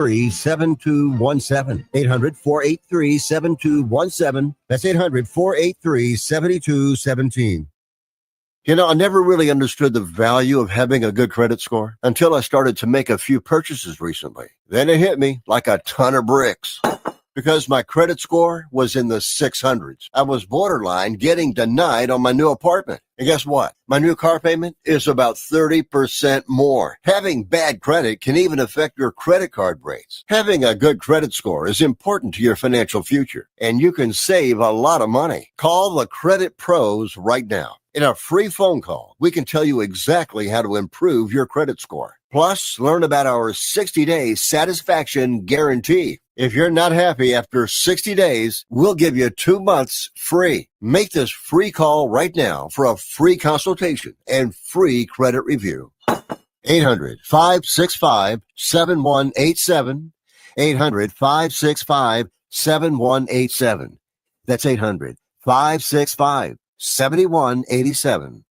7217. 800-483-7217. That's 800-483-7217. You know, I never really understood the value of having a good credit score until I started to make a few purchases recently. Then it hit me like a ton of bricks. Because my credit score was in the 600s. I was borderline getting denied on my new apartment. And guess what? My new car payment is about 30% more. Having bad credit can even affect your credit card rates. Having a good credit score is important to your financial future, and you can save a lot of money. Call the Credit Pros right now. In a free phone call, we can tell you exactly how to improve your credit score. Plus, learn about our 60-day satisfaction guarantee. If you're not happy after 60 days, we'll give you 2 months free. Make this free call right now for a free consultation and free credit review. 800-565-7187. 800-565-7187. That's 800-565-7187.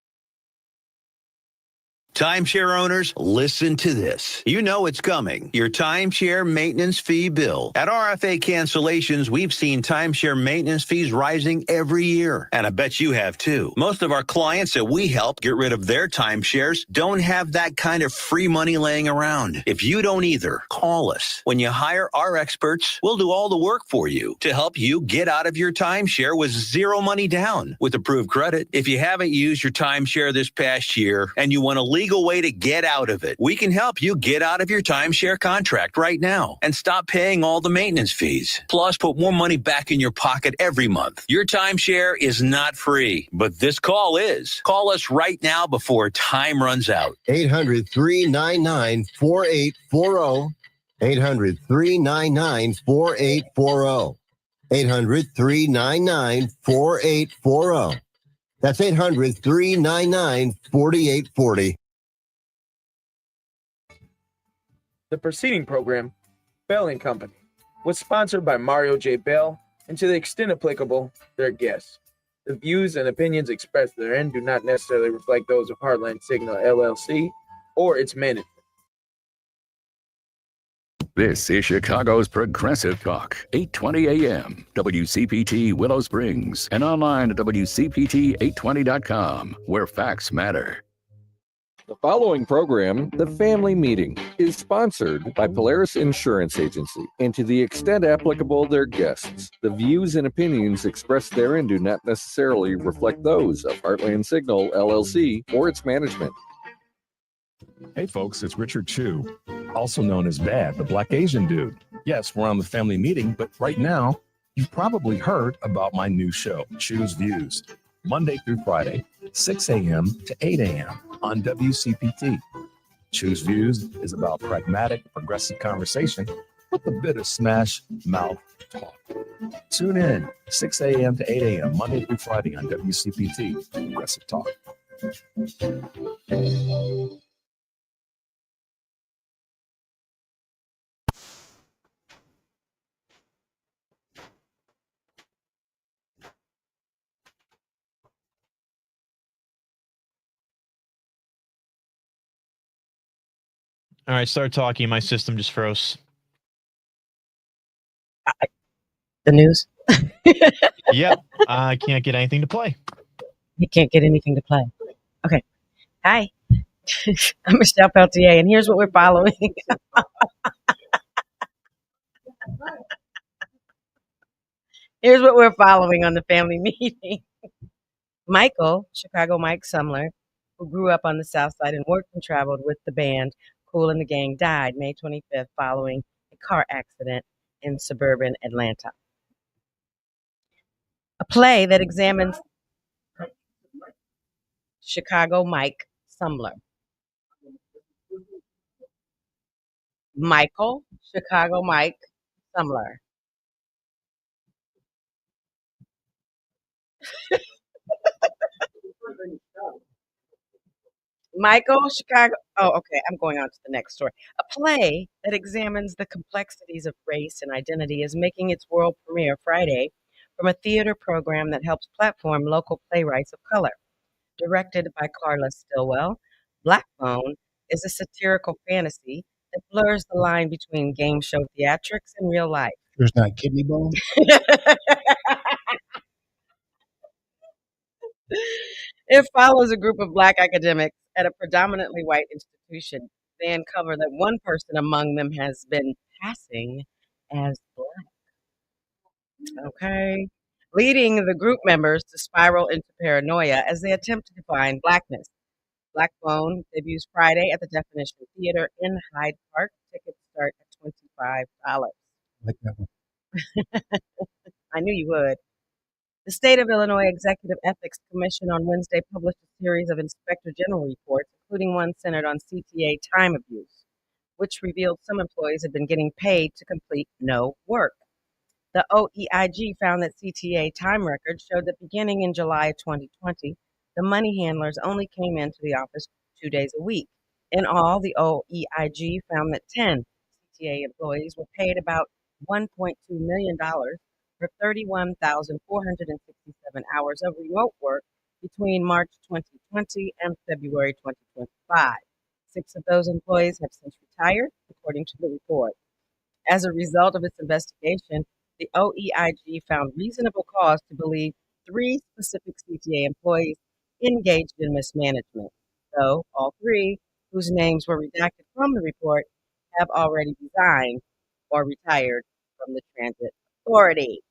Timeshare owners, listen to this. You know it's coming. Your timeshare maintenance fee bill. At RFA Cancellations, we've seen timeshare maintenance fees rising every year. And I bet you have too. Most of our clients that we help get rid of their timeshares don't have that kind of free money laying around. If you don't either, call us. When you hire our experts, we'll do all the work for you to help you get out of your timeshare with zero money down with approved credit. If you haven't used your timeshare this past year and you want to legal way to get out of it, we can help you get out of your timeshare contract right now and stop paying all the maintenance fees. Plus, put more money back in your pocket every month. Your timeshare is not free, but this call is. Call us right now before time runs out. 800-399-4840. 800-399-4840. 800-399-4840. That's 800-399-4840. The preceding program, Bell & Company, was sponsored by Mario J. Bell, and to the extent applicable, their guests. The views and opinions expressed therein do not necessarily reflect those of Heartland Signal LLC or its management. This is Chicago's Progressive Talk, 820 AM, WCPT Willow Springs, and online at WCPT820.com, where facts matter. The following program, The Family Meeting, is sponsored by Polaris Insurance Agency, and to the extent applicable, their guests. The views and opinions expressed therein do not necessarily reflect those of Heartland Signal, LLC, or its management. Hey folks, it's Richard Chu, also known as Bad, the Black Asian Dude. Yes, we're on The Family Meeting, but right now, you've probably heard about my new show, Choose Views, Monday through Friday, 6 a.m. to 8 a.m. on WCPT. Choose Views is about pragmatic, progressive conversation with a bit of smash mouth talk. Tune in, 6 a.m. to 8 a.m. Monday through Friday on WCPT, Progressive Talk. All right, start talking. My system just froze. The news? Yep, I can't get anything to play. You can't get anything to play. Okay. Hi. I'm Michelle Peltier, and here's what we're following. Here's what we're following on The Family Meeting. Michael, Chicago Mike Sumler, who grew up on the South Side and worked and traveled with the band Kool and the Gang, died May 25th following a car accident in suburban Atlanta. A play that examines Chicago Mike Sumler. Michael, Chicago Mike Sumler. Michael, Chicago. Oh, okay. I'm going on to the next story. A play that examines the complexities of race and identity is making its world premiere Friday from a theater program that helps platform local playwrights of color. Directed by Carla Stillwell, Black Bone is a satirical fantasy that It blurs the line between game show theatrics and real life. There's not kidney bone. It follows a group of Black academics at a predominantly white institution. They uncover that one person among them has been passing as Black. Okay. Leading the group members to spiral into paranoia as they attempt to define Blackness. Black Phone debuts Friday at the Definition Theater in Hyde Park. Tickets start at $25. Like that one. I knew you would. The State of Illinois Executive Ethics Commission on Wednesday published a series of Inspector General reports, including one centered on CTA time abuse, which revealed some employees had been getting paid to complete no work. The OEIG found that CTA time records showed that beginning in July of 2020, the money handlers only came into the office 2 days a week. In all, the OEIG found that 10 CTA employees were paid about $1.2 million for 31,467 hours of remote work between March 2020 and February 2025. 6 of those employees have since retired, according to the report. As a result of its investigation, the OEIG found reasonable cause to believe 3 specific CTA employees engaged in mismanagement, though all 3, whose names were redacted from the report, have already resigned or retired from the Transit Authority.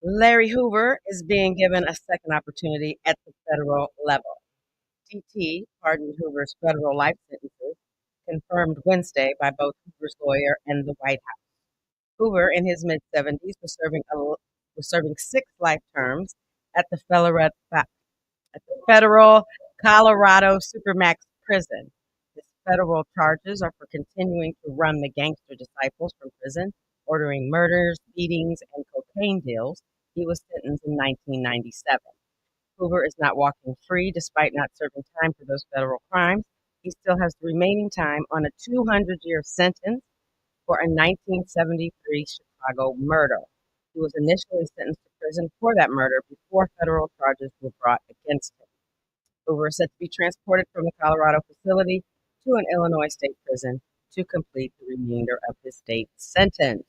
Larry Hoover is being given a second opportunity at the federal level. TT pardoned Hoover's federal life sentences, confirmed Wednesday by both Hoover's lawyer and the White House. Hoover, in his mid-70s, was serving 6 life terms at the federal Colorado Supermax prison. His federal charges are for continuing to run the gangster disciples from prison, ordering murders, beatings, and cocaine deals. He was sentenced in 1997. Hoover is not walking free despite not serving time for those federal crimes. He still has the remaining time on a 200-year sentence for a 1973 Chicago murder. He was initially sentenced to prison for that murder before federal charges were brought against him. Hoover is set to be transported from the Colorado facility to an Illinois state prison to complete the remainder of his state sentence.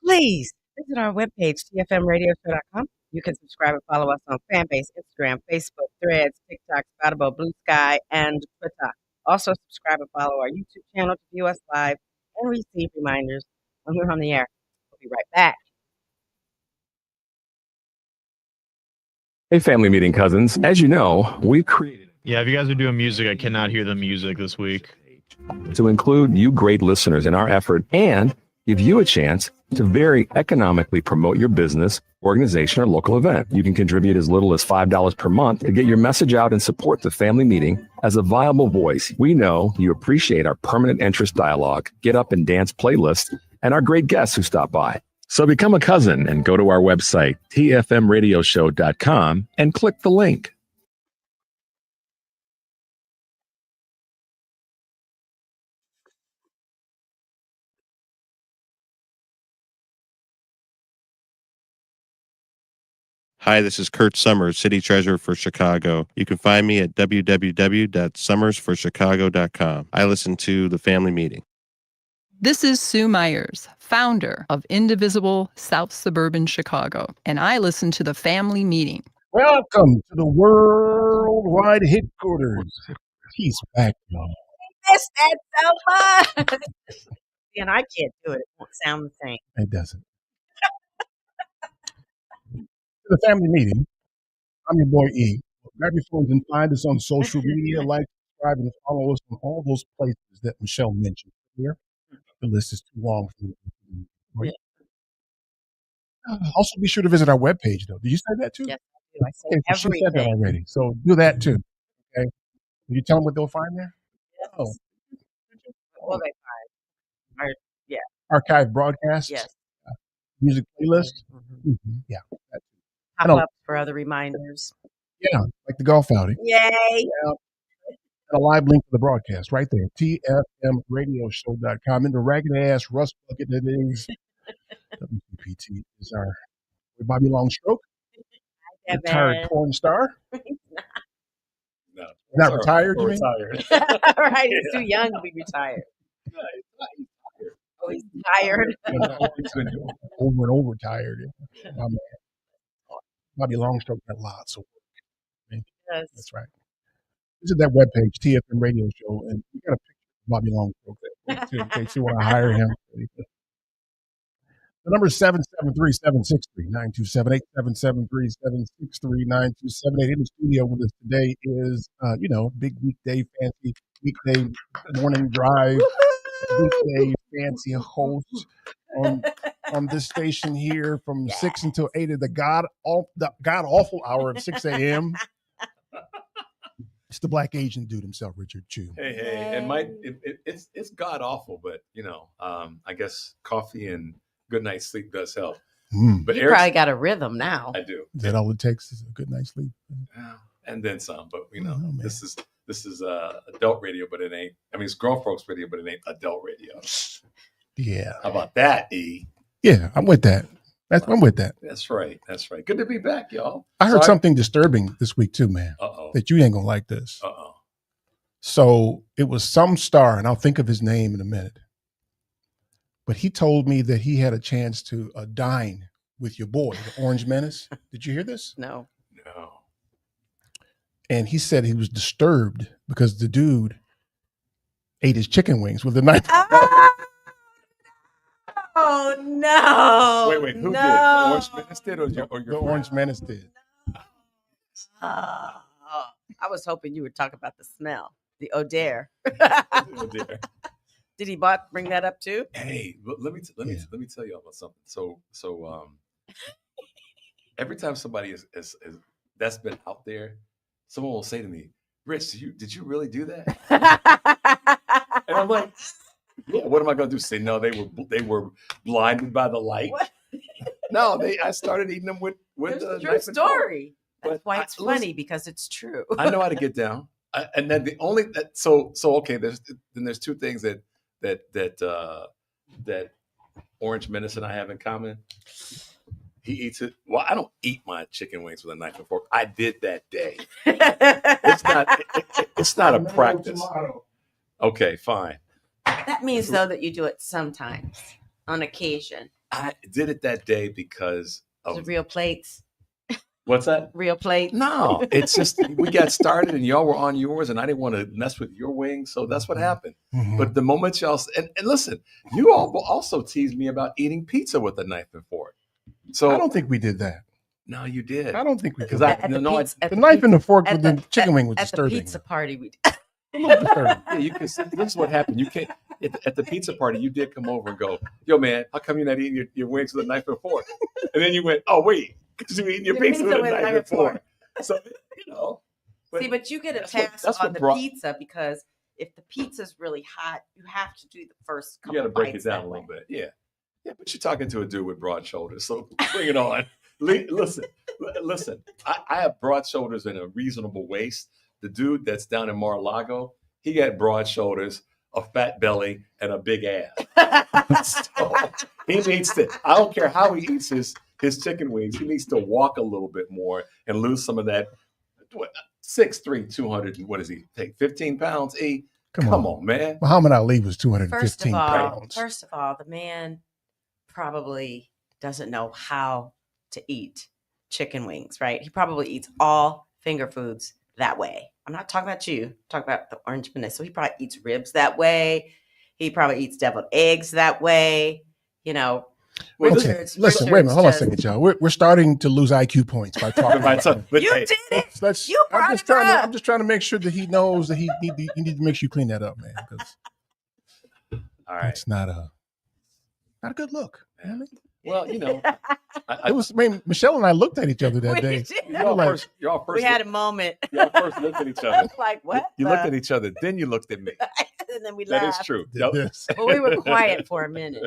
Please visit our webpage, tfmradioshow.com. You can subscribe and follow us on Fanbase, Instagram, Facebook, Threads, TikTok, Spotify, Blue Sky, and Twitter. Also, subscribe and follow our YouTube channel to view us live and receive reminders when we're on the air. We'll be right back. Hey, family meeting cousins. As you know, we've created Yeah, if you guys are doing music, I cannot hear the music this week. to include you great listeners in our effort and give you a chance to very economically promote your business, organization, or local event. You can contribute as little as $5 per month to get your message out and support the family meeting as a viable voice. We know you appreciate our permanent interest dialogue, get up and dance playlist, and our great guests who stop by. So become a cousin and go to our website, tfmradioshow.com, and click the link. Hi, this is Kurt Summers, City Treasurer for Chicago. You can find me at www.summersforchicago.com. I listen to the family meeting. This is Sue Myers, founder of Indivisible South Suburban Chicago, and I listen to the family meeting. Welcome to the worldwide headquarters. He's back, y'all. Miss that so much. And I can't do it. It won't sound the same. It doesn't. To the family meeting. I'm your boy E. Grab your phones and find us on social media. Like, subscribe, and follow us on all those places that Michelle mentioned here. The list is too long for me. Also, be sure to visit our webpage, though. Did you say that too? Yes, I do. I say Okay, so she said that everything. already. So do that too. Okay. Will you tell them what they'll find there? Yes. Oh, Well, they find. Yeah. archive broadcasts. Yes. Music playlist. Mm-hmm. Yeah. That too. Pop up for other reminders. Yeah, like the golf outing. Yay. Yeah. And a live link to the broadcast right there. tfmradioshow.com. And the ragged ass rust bucket that is WPT is our Bobby Longstroke, retired porn star. no. Not retired, you mean? Retired. Right, he's too young to be retired. Oh, he's tired. He's been over and over tired. My man. Bobby Longstreet got lots of work. Yes. That's right. Visit that webpage, TFM Radio Show, and you got a picture of Bobby Longstreet there too, in case you want to hire him. The number is 773-763-9278, 773-763-9278. In the studio with us today is, big weekday, fancy weekday morning drive, weekday fancy host on this station here from 6 until 8 of the god awful hour of 6 a.m. It's the black Asian dude himself, Richard Chu. Hey, and it's god awful, but I guess coffee and good night's sleep does help. But You probably got a rhythm now. I do. Is that all it takes? Is a good night's sleep? And then some. But this is adult radio, but it ain't. I mean, it's grown folks radio, but it ain't adult radio. Yeah. How about that, E? Yeah, I'm with that. I'm with that. That's right. Good to be back, y'all. I heard something disturbing this week too, man. That you ain't gonna like this. So it was some star, and I'll think of his name in a minute. But he told me that he had a chance to dine with your boy, the Orange Menace. Did you hear this? No. And he said he was disturbed because the dude ate his chicken wings with a knife. Oh no! Wait, who did? The Orange Menace did, or your The Orange Menace did. I was hoping you would talk about the smell, the odor. Did he bring that up too? Hey, let me tell you about something. So every time somebody is that's been out there, someone will say to me, "Rich, did you really do that?" And I'm like, "Yeah." What am I going to do? Say no? They were blinded by the light. What? No, I started eating them with It's the a true knife and fork. story. That's why it's funny, listen, because it's true. I know how to get down. And then the only so okay. There's two things that Orange Menace and I have in common. He eats it. Well, I don't eat my chicken wings with a knife and fork. I did that day. It's not a practice. Okay, fine. That means though that you do it sometimes, on occasion. I did it that day because The of real plates. what's that? Real plates. No, it's just we got started and y'all were on yours, and I didn't want to mess with your wings, so that's what happened. Mhm. But the moment y'all and listen, you all will also tease me about eating pizza with a knife and fork. So I don't think we did that. No, you did. I don't think we did Because that. The knife and the fork with the chicken wing was At the disturbing. pizza party, we A little disturbing. Yeah, you can. This is what happened. You can't at the pizza party. You did come over and go, "Yo, man, how come you're not eating your wings with a knife and fork?" And then you went, "Oh, wait, because you're eating your pizza with a knife and fork." So but you get a that's task what on the brought- pizza because if the pizza's really hot, you have to do the first You couple got to break it bites down that a little way. bit. Yeah. But you're talking to a dude with broad shoulders, so bring it on. Listen. I have broad shoulders and a reasonable waist. The dude that's down in Mar-a-Lago, he got broad shoulders, a fat belly, and a big ass. So he needs to. I don't care how he eats his chicken wings. He needs to walk a little bit more and lose some of that. 6'3", 200. What does he take? 15 pounds. Come on, man. Muhammad Ali was 215 pounds. First of all, the man probably doesn't know how to eat chicken wings, right? He probably eats all finger foods that way. I'm not talking about you. I'm talking about the Orange Menace. So he probably eats ribs that way. He probably eats deviled eggs that way. Okay, listen, wait a minute. Hold on a second, y'all. We're starting to lose IQ points by talking about it. You did it. You brought it up. I'm just trying to make sure that he knows that you need to make sure you clean that up, man. Because all right, it's not a good look. You know what Well, it was. Michelle and I looked at each other that We day. did. y'all first We had a moment. Y'all first looked at each other. Like, what? You looked at each other, then you looked at me. And then we That laughed. is true. Did Yep. this. But we were quiet for a minute.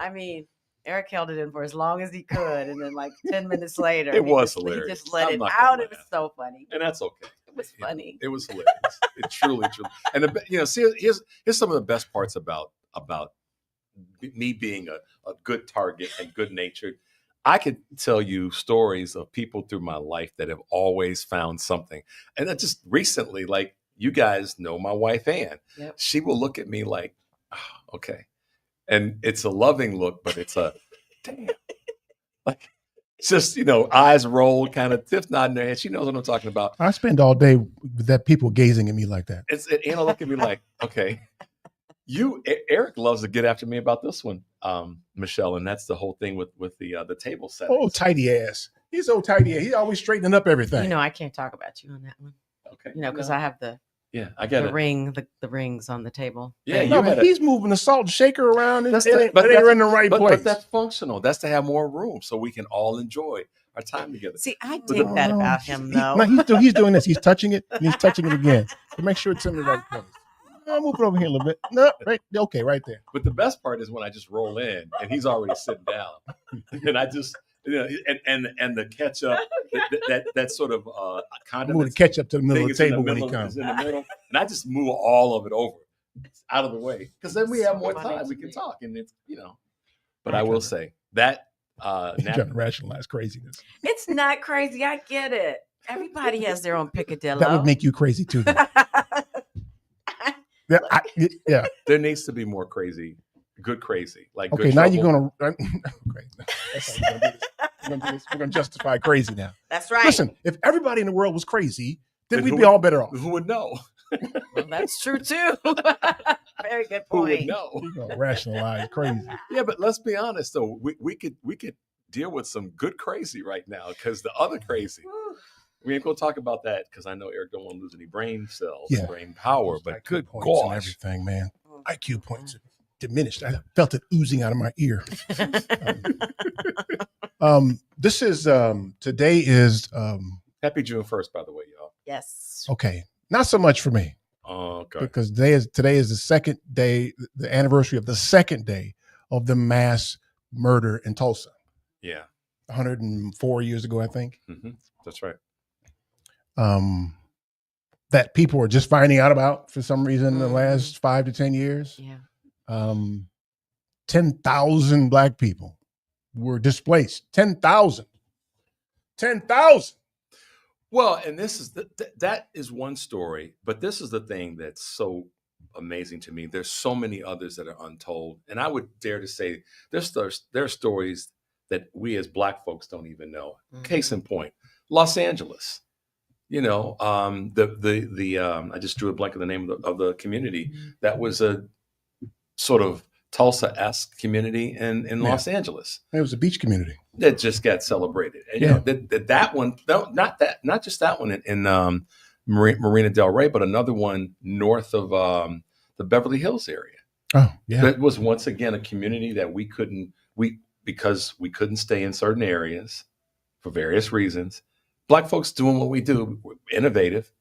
I mean, Eric held it in for as long as he could, and then like 10 minutes later, It was he hilarious. just let I'm it not gonna out. It was laugh. so funny. And that's okay. It was funny. It was hilarious. It truly. And see, here's some of the best parts about me being a good target and good natured. I could tell you stories of people through my life that have always found something. And that just recently, like you guys know my wife, Ann. Yep. She will look at me like, oh, okay. And it's a loving look, but it's a damn. Like, just, eyes rolled, kind of tips nodding their head. She knows what I'm talking about. I spend all day with that people gazing at me like that. Anna look at me like, okay. Eric loves to get after me about this one, Michelle, and that's the whole thing with the table set. Oh, tidy ass. He's so tidy ass. He's always straightening up everything. I can't talk about you on that one. Okay. Because I have I get the ring, the rings on the table. Yeah, no, but he's moving the salt shaker around. But they're in the right place. But that's functional. That's to have more room so we can all enjoy our time together. See, I dig that about him, though. He's doing this. He's touching it, and he's touching it again to make sure it's in the right place. I'll move it over here a little bit. No, right, okay, right there. But the best part is when I just roll in and he's already sitting down, and I just and the ketchup that sort of condiment. Move the ketchup to the middle of the table when he comes. In the middle, and I just move all of it over out of the way because then we have more time. We can talk, and it's But I will say that you're trying to rationalize craziness. It's not crazy. I get it. Everybody has their own picadillo. That would make you crazy too. Yeah. There needs to be more crazy, good crazy. Like okay, good now trouble. you're gonna. Great. That's how we're gonna we're gonna justify crazy now. That's right. Listen, if everybody in the world was crazy, then we'd be all better off. Who would know? Well, that's true too. Very good point. Who would know? You're gonna rationalize crazy. Yeah, but let's be honest though. We could deal with some good crazy right now because the other crazy. We ain't gonna talk about that because I know Eric don't want to lose any brain cells, brain power. But good points gosh, and everything, man. IQ points diminished. I felt it oozing out of my ear. This is today is happy June 1st, by the way, y'all. Yes. Okay, not so much for me. Okay. Because today is the second day, the anniversary of the second day of the mass murder in Tulsa. Yeah. 104 years ago, I think. Mm-hmm. That's right. That people are just finding out about for some reason in the last 5 to 10 years. Yeah. 10,000 Black people were displaced. 10,000. 10,000. Well, and this is that is one story, but this is the thing that's so amazing to me. There's so many others that are untold, and I would dare to say there are stories that we as Black folks don't even know. Mm-hmm. Case in point, Los Angeles. I just drew a blank of the name of the community. Mm-hmm. That was a sort of Tulsa-esque community in Los Angeles. It was a beach community that just got celebrated. And that one, not just that one in Marina Del Rey, but another one north of the Beverly Hills area. Oh, yeah. That was once again a community that because we couldn't stay in certain areas for various reasons. Black folks doing what we do, innovative,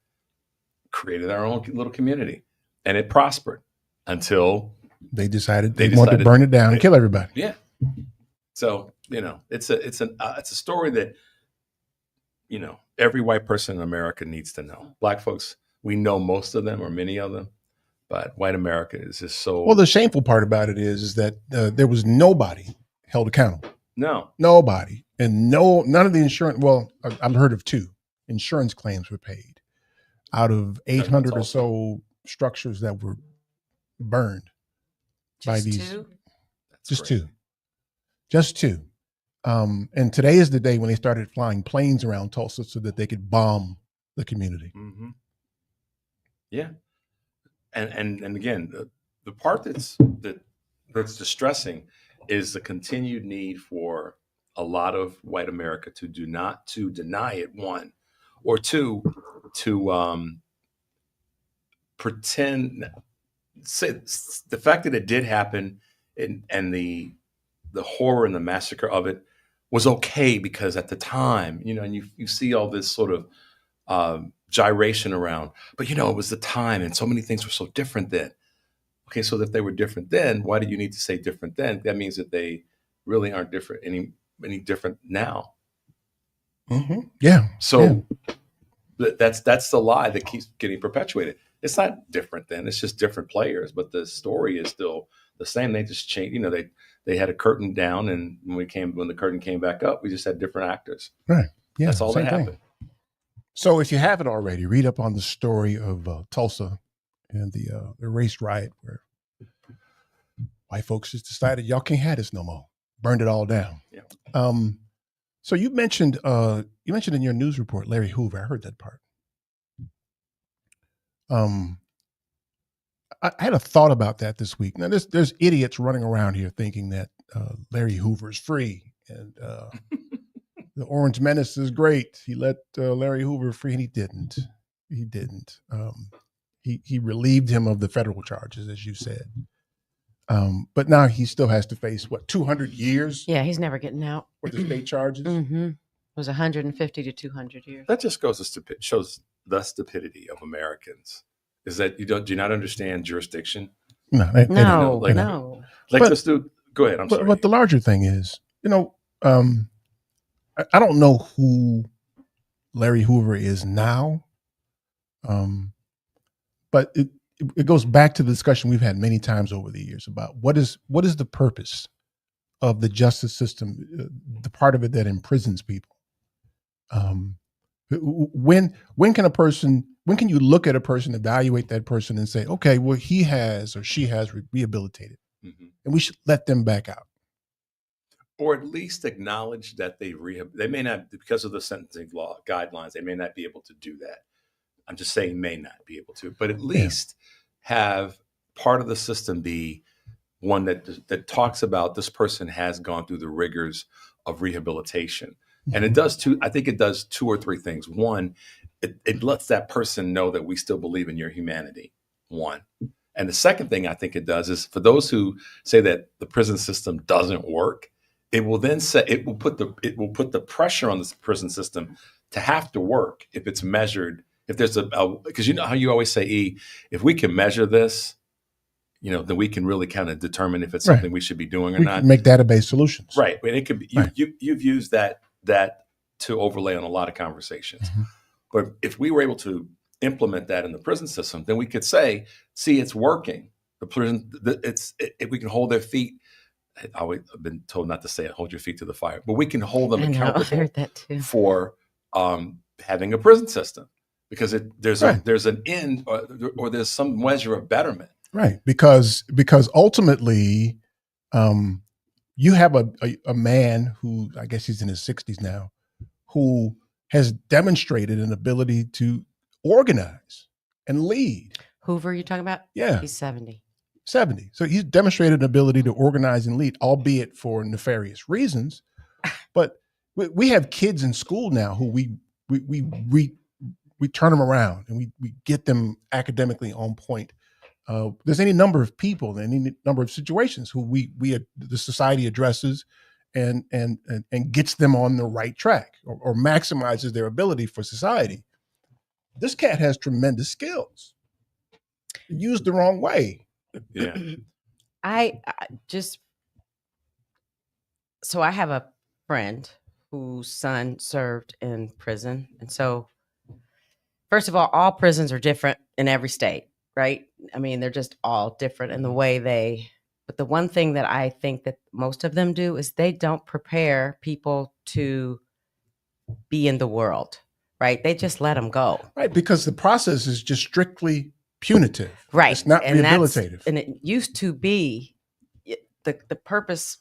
created our own little community, and it prospered until they decided they wanted to burn it down and kill everybody. Yeah. So it's a story that every white person in America needs to know. Black folks, we know most of them or many of them, but white America is just so. Well, the shameful part about it is that there was nobody held accountable. No, nobody, and none of the insurance. Well, I've heard of 2 insurance claims were paid out of 800 or so structures that were burned by these. 2? Just crazy. Just 2. And today is the day when they started flying planes around Tulsa so that they could bomb the community. Mm-hmm. Yeah, and again, the part that's distressing is the continued need for a lot of white America to deny it, one, or two, to pretend. Say, the fact that it did happen and the horror and the massacre of it was okay because at the time, and you see all this sort of gyration around, but it was the time and so many things were so different then. Okay, so if they were different then, why do you need to say different then? That means that they really aren't different any different now. Mm-hmm. Yeah. So that's the lie that keeps getting perpetuated. It's not different then. It's just different players, but the story is still the same. They just changed. They had a curtain down, and when the curtain came back up, we just had different actors. Right. Yeah. That's all that same thing. happened. So if you haven't already, read up on the story of Tulsa and the race riot where white folks just decided y'all can't have this no more, burned it all down. Yeah. So you mentioned in your news report Larry Hoover. I heard that part. I had a thought about that this week. Now there's idiots running around here thinking that Larry Hoover is free and the Orange Menace is great. He let Larry Hoover free, and he didn't. He didn't. He relieved him of the federal charges, as you said. But now he still has to face 200 years? Yeah, he's never getting out. For the state charges? Mm-hmm. It was 150 to 200 years. That just shows the stupidity of Americans. Is that you do not understand jurisdiction? No. No. Let's do. Go ahead. I'm sorry. But the larger thing is, I don't know who Larry Hoover is now, but it goes back to the discussion we've had many times over the years about what is the purpose of the justice system, the part of it that imprisons people. When can you look at a person, evaluate that person, and say, okay, well, he has or she has rehabilitated, and we should let them back out, or at least acknowledge that they may not, because of the sentencing law guidelines, they may not be able to do that. I'm just saying may not be able to, but at least have part of the system be one that talks about this person has gone through the rigors of rehabilitation. And it does I think it does two or three things. One, it lets that person know that we still believe in your humanity. One. And the second thing I think it does is for those who say that the prison system doesn't work, it will then say it will put the pressure on the prison system to have to work if it's measured. If there's because you know how you always say, if we can measure this, then we can really kind of determine if it's something we should be doing or we not. Can make database solutions. Right. But it could be you've used that to overlay on a lot of conversations. Mm-hmm. But if we were able to implement that in the prison system, then we could say, see, it's working. The prison, if we can hold their feet. I've been told not to say it, hold your feet to the fire, but we can hold them accountable I heard that too. For having a prison system because there's an end or there's some measure of betterment. Right. Because ultimately, you have a man who, I guess he's in his 60s now, who has demonstrated an ability to organize and lead. Hoover, you talking about? Yeah. He's 70. 70. So he's demonstrated an ability to organize and lead, albeit for nefarious reasons. But we have kids in school now who we turn them around and we get them academically on point. There's any number of people, any number of situations who the society addresses and gets them on the right track or maximizes their ability for society. This cat has tremendous skills. Used the wrong way. Yeah. I have a friend whose son served in prison. And so, first of all prisons are different in every state, right? I mean, they're just all different in the way but the one thing that I think that most of them do is they don't prepare people to be in the world, right? They just let them go. Right, because the process is just strictly punitive. Right. It's not rehabilitative. And it used to be the purpose.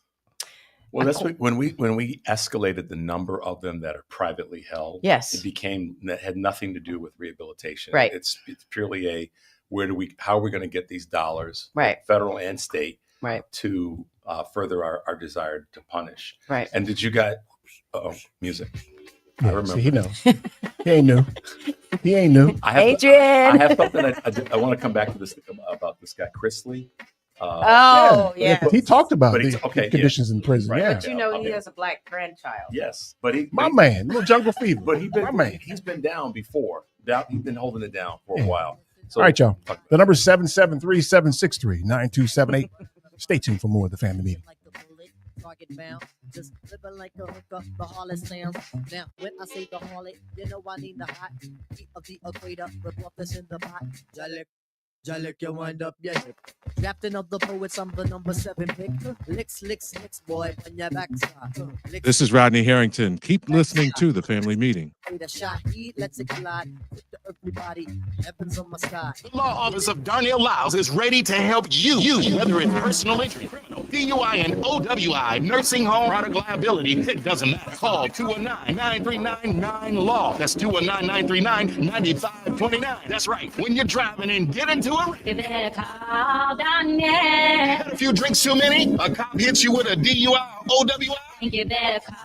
Well, that's when we escalated the number of them that are privately held. Yes. It had nothing to do with rehabilitation. Right. It's purely how are we going to get these dollars, right, federal and state, right, to further our desire to punish. Right. And did you guys, music. Yeah, I remember. See, he knows. He ain't new. He ain't new. Adrian. I have something I want to come back to this about this guy, Chris Lee. Yeah. He talked about the conditions in prison. Right. Yeah. But he has a black grandchild. Yes, but man, little jungle fever. But he's been down before. He's been holding it down for a while. So, all right, y'all. The number is 773-763-9278. Stay tuned for more of the family meeting. target bound. Just living like a hooker, the harlot sounds. Now, when I say the harlot, you know I mean the hot heat of the equator, the bluff that's in the pot. Jalik, you wind up, yeah. Captain of the poets, I'm the number 7 pick. Licks, boy, on your backside. This is Rodney Harrington. Keep listening to the family meeting. The shot, he lets it glide. To everybody, heavens on my side. The Law Office of Darnell Lyles is ready to help you, whether it's personal injury, criminal, DUI, and OWI, nursing home, product liability, it doesn't matter. Call 219-939-9-LAW. That's 219-939-9529. That's right. When you're driving and get into a wreck, you better call Darnell. Had a few drinks too many? A cop hits you with a DUI or OWI? You better call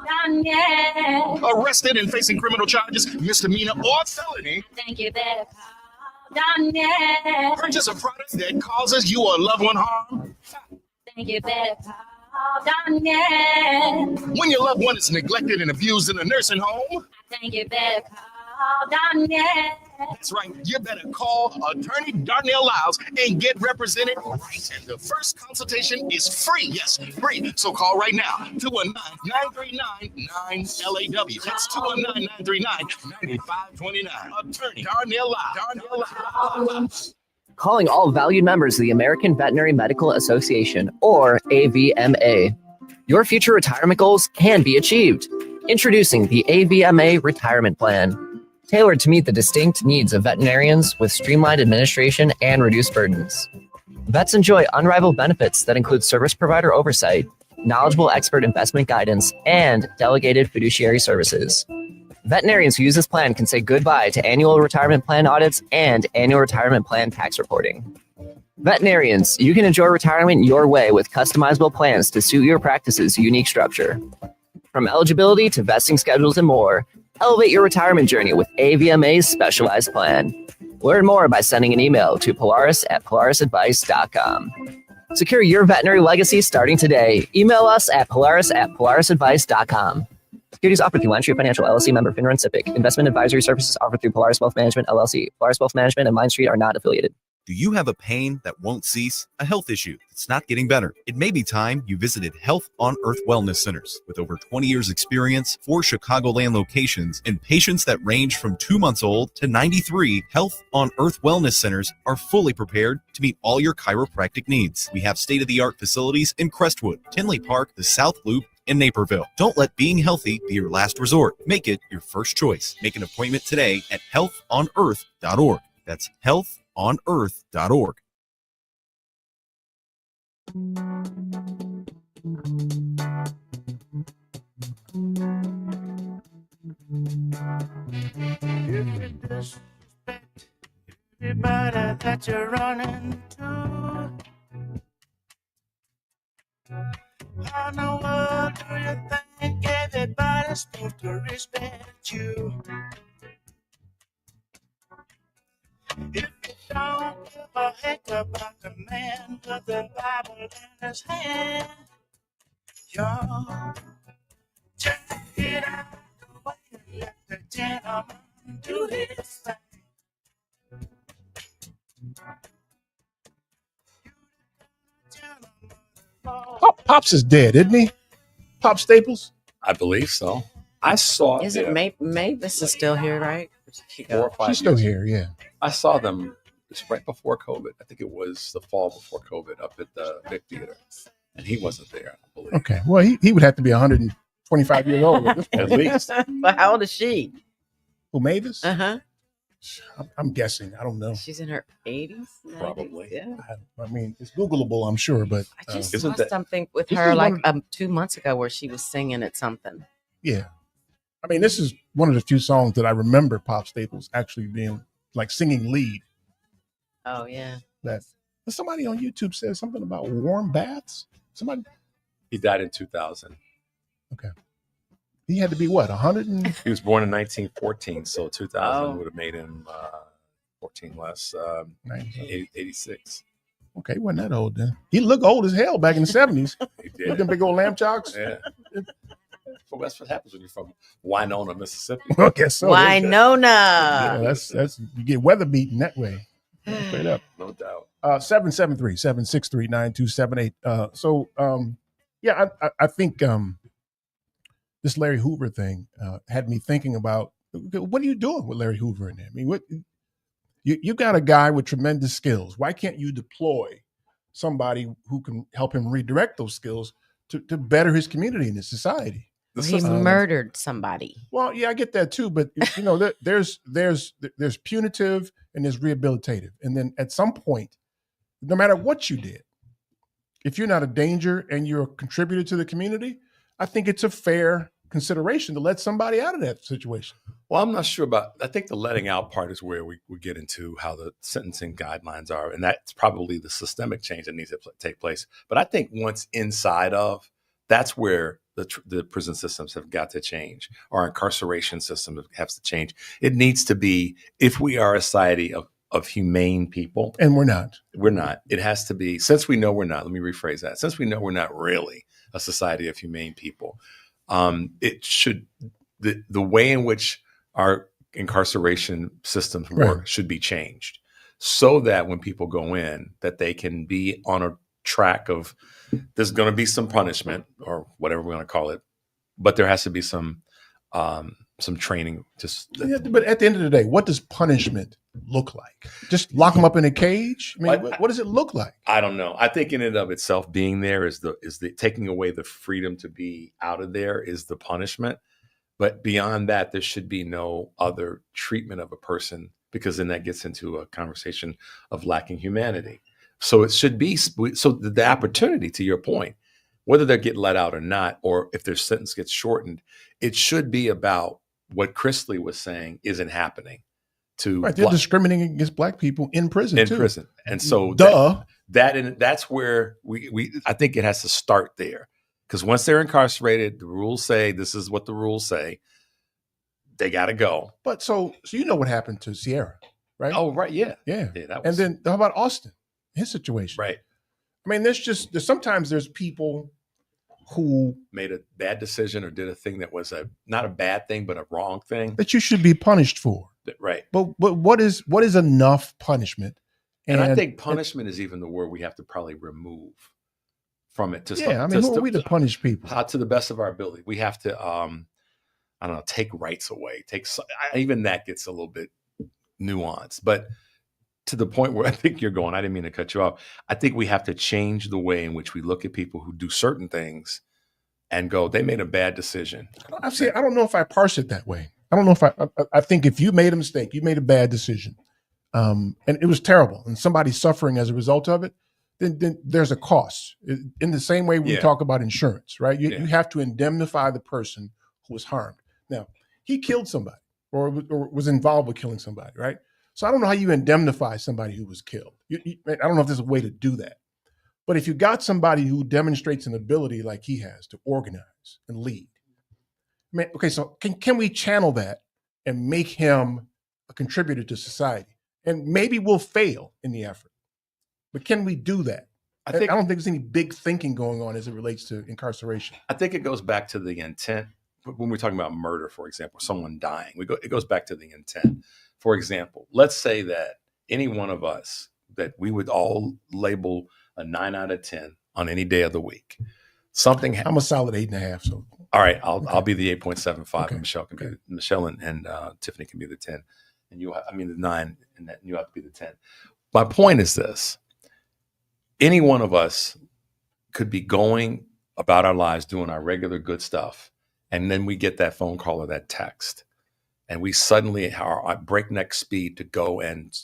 Darnell. Arrested and facing criminal charges, misdemeanor or felony? Think you better call Darnell. Purchase a product that causes you or a loved one harm? Think you better call Darnell. When your loved one is neglected and abused in a nursing home? I think you better call Darnell. That's right. You better call Attorney Darnell Lyles and get represented right. And the first consultation is free. Yes, free. So call right now. 219-939-9LAW. That's 219-939-9529. Attorney Darnell Lyles. Calling all valued members of the American Veterinary Medical Association, or AVMA. Your future retirement goals can be achieved. Introducing the AVMA Retirement Plan. Tailored to meet the distinct needs of veterinarians with streamlined administration and reduced burdens. Vets enjoy unrivaled benefits that include service provider oversight, knowledgeable expert investment guidance, and delegated fiduciary services. Veterinarians who use this plan can say goodbye to annual retirement plan audits and annual retirement plan tax reporting. Veterinarians, you can enjoy retirement your way with customizable plans to suit your practice's unique structure. From eligibility to vesting schedules and more, elevate your retirement journey with AVMA's specialized plan. Learn more by sending an email to polaris@polarisadvice.com. Secure your veterinary legacy starting today. Email us at polaris@polarisadvice.com. Securities offered through LendStreet Financial LLC, member FINRA and SIPC. Investment advisory services offered through Polaris Wealth Management LLC. Polaris Wealth Management and Line Street are not affiliated. Do you have a pain that won't cease? A health issue that's not getting better? It may be time you visited Health on Earth Wellness Centers. With over 20 years experience, 4 Chicagoland locations, and patients that range from 2 months old to 93, Health on Earth Wellness Centers are fully prepared to meet all your chiropractic needs. We have state-of-the-art facilities in Crestwood, Tinley Park, the South Loop, in Naperville. Don't let being healthy be your last resort. Make it your first choice. Make an appointment today at healthonearth.org. That's healthonearth.org. If you disrespect everybody that you're running to, how in the world do you think everybody's supposed to respect you? If you don't give a heck about the man with the Bible in his hand, you're just get out the way and let the gentleman do his thing. Pops is dead, isn't he? Pop Staples? I believe so. I saw Is it Mavis is still here, right? 4 or 5 She's still years. here, yeah. I saw them right before COVID. I think it was the fall before COVID up at the Vic Theater. And he wasn't there, I believe. Okay. Well, he would have to be 125 years old at this point. At least. But how old is she? Who, Mavis? Uh-huh. I'm guessing. I don't know. She's in her 80s? 90s? Probably. Yeah. I mean, it's Googleable, I'm sure, but I just Isn't saw that- something with This her is like one 2 months ago where she was singing at something. yeah. I mean, this is one of the few songs that I remember Pop Staples actually being like singing lead. Oh, yeah. That somebody on YouTube said something about warm baths. Somebody, He died in 2000. he had to be what, 100 and He was born in 1914, so 2000 Oh. would have made him 14 less, 86. okay, he wasn't that old then. He looked old as hell back in the 70s. He With did. them big old lamb chocks. Yeah. Well, that's what happens when you're from Winona, Mississippi. I guess so. Yeah, Winona. that's you get weather beaten that way. Straight up. No doubt. 773-763-9278. Yeah, I think this Larry Hoover thing had me thinking about what are you doing with Larry Hoover in there? I mean, what you got a guy with tremendous skills. Why can't you deploy somebody who can help him redirect those skills to better his community and his society? Well, he murdered somebody. Well, yeah, I get that too, but you know, there's punitive and there's rehabilitative, and then at some point, no matter what you did, if you're not a danger and you're a contributor to the community, I think it's a fair consideration to let somebody out of that situation. Well, I'm not sure about, I think the letting out part is where we get into how the sentencing guidelines are. And that's probably the systemic change that needs to take place. But I think once inside of, that's where the prison systems have got to change. Our incarceration system has to change. It needs to be, if we are a society of humane people. And we're not. We're not. It has to be, since we know we're not, let me rephrase that. Since we know we're not really a society of humane people, it should, the way in which our incarceration systems work should be changed so that when people go in, that they can be on a track of, there's going to be some punishment or whatever we want to call it, but there has to be some training. But at the end of the day, what does punishment look like? Just lock them up in a cage? I mean, what does it look like? I don't know. I think in and of itself, being there is the taking away the freedom to be out of there is the punishment. But beyond that, there should be no other treatment of a person, because then that gets into a conversation of lacking humanity. So it should be, so the opportunity, to your point, whether they're getting let out or not, or if their sentence gets shortened, it should be about what Chrisley was saying isn't happening. They're discriminating against Black people in prison. And so that's where we I think it has to start there. Because once they're incarcerated, the rules say, this is what the rules say, they got to go. But so you know what happened to Sierra, right? Oh, right. Yeah. And then how about Austin, his situation? Right. I mean, there's sometimes there's people who made a bad decision or did a thing that was not a bad thing, but a wrong thing that you should be punished for. Right. But what is enough punishment? And I think punishment is even the word we have to probably remove from it. Who are we to punish people? To the best of our ability. We have to, I don't know, take rights away. Even that gets a little bit nuanced. But to the point where I think you're going, I didn't mean to cut you off. I think we have to change the way in which we look at people who do certain things and go, they made a bad decision. I don't know if I parse it that way. I don't know if I think if you made a mistake, you made a bad decision, and it was terrible, and somebody's suffering as a result of it, then there's a cost. In the same way we talk about insurance, right? You have to indemnify the person who was harmed. Now, he killed somebody or was involved with killing somebody, right? So I don't know how you indemnify somebody who was killed. I don't know if there's a way to do that. But if you got somebody who demonstrates an ability like he has to organize and lead, okay, so can we channel that and make him a contributor to society? And maybe we'll fail in the effort, but can we do that? I don't think there's any big thinking going on as it relates to incarceration. I think it goes back to the intent. When we're talking about murder, for example, someone dying, it goes back to the intent. For example, let's say that any one of us, that we would all label a 9 out of 10 on any day of the week. I'm a solid 8.5. So all right, I'll be the 8.75. Okay. And Michelle can be Michelle and Tiffany can be the 10, and the 9, and you have to be the 10. My point is this: any one of us could be going about our lives, doing our regular good stuff, and then we get that phone call or that text, and we suddenly are at breakneck speed to go and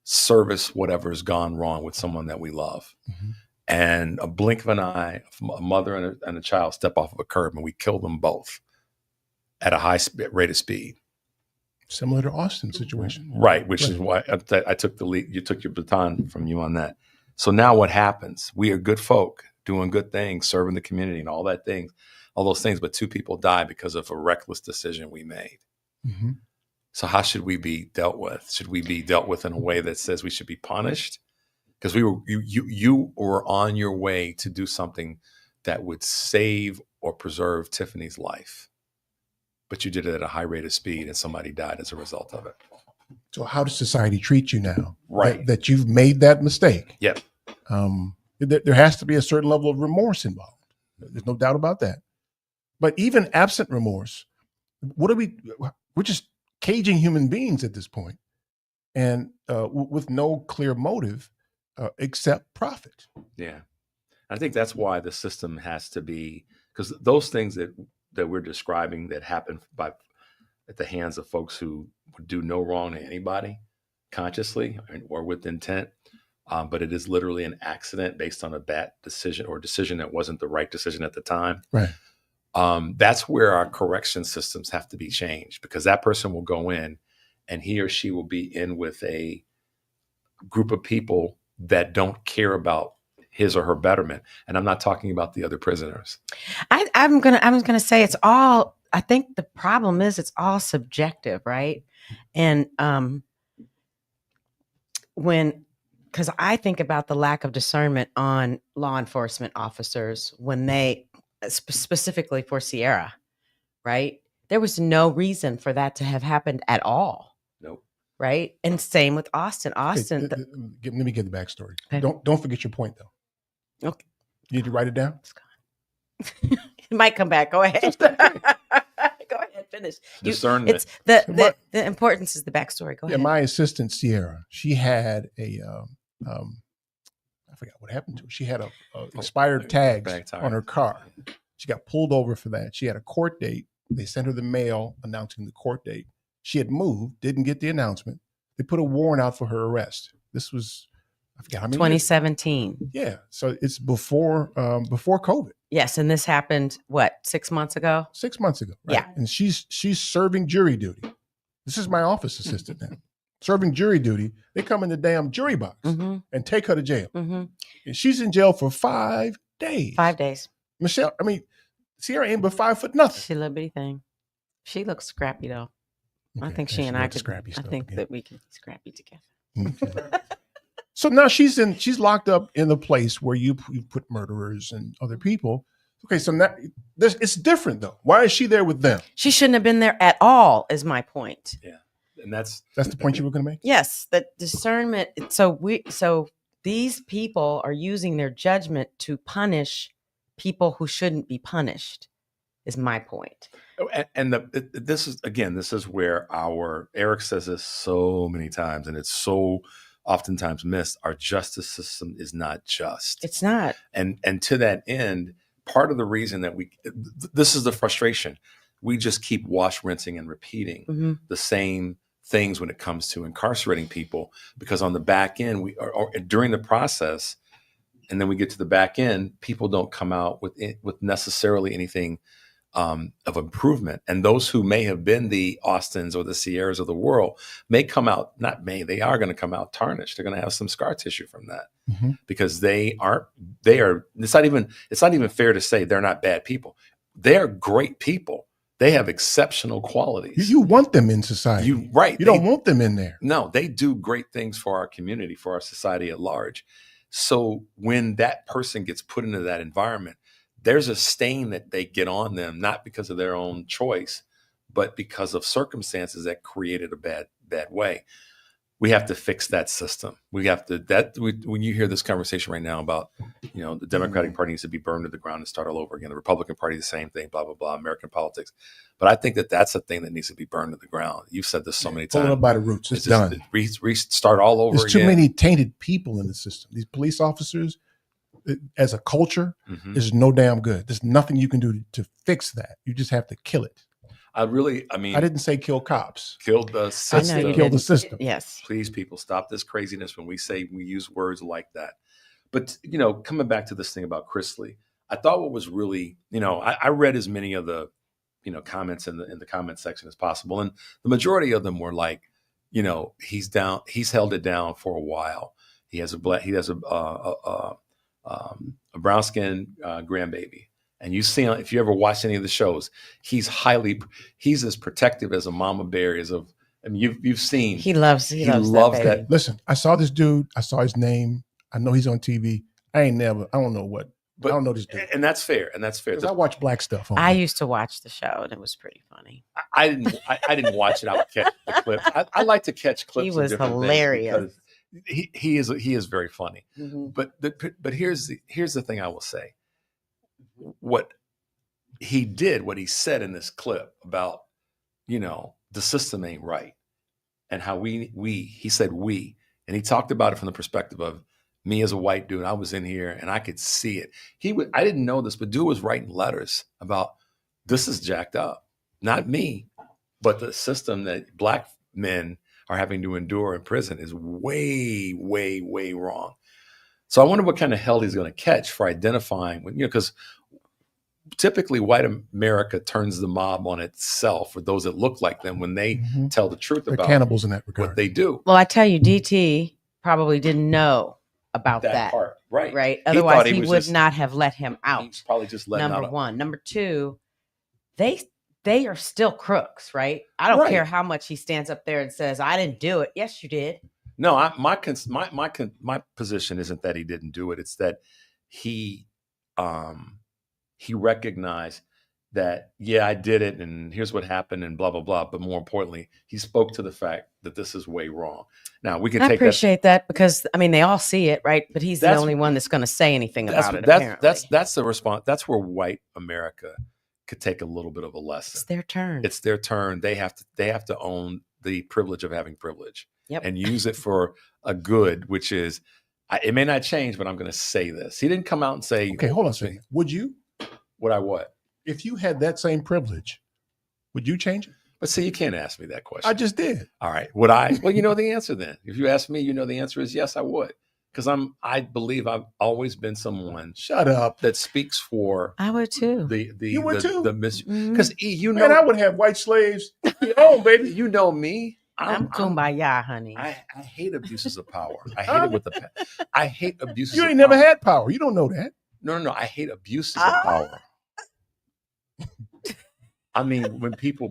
service whatever's gone wrong with someone that we love. Mm-hmm. And a blink of an eye, a mother and a child step off of a curb, and we kill them both at a high rate of speed. Similar to Austin's situation. Right, which is why I took the lead. You took your baton from you on that. So now what happens? We are good folk doing good things, serving the community and all those things, but 2 people die because of a reckless decision we made. Mm-hmm. So how should we be dealt with? Should we be dealt with in a way that says we should be punished? Because you were on your way to do something that would save or preserve Tiffany's life, but you did it at a high rate of speed, and somebody died as a result of it. So how does society treat you now? Right, that you've made that mistake. Yep. There has to be a certain level of remorse involved. There's no doubt about that. But even absent remorse, we're just caging human beings at this point, and with no clear motive except profit. Yeah. I think that's why the system has to be, because those things that we're describing that happen at the hands of folks who would do no wrong to anybody consciously or with intent, but it is literally an accident based on a bad decision or decision that wasn't the right decision at the time. Right. That's where our correction systems have to be changed, because that person will go in and he or she will be in with a group of people that don't care about his or her betterment. And I'm not talking about the other prisoners. I was gonna say it's all. I think the problem is it's all subjective, right? And because I think about the lack of discernment on law enforcement officers when they, specifically for Sierra, right? There was no reason for that to have happened at all. Nope. Right. And same with Austin. Austin. Let me get the backstory. Okay. Don't forget your point though. Okay. You need to write it down. It might come back. Go ahead. Go ahead. Finish. Discernment. It's the importance is the backstory. Go ahead. My assistant Sierra, she had a I forgot what happened to her. She had a expired tags on her car. She got pulled over for that. She had a court date. They sent her the mail announcing the court date. She had moved, didn't get the announcement. They put a warrant out for her arrest. This was, I forgot how many 2017. years. Yeah. So it's before COVID. Yes. And this happened, what, 6 months ago? 6 months ago. Right? Yeah. And she's serving jury duty. This is my office assistant now. Serving jury duty. They come in the damn jury box and take her to jail. And she's in jail for 5 days. 5 days. Michelle, Sierra ain't but 5 foot nothing. She a little bitty thing. She looks scrappy though. I think she and I could. I think that we could be scrappy together. Okay. So now she's locked up in the place where you put murderers and other people. Okay, so now it's different though. Why is she there with them? She shouldn't have been there at all. Is my point. Yeah, and that's the point you were going to make. Yes, the discernment. So these people are using their judgment to punish people who shouldn't be punished. Is my point. And this is where Eric says this so many times, and it's so oftentimes missed. Our justice system is not just. It's not. And to that end, part of the reason that this is the frustration. We just keep rinsing and repeating the same things when it comes to incarcerating people, because on the back end, or during the process, and then we get to the back end, people don't come out with necessarily anything of improvement. And those who may have been the Austins or the Sierras of the world may come out, they are going to come out tarnished. They're going to have some scar tissue from that because it's not even fair to say they're not bad people. They're great people. They have exceptional qualities. You want them in society. You don't want them in there. No, they do great things for our community, for our society at large. So when that person gets put into that environment, there's a stain that they get on them, not because of their own choice, but because of circumstances that created a bad way. We have to fix that system. We have to, when you hear this conversation right now about, the Democratic Party needs to be burned to the ground and start all over again. The Republican Party, the same thing, blah, blah, blah, American politics. But I think that's a thing that needs to be burned to the ground. You've said this so many times. Pull it up by the roots. It's done. Restart all over again. There's too many tainted people in the system. These police officers, as a culture, is no damn good. There's nothing you can do to fix that. You just have to kill it. I didn't say kill cops. Kill the system. Kill the system. Yes. Please, people, stop this craziness when we use words like that. But, coming back to this thing about Chrisley, I thought what was really, I read as many of the, comments in the comment section as possible. And the majority of them were like, he's held it down for a while. He has a brown skinned grandbaby. And you see, if you ever watch any of the shows, he's as protective as a mama bear is of. I mean, you've seen. He loves that. Listen, I saw this dude. I saw his name. I know he's on TV. I don't know what. But I don't know this dude. And that's fair. I watch black stuff. I used to watch the show, and it was pretty funny. I didn't watch it. I would catch the clips. I like to catch clips. He was hilarious. He is very funny. But here's the thing I will say. what he did, what he said in this clip about, the system ain't right, and how he said we, and he talked about it from the perspective of me as a white dude. I was in here and I could see it. I didn't know this, but dude was writing letters about this is jacked up. Not me, but the system that black men are having to endure in prison is way, way, way wrong. So I wonder what kind of hell he's going to catch for identifying when, because typically white America turns the mob on itself, or those that look like them, when they tell the truth They're about cannibals in that regard. what they do. Well, I tell you, DT probably didn't know about that part. Right. Right. He Otherwise, thought he was would just- not have let him out. He's probably just letting Number out. one. Number two, they are still crooks, right? I don't Right. care how much he stands up there and says, "I didn't do it." Yes, you did. No, my position isn't that he didn't do it. It's that he recognized that, yeah, I did it, and here's what happened, and blah blah blah. But more importantly, he spoke to the fact that this is way wrong. Now we can I take appreciate that because I mean they all see it, right? But he's the That's- only one that's going to say anything about it. That's Apparently, that's the response. That's where white America could take a little bit of a lesson. it's their turn. It's their turn. They have to own the privilege of having privilege. Yep. And use it for a good, which is, it may not change, but I'm going to say this. He didn't come out and say, Okay, hold on a second. Would you? Would I what? If you had that same privilege, would you change it? But see, you can't ask me that question. I just did. All right. Would I? Well, you know the answer then. If you ask me, you know the answer is yes, I would. Because I believe I've always been someone. Shut up. That speaks for. I would too. You would too? Because you know. Man, I would have white slaves. Oh, baby. You know me. I'm kumbaya, honey. I hate abuses of power. I hate it with I hate abuses. You of ain't never power. had power. You don't know that. No. I hate abuses of power. I mean, when people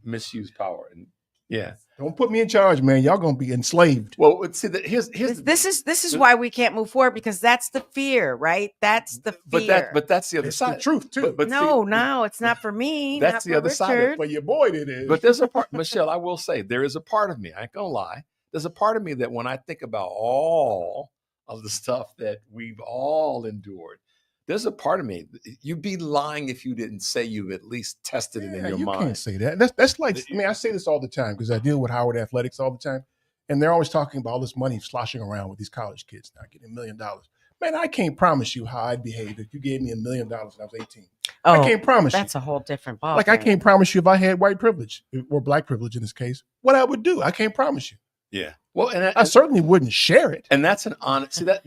misuse power, and yeah. Don't put me in charge, man. Y'all gonna be enslaved. Well, see, here's this is why we can't move forward because that's the fear, right? That's the fear. But that's the other It's side. the truth too. But no, it's not for me. That's not the for other side of it. Richard. But your boy it is. But there's a part, Michelle, I will say, there is a part of me, I ain't gonna lie. There's a part of me that when I think about all of the stuff that we've all endured, there's a part of me, you'd be lying if you didn't say you've at least tested it in your you mind. can't say that. That's like, I mean, I say this all the time because I deal with Howard Athletics all the time. And they're always talking about all this money sloshing around with these college kids now getting $1 million. Man, I can't promise you how I'd behave if you gave me $1 million when I was 18. I can't promise That's you. a whole different ball. Like I can't promise you if I had white privilege or black privilege in this case, what I would do. I can't promise you. Yeah. Well, and I certainly wouldn't share it. And that's an honest. See that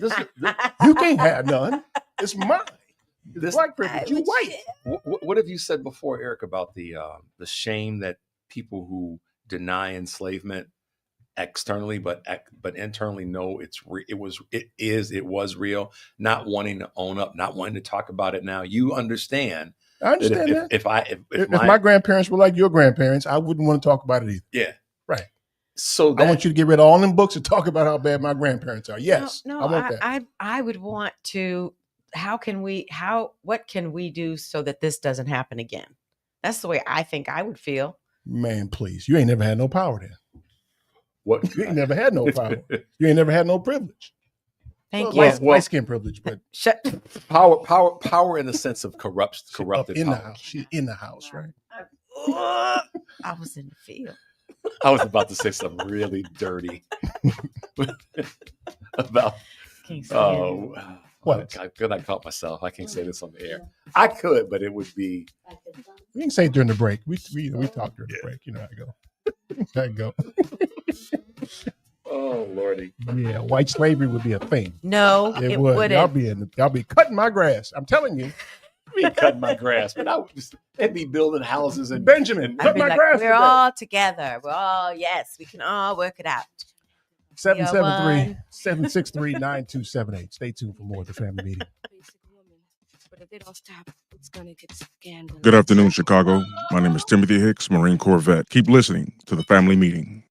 You can't have none. It's mine. This Black privilege. You white. What have you said before, Eric, about the shame that people who deny enslavement externally, but internally know it was real, not wanting to own up, not wanting to talk about it now. You understand. I understand that. If my grandparents were like your grandparents, I wouldn't want to talk about it either. Yeah. Right. So I want you to get rid of all them books and talk about how bad my grandparents are. Yes. No, I want that. I would want to. What can we do so that this doesn't happen again? That's the way I think I would feel. Man, please. You ain't never had no power then. What? You ain't never had no power. You ain't never had no privilege. Thank Well, you. White skin privilege, but power in the sense of corrupted in the power. house. She's in the house, right? I was in the field. I was about to say something really dirty about. What? I caught myself. I can't say this on the air. I could, but it would be. We can say it during the break. We talk during the break. You know how it go. How it go. Oh Lordy. Yeah, white slavery would be a thing. No, it would. wouldn't. Y'all be cutting my grass. I'm telling you. Be cutting my grass, but they'd be building houses in Benjamin. I'd Cut be my like, grass. we're all together. We can all work it out. 773-763-9278. Stay tuned for more of the family meeting. But if they don't stop, it's gonna get scandalous. Good afternoon, Chicago. My name is Timothy Hicks, Marine Corps vet. Keep listening to the family meeting.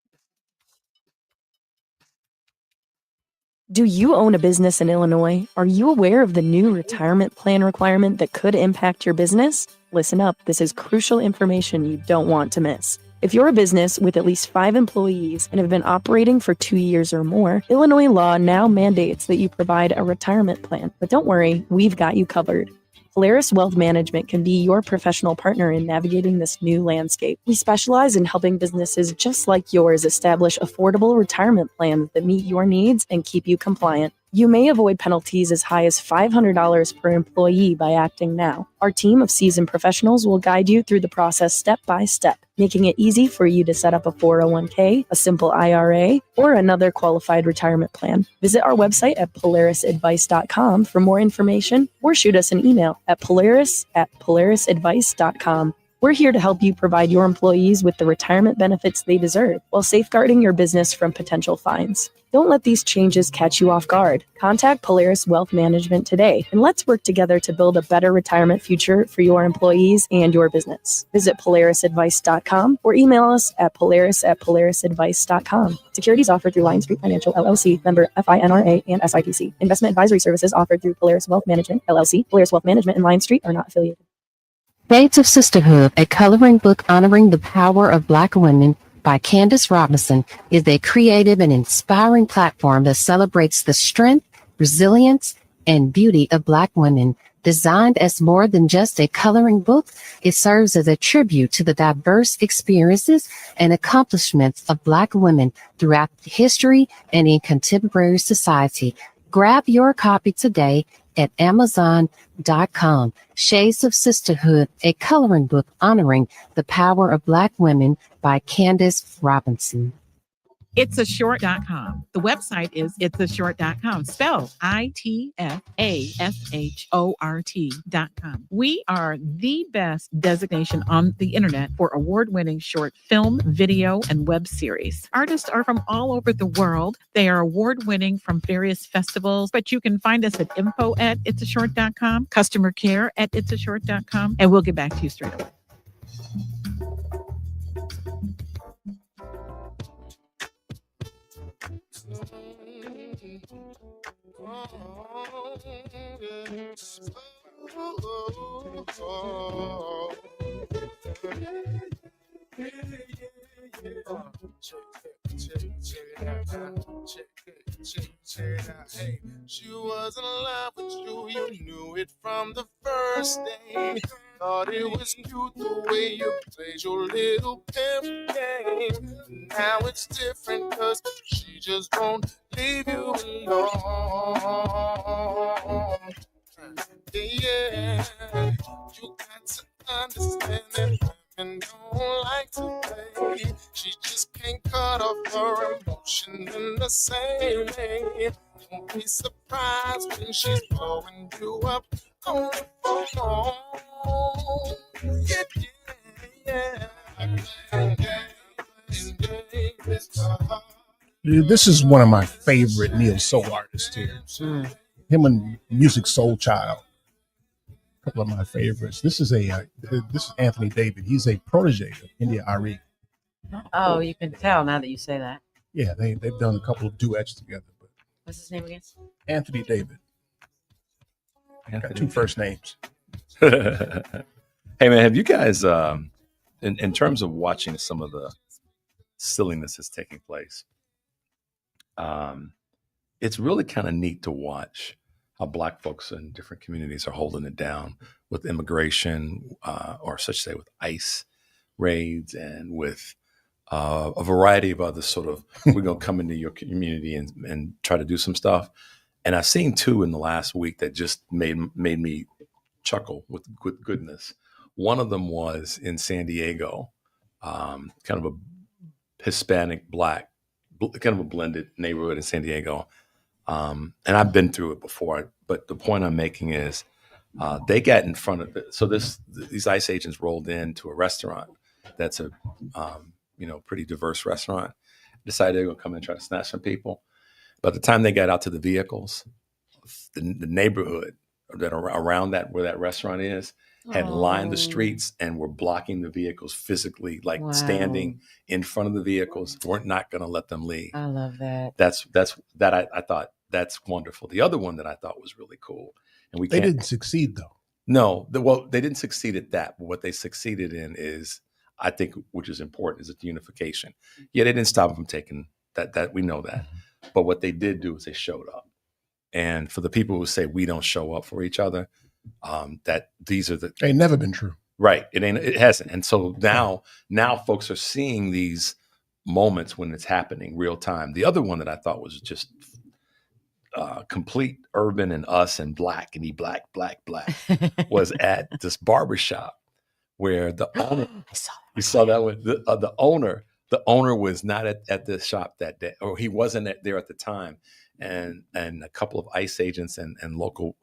Do you own a business in Illinois? Are you aware of the new retirement plan requirement that could impact your business? Listen up, this is crucial information you don't want to miss. If you're a business with at least 5 employees and have been operating for 2 years or more, Illinois law now mandates that you provide a retirement plan. But don't worry, we've got you covered. Polaris Wealth Management can be your professional partner in navigating this new landscape. We specialize in helping businesses just like yours establish affordable retirement plans that meet your needs and keep you compliant. You may avoid penalties as high as $500 per employee by acting now. Our team of seasoned professionals will guide you through the process step by step, making it easy for you to set up a 401k, a simple IRA, or another qualified retirement plan. Visit our website at polarisadvice.com for more information or shoot us an email at polarisadvice.com. We're here to help you provide your employees with the retirement benefits they deserve while safeguarding your business from potential fines. Don't let these changes catch you off guard. Contact Polaris Wealth Management today, and let's work together to build a better retirement future for your employees and your business. Visit polarisadvice.com or email us at polarisadvice.com. Securities offered through Lion Street Financial LLC, member FINRA and SIPC. Investment advisory services offered through Polaris Wealth Management LLC. Polaris Wealth Management and Lion Street are not affiliated. Shades of Sisterhood, a coloring book honoring the power of Black women by Candace Robinson, is a creative and inspiring platform that celebrates the strength, resilience, and beauty of Black women. Designed as more than just a coloring book, it serves as a tribute to the diverse experiences and accomplishments of Black women throughout history and in contemporary society. Grab your copy today at Amazon.com. Shades of Sisterhood, a coloring book honoring the power of Black women by Candace Robinson. Itsashort.com. The website is itsashort.com, spelled ITFASHORT.com. We are the best designation on the internet for award-winning short film, video, and web series. Artists are from all over the world. They are award-winning from various festivals, but you can find us at info@itsashort.com, customer care at itsashort.com, and we'll get back to you straight away. Hey, she was in love with you, you knew it from the first day. Thought it was cute the way you played your little pimp game. Now it's different cause she just won't leave you alone. Yeah, you got to understand that women don't like to play. She just can't cut off her emotion in the same way. Don't be surprised when she's blowing you up on the phone. This is one of my favorite neo soul artists here. Him and Music Soul Child, a couple of my favorites. This is Anthony David. He's a protege of India Ari. Oh, you can tell now that you say that. Yeah, they've done a couple of duets together. But What's his name again? Anthony David. Got two first names. Hey man, have you guys in terms of watching some of the silliness that's taking place, it's really kind of neat to watch how Black folks in different communities are holding it down with immigration, or such say with ICE raids, and with a variety of other sort of, we're going to come into your community and try to do some stuff. And I've seen two in the last week that just made me chuckle with goodness. One of them was in San Diego, kind of a Hispanic, Black, kind of a blended neighborhood in San Diego. And I've been through it before, but the point I'm making is they got in front of it. So these ICE agents rolled into a restaurant that's a pretty diverse restaurant, decided they're going to come in and try to snatch some people. By the time they got out to the vehicles, the neighborhood that around that where that restaurant is had lined the streets and were blocking the vehicles physically, like standing in front of the vehicles, weren't not going to let them leave. I love that. I thought that's wonderful. The other one that I thought was really cool, and they didn't succeed though. No, they didn't succeed at that. But what they succeeded in is, I think, which is important, is the unification. Yeah, they didn't stop them from taking that we know that. But what they did do is they showed up. And for the people who say we don't show up for each other, that these are the Ain't never been true. right. It hasn't. And so now folks are seeing these moments when it's happening real time. The other one that I thought was just complete urban and us and black and black was at this barbershop where the owner, you saw that one, the owner was not at the shop that day, or he wasn't there at the time. And a couple of ICE agents and local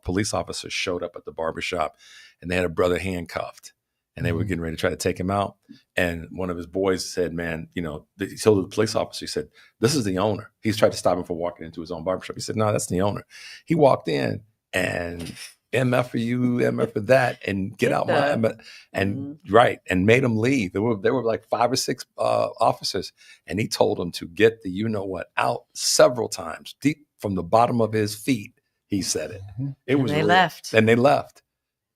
police officers showed up at the barbershop, and they had a brother handcuffed, and they were getting ready to try to take him out. And one of his boys said, man, he told the police officer, he said, this is the owner. He's tried to stop him from walking into his own barbershop. He said, no, that's the owner. He walked in and MF for you, MF for that, and get out my MF, and right, and made him leave. There were like 5 or 6 officers, and he told them to get the what out several times, deep from the bottom of his feet. He said it. It was they real. left. And they left.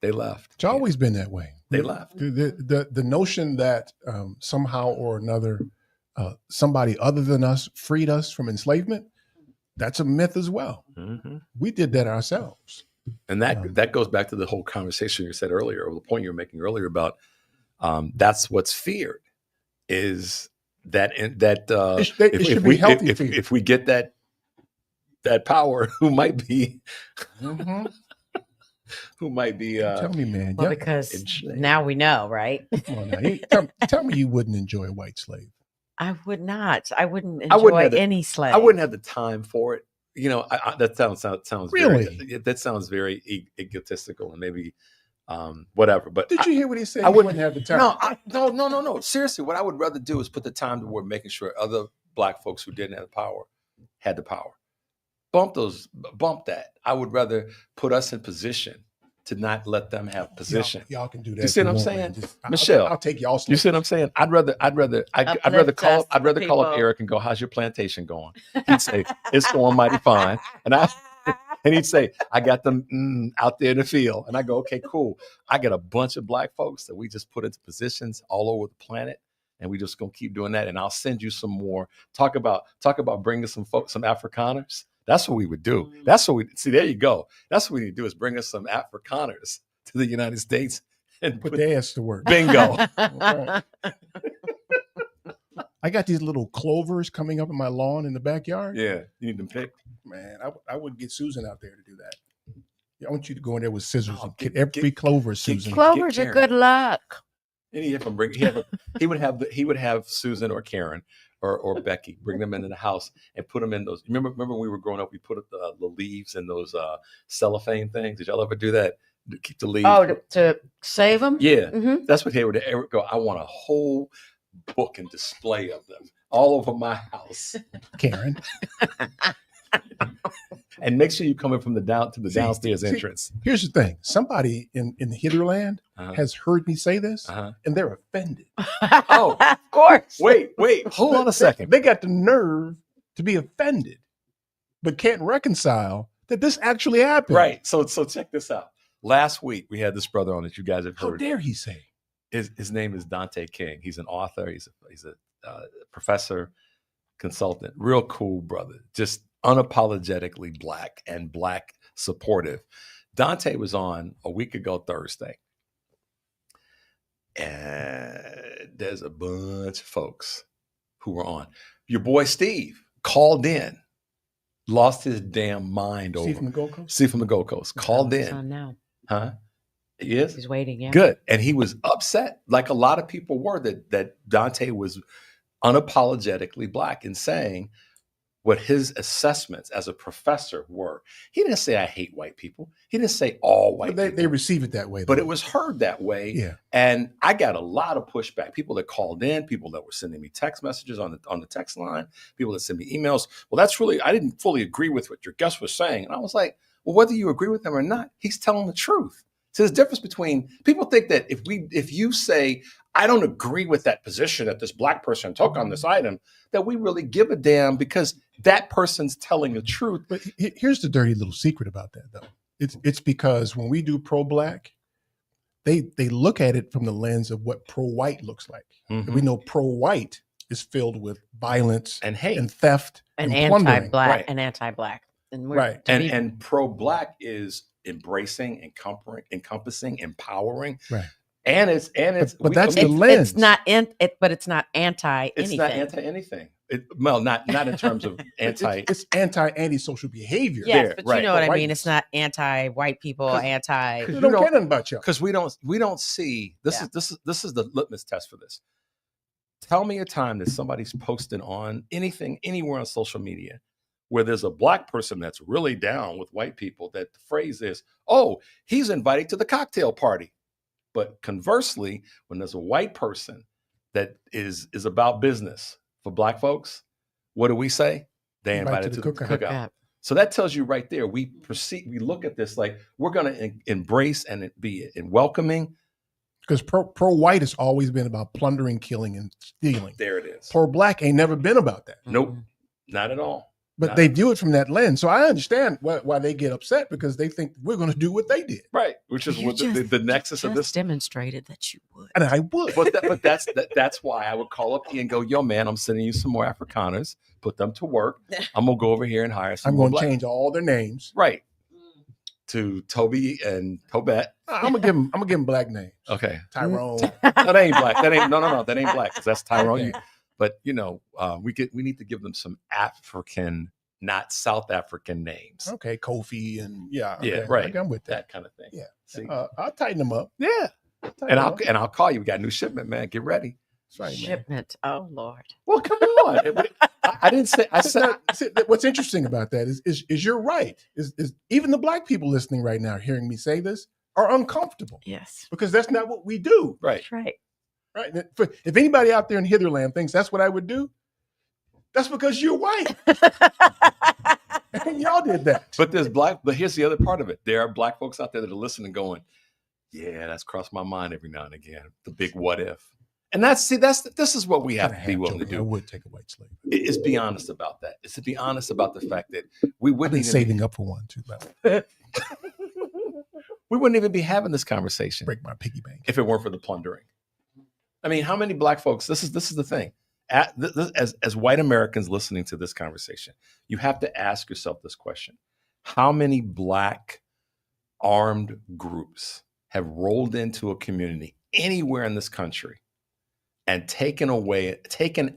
They left. It's always been that way. They left. The notion that somehow or another somebody other than us freed us from enslavement, that's a myth as well. We did that ourselves. And that goes back to the whole conversation you said earlier, or the point you were making earlier about that's what's feared, is that it should be healthy fear. If we get that power, who might be who might be tell me, man. Well, because now we know, right? Come on now. Tell me you wouldn't enjoy a white slave. I would not. I wouldn't enjoy any slave. I wouldn't have the time for it. That sounds really. That sounds very egotistical and maybe whatever. But did you hear what he said? I wouldn't have the time. No. Seriously, what I would rather do is put the time toward making sure other black folks who didn't have the power had the power. Bump that. I would rather put us in position to not let them have position. Y'all can do that. You see what I'm saying, Michelle? I'll take y'all. You see what I'm saying? I'd rather call up Eric and go, "How's your plantation going?" He'd say, "It's going mighty fine," and he'd say, "I got them out there in the field," and I go, "Okay, cool. I got a bunch of black folks that we just put into positions all over the planet, and we just gonna keep doing that. And I'll send you some more. Talk about bringing some folks, some Afrikaners." That's what we would do. That's what we see. There you go. That's what we need to do, is bring us some Afrikaners to the United States and put their ass to work. Bingo. Right. I got these little clovers coming up in my lawn in the backyard. Yeah, you need them picked. Man, I would get Susan out there to do that. I want you to go in there with scissors and get every clover, Susan. Clovers are good luck. And he would have Susan or Karen or Becky bring them into the house and put them in those. Remember when we were growing up, we put the leaves in those cellophane things. Did y'all ever do that? To keep the leaves. Oh, to save them? Yeah, that's what they would go. I want a whole book and display of them all over my house, Karen. And make sure you come in from the downstairs entrance. Here's the thing: somebody in the Hitherland has heard me say this, and they're offended. Oh, of course. Wait, hold on a second. They got the nerve to be offended, but can't reconcile that this actually happened. Right. So check this out. Last week we had this brother on that you guys have heard. How dare he say? His name is Dante King. He's an author. He's a professor, consultant. Real cool brother. Just unapologetically black and black supportive. Dante was on a week ago Thursday, and there's a bunch of folks who were on. Your boy Steve called in, lost his damn mind over. Steve from the Gold Coast? Steve from the Gold Coast called in. On now. Huh? He is? He's waiting, yeah. Good. And he was upset, like a lot of people were, that Dante was unapologetically black and saying what his assessments as a professor were. He didn't say, I hate white people. He didn't say all white people. They receive it that way. But it was heard that way. Yeah. And I got a lot of pushback. People that called in, people that were sending me text messages on the text line, people that send me emails. Well, I didn't fully agree with what your guest was saying. And I was like, well, whether you agree with him or not, he's telling the truth. So there's a difference between, people think that if you say, I don't agree with that position that this black person took on this item, that we really give a damn because that person's telling the truth. But here's the dirty little secret about that, though. It's because when we do pro-black, they look at it from the lens of what pro-white looks like. And we know pro-white is filled with violence and hate and theft and plundering. anti-black Right. and anti-black. Right. And pro-black is embracing, encompassing, empowering. Right. And it's but that's the lens. It's not but it's not anti anything. It's not anti anything. Well, not in terms of anti. It's anti-social behavior. Yes, there, but right. you know what I mean. Whiteness. It's not anti-white people, anti. They don't care nothing about you. Because we don't see this is the litmus test for this. Tell me a time that somebody's posting on anything anywhere on social media where there's a black person that's really down with white people, that the phrase is, "Oh, he's invited to the cocktail party." But conversely, when there's a white person that is about business for black folks, what do we say? They invited to the cookout. So that tells you right there, we look at this like we're going to embrace and be welcoming. Because pro-white has always been about plundering, killing, and stealing. There it is. Pro-black ain't never been about that. Nope, not at all. But they view it from that lens. So I understand why they get upset, because they think we're going to do what they did. Right, which is what the nexus of this demonstrated that you would. And I would. But that's why I would call up E and go, "Yo, man, I'm sending you some more Afrikaners. Put them to work. I'm going to go over here and hire some more I'm going to black." change all their names. Right. To Toby and Tobet. I'm gonna give them black names. Okay. Tyrone. That ain't black. That ain't no. That ain't black, because that's Tyrone. Okay. But we need to give them some African, not South African names. Okay, Kofi and okay. Yeah, right. I'm with that kind of thing. Yeah. See? I'll tighten them up. Yeah. And I'll call you. We got a new shipment, man. Get ready. That's right, man. Shipment. Oh Lord. Well, come on. I didn't say. I said. What's interesting about that is you're right. Is even the black people listening right now, hearing me say this, are uncomfortable. Yes. Because that's not what we do. Right. That's right. Right. If anybody out there in Hitherland thinks that's what I would do, that's because you're white. And y'all did that. But here's the other part of it. There are black folks out there that are listening, going, "Yeah, that's crossed my mind every now and again. The big what if." And this is what we have to be willing to do. I would take a white slave. Is be honest about that. It's to be honest about the fact that we I've wouldn't been even saving up for one too. we wouldn't even be having this conversation. Break my piggy bank if it weren't for the plundering. I mean, how many black folks? This is the thing. As white Americans listening to this conversation, you have to ask yourself this question: how many black armed groups have rolled into a community anywhere in this country and taken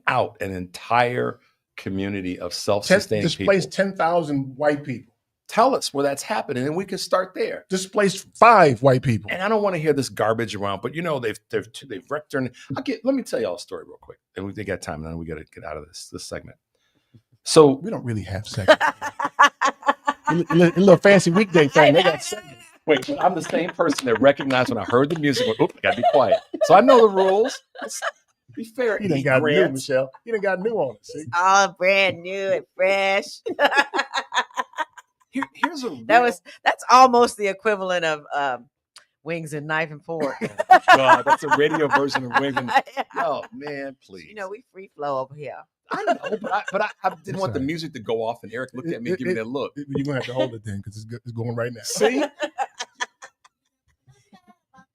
out an entire community of self-sustained people? Displaced 10,000 white people. Tell us where that's happening, and we can start there. Displaced 5 white people. And I don't want to hear this garbage around, but they've wrecked her. Let me tell y'all a story real quick, and we got time, and then we got to get out of this segment. So we don't really have segments. a little fancy weekday thing. They got segments. Wait, but I'm the same person that recognized when I heard the music, went, "Oop, gotta be quiet." So I know the rules. Let's be fair. You done got new, Michelle. You done got new on it. See? All brand new and fresh. Here's a real... that's almost the equivalent of Wings and Knife and Fork. God, that's a radio version of Wings and... Oh man, please. You know, we free flow over here. I know, but I didn't want the music to go off, and Eric looked at me and gave me that look. You're gonna have to hold it then, because it's going right now. See?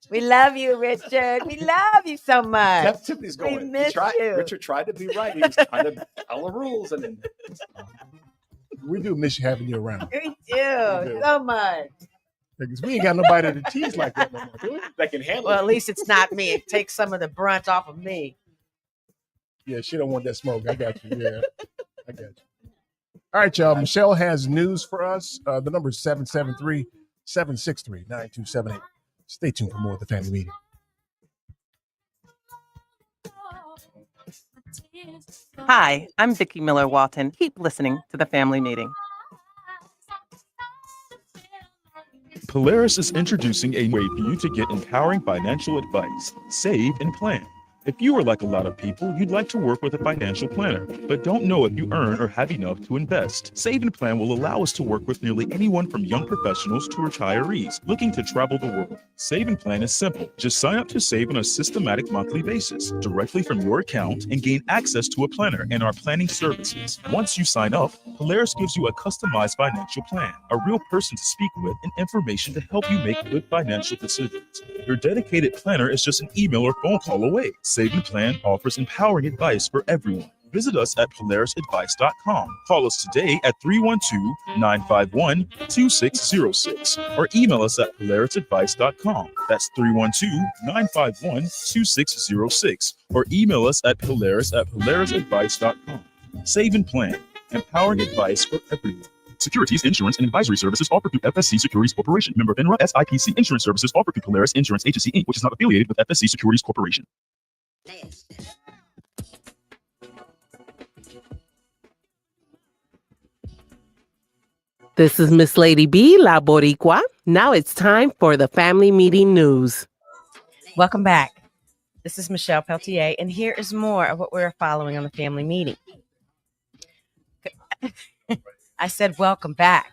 We love you, Richard. We love you so much. That's Tiffany's going. We miss you. Richard tried to be right. He was trying to tell the rules, and then we do miss you having you around. We do so much. Because we ain't got nobody to tease like that no more, do we? That can handle it. Well, at least it's not me. It takes some of the brunt off of me. Yeah, she don't want that smoke. I got you. Yeah, I got you. All right, y'all. Michelle has news for us. The number is 773-763-9278. Stay tuned for more of the family meeting. Hi, I'm Vicki Miller-Walton. Keep listening to the family meeting. Polaris is introducing a way for you to get empowering financial advice, save and plan. If you are like a lot of people, you'd like to work with a financial planner, but don't know if you earn or have enough to invest. Save and Plan will allow us to work with nearly anyone from young professionals to retirees looking to travel the world. Save and Plan is simple. Just sign up to save on a systematic monthly basis directly from your account and gain access to a planner and our planning services. Once you sign up, Polaris gives you a customized financial plan, a real person to speak with, and information to help you make good financial decisions. Your dedicated planner is just an email or phone call away. Save and Plan offers empowering advice for everyone. Visit us at polarisadvice.com. Call us today at 312-951-2606 or email us at polarisadvice.com. That's 312-951-2606 or email us at polarisadvice.com. Save and plan, empowering advice for everyone. Securities, insurance, and advisory services offered through FSC Securities Corporation. Member FINRA SIPC. Insurance services offered through Polaris Insurance Agency, Inc., which is not affiliated with FSC Securities Corporation. This is Miss Lady B, La Boricua. Now it's time for the family meeting news. Welcome back. This is Michelle Peltier, and here is more of what we're following on the family meeting. I said, welcome back.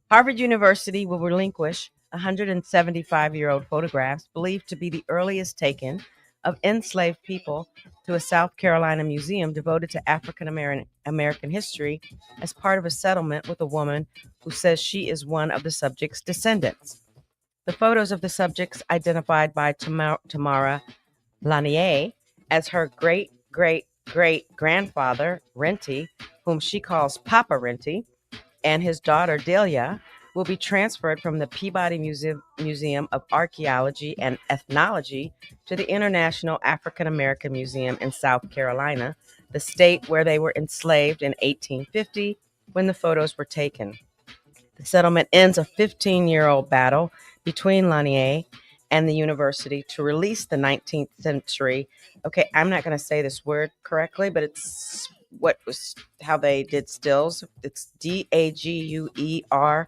Harvard University will relinquish 175-year-old photographs believed to be the earliest taken of enslaved people to a South Carolina museum devoted to African American history as part of a settlement with a woman who says she is one of the subjects' descendants. The photos of the subjects identified by Tamara Lanier as her great-great-great-grandfather, Renty, whom she calls Papa Renty, and his daughter, Delia, will be transferred from the Peabody Museum of Archaeology and Ethnology to the International African American Museum in South Carolina, the state where they were enslaved in 1850 when the photos were taken. The settlement ends a 15-year-old battle between Lanier and the university to release the 19th century. Okay, I'm not going to say this word correctly, but it's how they did stills. It's DAGUERREOTYPES.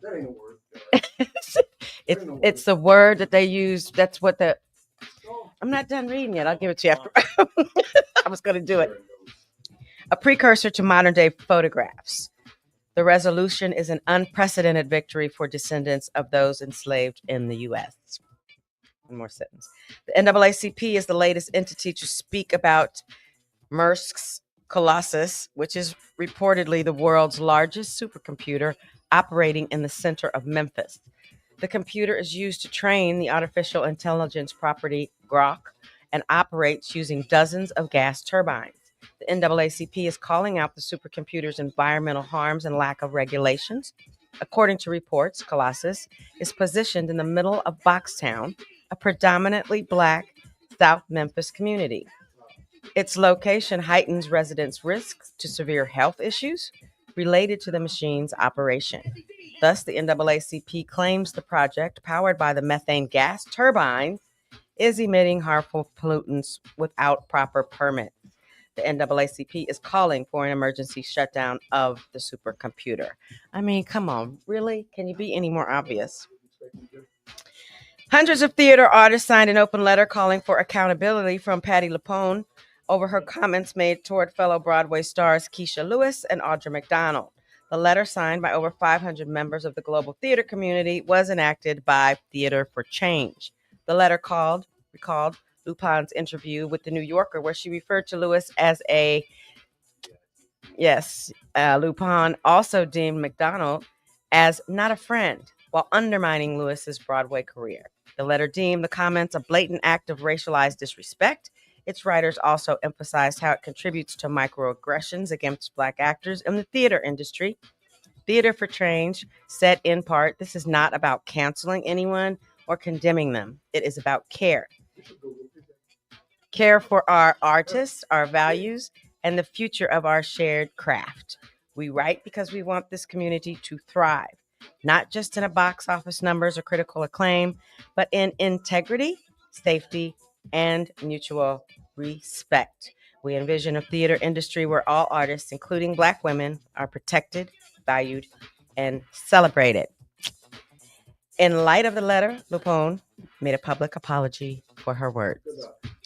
That ain't a word. It's the word that they use. That's what I'm not done reading yet. I'll give it to you after. I was going to do it. A precursor to modern day photographs. The resolution is an unprecedented victory for descendants of those enslaved in the U.S. One more sentence. The NAACP is the latest entity to speak about Maersk's Colossus, which is reportedly the world's largest supercomputer operating in the center of Memphis. The computer is used to train the artificial intelligence property Grok and operates using dozens of gas turbines. The NAACP is calling out the supercomputer's environmental harms and lack of regulations. According to reports, Colossus is positioned in the middle of Boxtown, a predominantly Black South Memphis community. Its location heightens residents' risks to severe health issues related to the machine's operation. Thus, the NAACP claims the project, powered by the methane gas turbines, is emitting harmful pollutants without proper permits. The NAACP is calling for an emergency shutdown of the supercomputer. I mean, come on, really? Can you be any more obvious? Hundreds of theater artists signed an open letter calling for accountability from Patti LuPone over her comments made toward fellow Broadway stars Keisha Lewis and Audra McDonald. The letter, signed by over 500 members of the global theater community, was enacted by Theater for Change. The letter recalled LuPone's interview with The New Yorker, where she referred to Lewis as LuPone also deemed McDonald as not a friend, while undermining Lewis's Broadway career. The letter deemed the comments a blatant act of racialized disrespect. Its writers also emphasized how it contributes to microaggressions against Black actors in the theater industry. Theater for Change said in part, this is not about canceling anyone or condemning them. It is about care. Care for our artists, our values, and the future of our shared craft. We write because we want this community to thrive, not just in a box office numbers or critical acclaim, but in integrity, safety, and mutual respect. We envision a theater industry where all artists, including Black women, are protected, valued, and celebrated. In light of the letter, LuPone made a public apology for her words.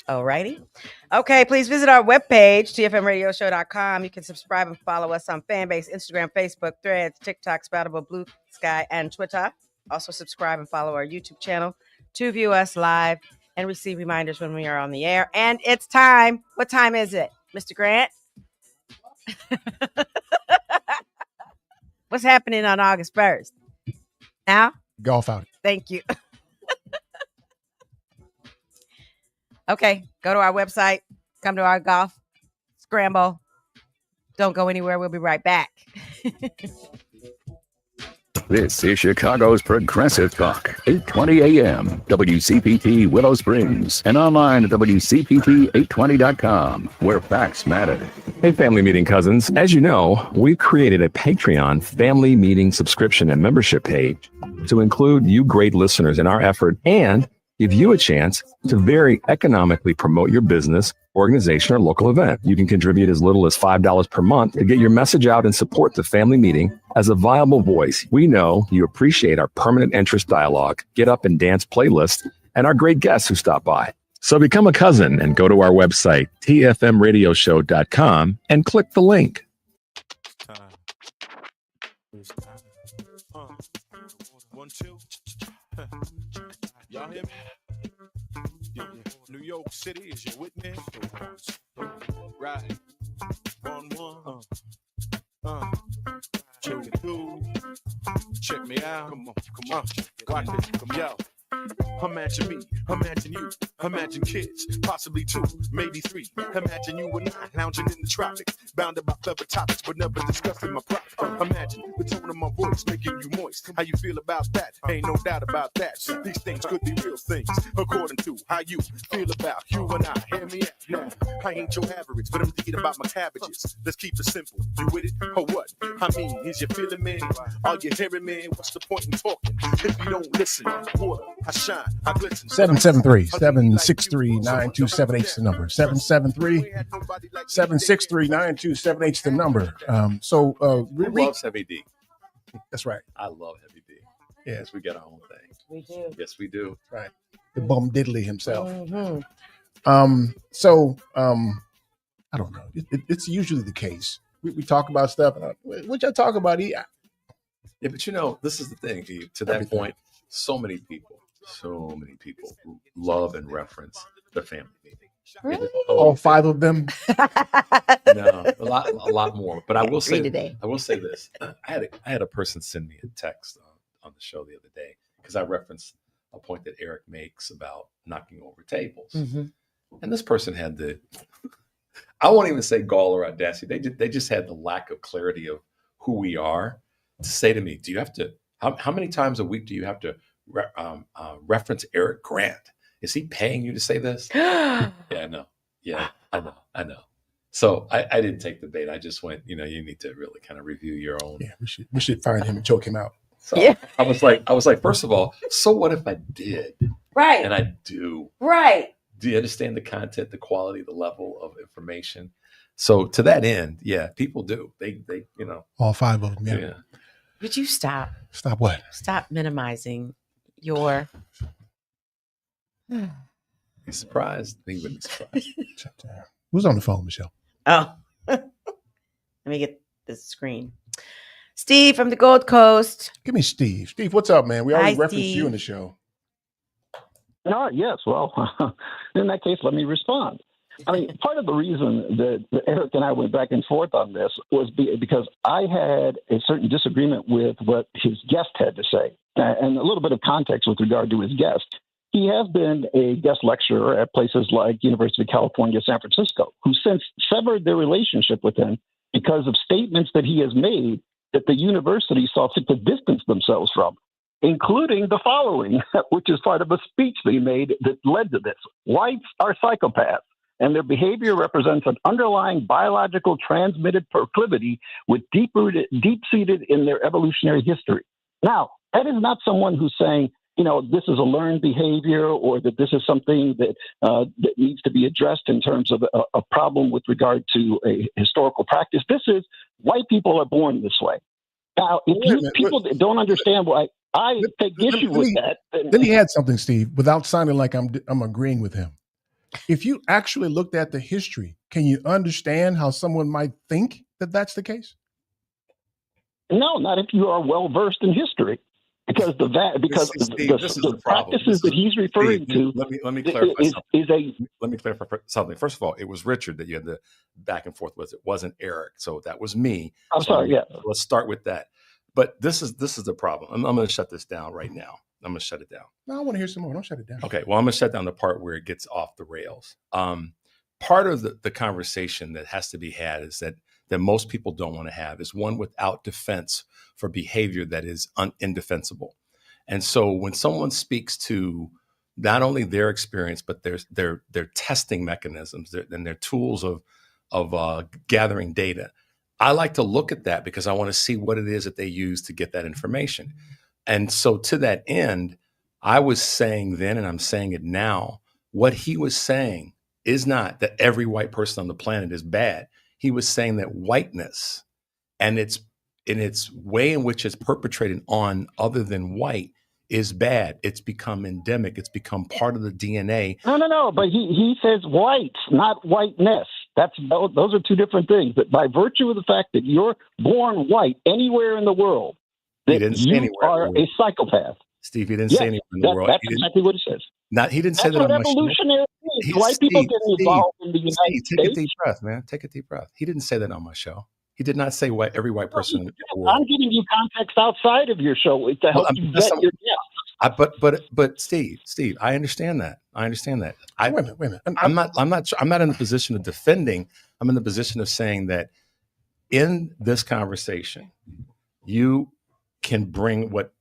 Alrighty. Okay, please visit our webpage, tfmradioshow.com. You can subscribe and follow us on Fanbase, Instagram, Facebook, Threads, TikTok, Spoutable, Blue Sky, and Twitter. Also subscribe and follow our YouTube channel to view us live and receive reminders when we are on the air. And it's time. What time is it, Mr. Grant? What's happening on August 1st? Now? Golf outing. Thank you. Okay, go to our website. Come to our golf scramble. Don't go anywhere. We'll be right back. This is Chicago's Progressive Talk, 820 AM, WCPT Willow Springs, and online at WCPT820.com, where facts matter. Hey, family meeting cousins. As you know, we've created a Patreon family meeting subscription and membership page to include you great listeners in our effort and give you a chance to very economically promote your business, organization, or local event. You can contribute as little as $5 per month to get your message out and support the family meeting as a viable voice. We know you appreciate our permanent interest dialogue, get up and dance playlist, and our great guests who stop by. So become a cousin and go to our website, tfmradioshow.com, and click the link. One, two. Y'all hear me? Yeah. New York City, is you with me? Right. One. Check it through. Check me out. Come on. Watch it. Yo. Imagine me, imagine you, imagine kids, possibly 2, maybe 3. Imagine you and I lounging in the tropics, bounded by clever topics, but never discussing my profits. Imagine the tone of my voice making you moist. How you feel about that? Ain't no doubt about that. These things could be real things, according to how you feel about you and I. Hear me out now. I ain't your average, but I'm thinking about my cabbages. Let's keep it simple. You with it or what? I mean, is you feeling me? Are you hearing me? What's the point in talking if you don't listen? Water, I shine, I glisten. 773-763-9278 is the number. 773-763-9278 is the number. Who loves Heavy D? That's right. I love Heavy D. Yes, we got our own thing. We do. Yes, we do. Right. The bum diddly himself. Mm-hmm. I don't know. It's usually the case. We talk about stuff. What y'all talk about? Yeah, but you know, this is the thing. To that point, so many people who love and reference the family meeting. Really? All 5 of them? No, a lot more. But I will say this. I had a person send me a text on the show the other day because I referenced a point that Eric makes about knocking over tables. Mm-hmm. And this person had the, I won't even say gall or audacity. They just had the lack of clarity of who we are to say to me, do you have to, how many times a week do you have to reference Eric Grant? Is he paying you to say this? Yeah, I know. Yeah, I know. So I didn't take the bait. I just went, you need to really kind of review your own. Yeah, we should find him and choke him out. So yeah. I was like, first of all, so what if I did? Right. And I do. Right. Do you understand the content, the quality, the level of information? So to that end, yeah, people do. They all 5 of them. Yeah. Would you stop? Stop what? Stop minimizing your. Be surprised. He wouldn't be surprised. Who's on the phone, Michelle? Oh, let me get this screen. Steve from the Gold Coast. Give me Steve. Steve, what's up, man? We already Hi, referenced Steve. you in the show. Yes. Well, in that case, let me respond. I mean, part of the reason that Eric and I went back and forth on this was because I had a certain disagreement with what his guest had to say. And a little bit of context with regard to his guest. He has been a guest lecturer at places like University of California, San Francisco, who since severed their relationship with him because of statements that he has made that the university saw fit to distance themselves from, including the following, which is part of a speech that he made that led to this. Whites are psychopaths, and their behavior represents an underlying biological transmitted proclivity with deep-seated in their evolutionary history. Now, that is not someone who's saying, this is a learned behavior or that this is something that that needs to be addressed in terms of a problem with regard to a historical practice. This is white people are born this way. Now, if people don't understand why I take issue with that. Then he had something, Steve, without sounding like I'm agreeing with him. If you actually looked at the history, can you understand how someone might think that that's the case? No, not if you are well versed in history. Because the practices that he's referring to. Let me clarify something. Let me clarify something. First of all, it was Richard that you had the back and forth with. It wasn't Eric, so that was me. I'm sorry. Yeah. Let's start with that. But this is the problem. I'm going to shut this down right now. I'm gonna shut it down. No, I want to hear some more. Don't shut it down. Okay, well, I'm gonna shut down the part where it gets off the rails. Part of the conversation that has to be had is that most people don't want to have is one without defense for behavior that is indefensible. And so when someone speaks to not only their experience but their testing mechanisms and their tools of gathering data, I like to look at that because I want to see what it is that they use to get that information. And so to that end, I was saying then, and I'm saying it now, what he was saying is not that every white person on the planet is bad. He was saying that whiteness and its way in which it's perpetrated on other than white is bad. It's become endemic. It's become part of the DNA. No. But he says whites, not whiteness. Those are two different things. But by virtue of the fact that you're born white anywhere in the world, that you are a psychopath. Steve, he didn't say anywhere in the world. That's exactly what it says. He didn't say that on my show. Evolutionary means. White people get involved in the United States. Take a deep breath, man. Take a deep breath. He didn't say that on my show. He did not say every white person in the world. I'm giving you context outside of your show to help you vet your guests. But Steve, I understand that. Wait a minute. I'm not in the position of defending. I'm in the position of saying that in this conversation, you can bring what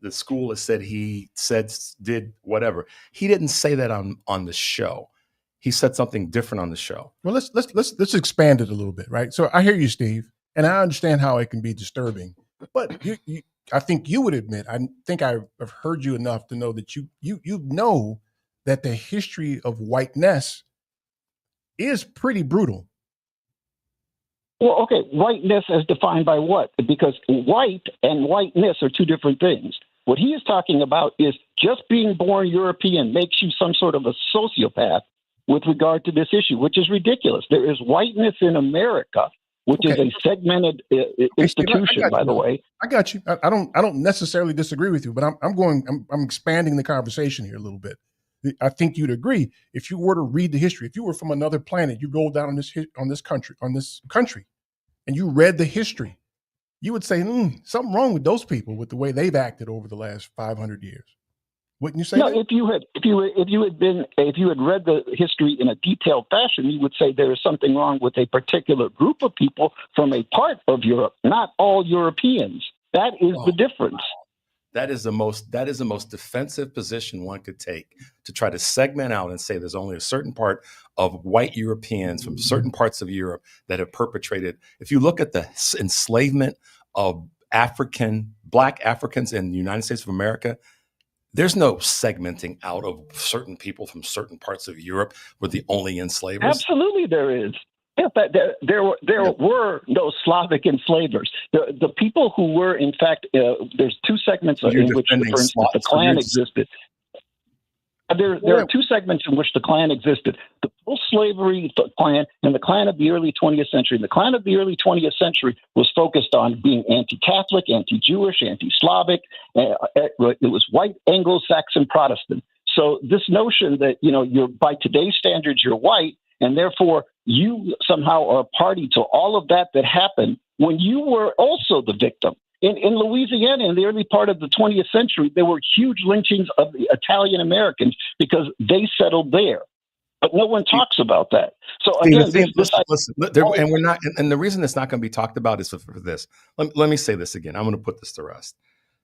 the school has said did whatever. He didn't say that on the show. He said something different on the show. Well, let's expand it a little bit, right? So I hear you, Steve, and I understand how it can be disturbing. But I think you would admit, I think I've heard you enough to know that you know that the history of whiteness is pretty brutal. Well, okay, whiteness as defined by what? Because white and whiteness are two different things. What he is talking about is just being born European makes you some sort of a sociopath with regard to this issue, which is ridiculous. There is whiteness in America, which is a segmented institution, by the way. I got you. I don't necessarily disagree with you, but I'm expanding the conversation here a little bit. I think you'd agree if you were to read the history. If you were from another planet, you rolled down on this country, and you read the history, you would say something wrong with those people with the way they've acted over the last 500 years. Wouldn't you say? No, that? if you had read the history in a detailed fashion, you would say there is something wrong with a particular group of people from a part of Europe, not all Europeans. That is the difference. That is the most defensive position one could take, to try to segment out and say there's only a certain part of white Europeans from certain parts of Europe that have perpetrated. If you look at the enslavement of Black Africans in the United States of America, there's no segmenting out of certain people from certain parts of Europe were the only enslavers. Absolutely, there is. Yeah, there were no Slavic enslavers. The people who were, in fact, there's two segments in which, for instance, the Klan existed. There are two segments in which the Klan existed: the post-slavery Klan and the Klan of the early 20th century. And the Klan of the early 20th century was focused on being anti-Catholic, anti-Jewish, anti-Slavic. It was white Anglo-Saxon Protestant. So this notion that you're, by today's standards, you're white, and therefore you somehow are party to all of that happened when you were also the victim. In Louisiana, in the early part of the 20th century, there were huge lynchings of the Italian Americans because they settled there. But no one talks about that. So again, and we're not. And the reason it's not going to be talked about is for this. Let me say this again. I'm going to put this to rest.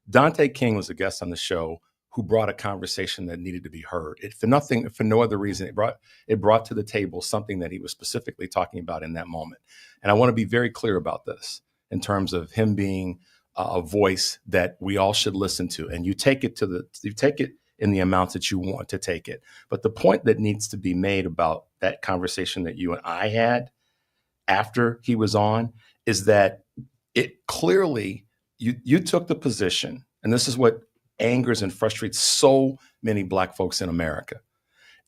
Dante King was a guest on the show who brought a conversation that needed to be heard. For no other reason, it brought to the table something that he was specifically talking about in that moment. And I want to be very clear about this in terms of him being a voice that we all should listen to. And you take it in the amounts that you want to take it. But the point that needs to be made about that conversation that you and I had after he was on is that it clearly, you took the position, and this is what angers and frustrates so many Black folks in America,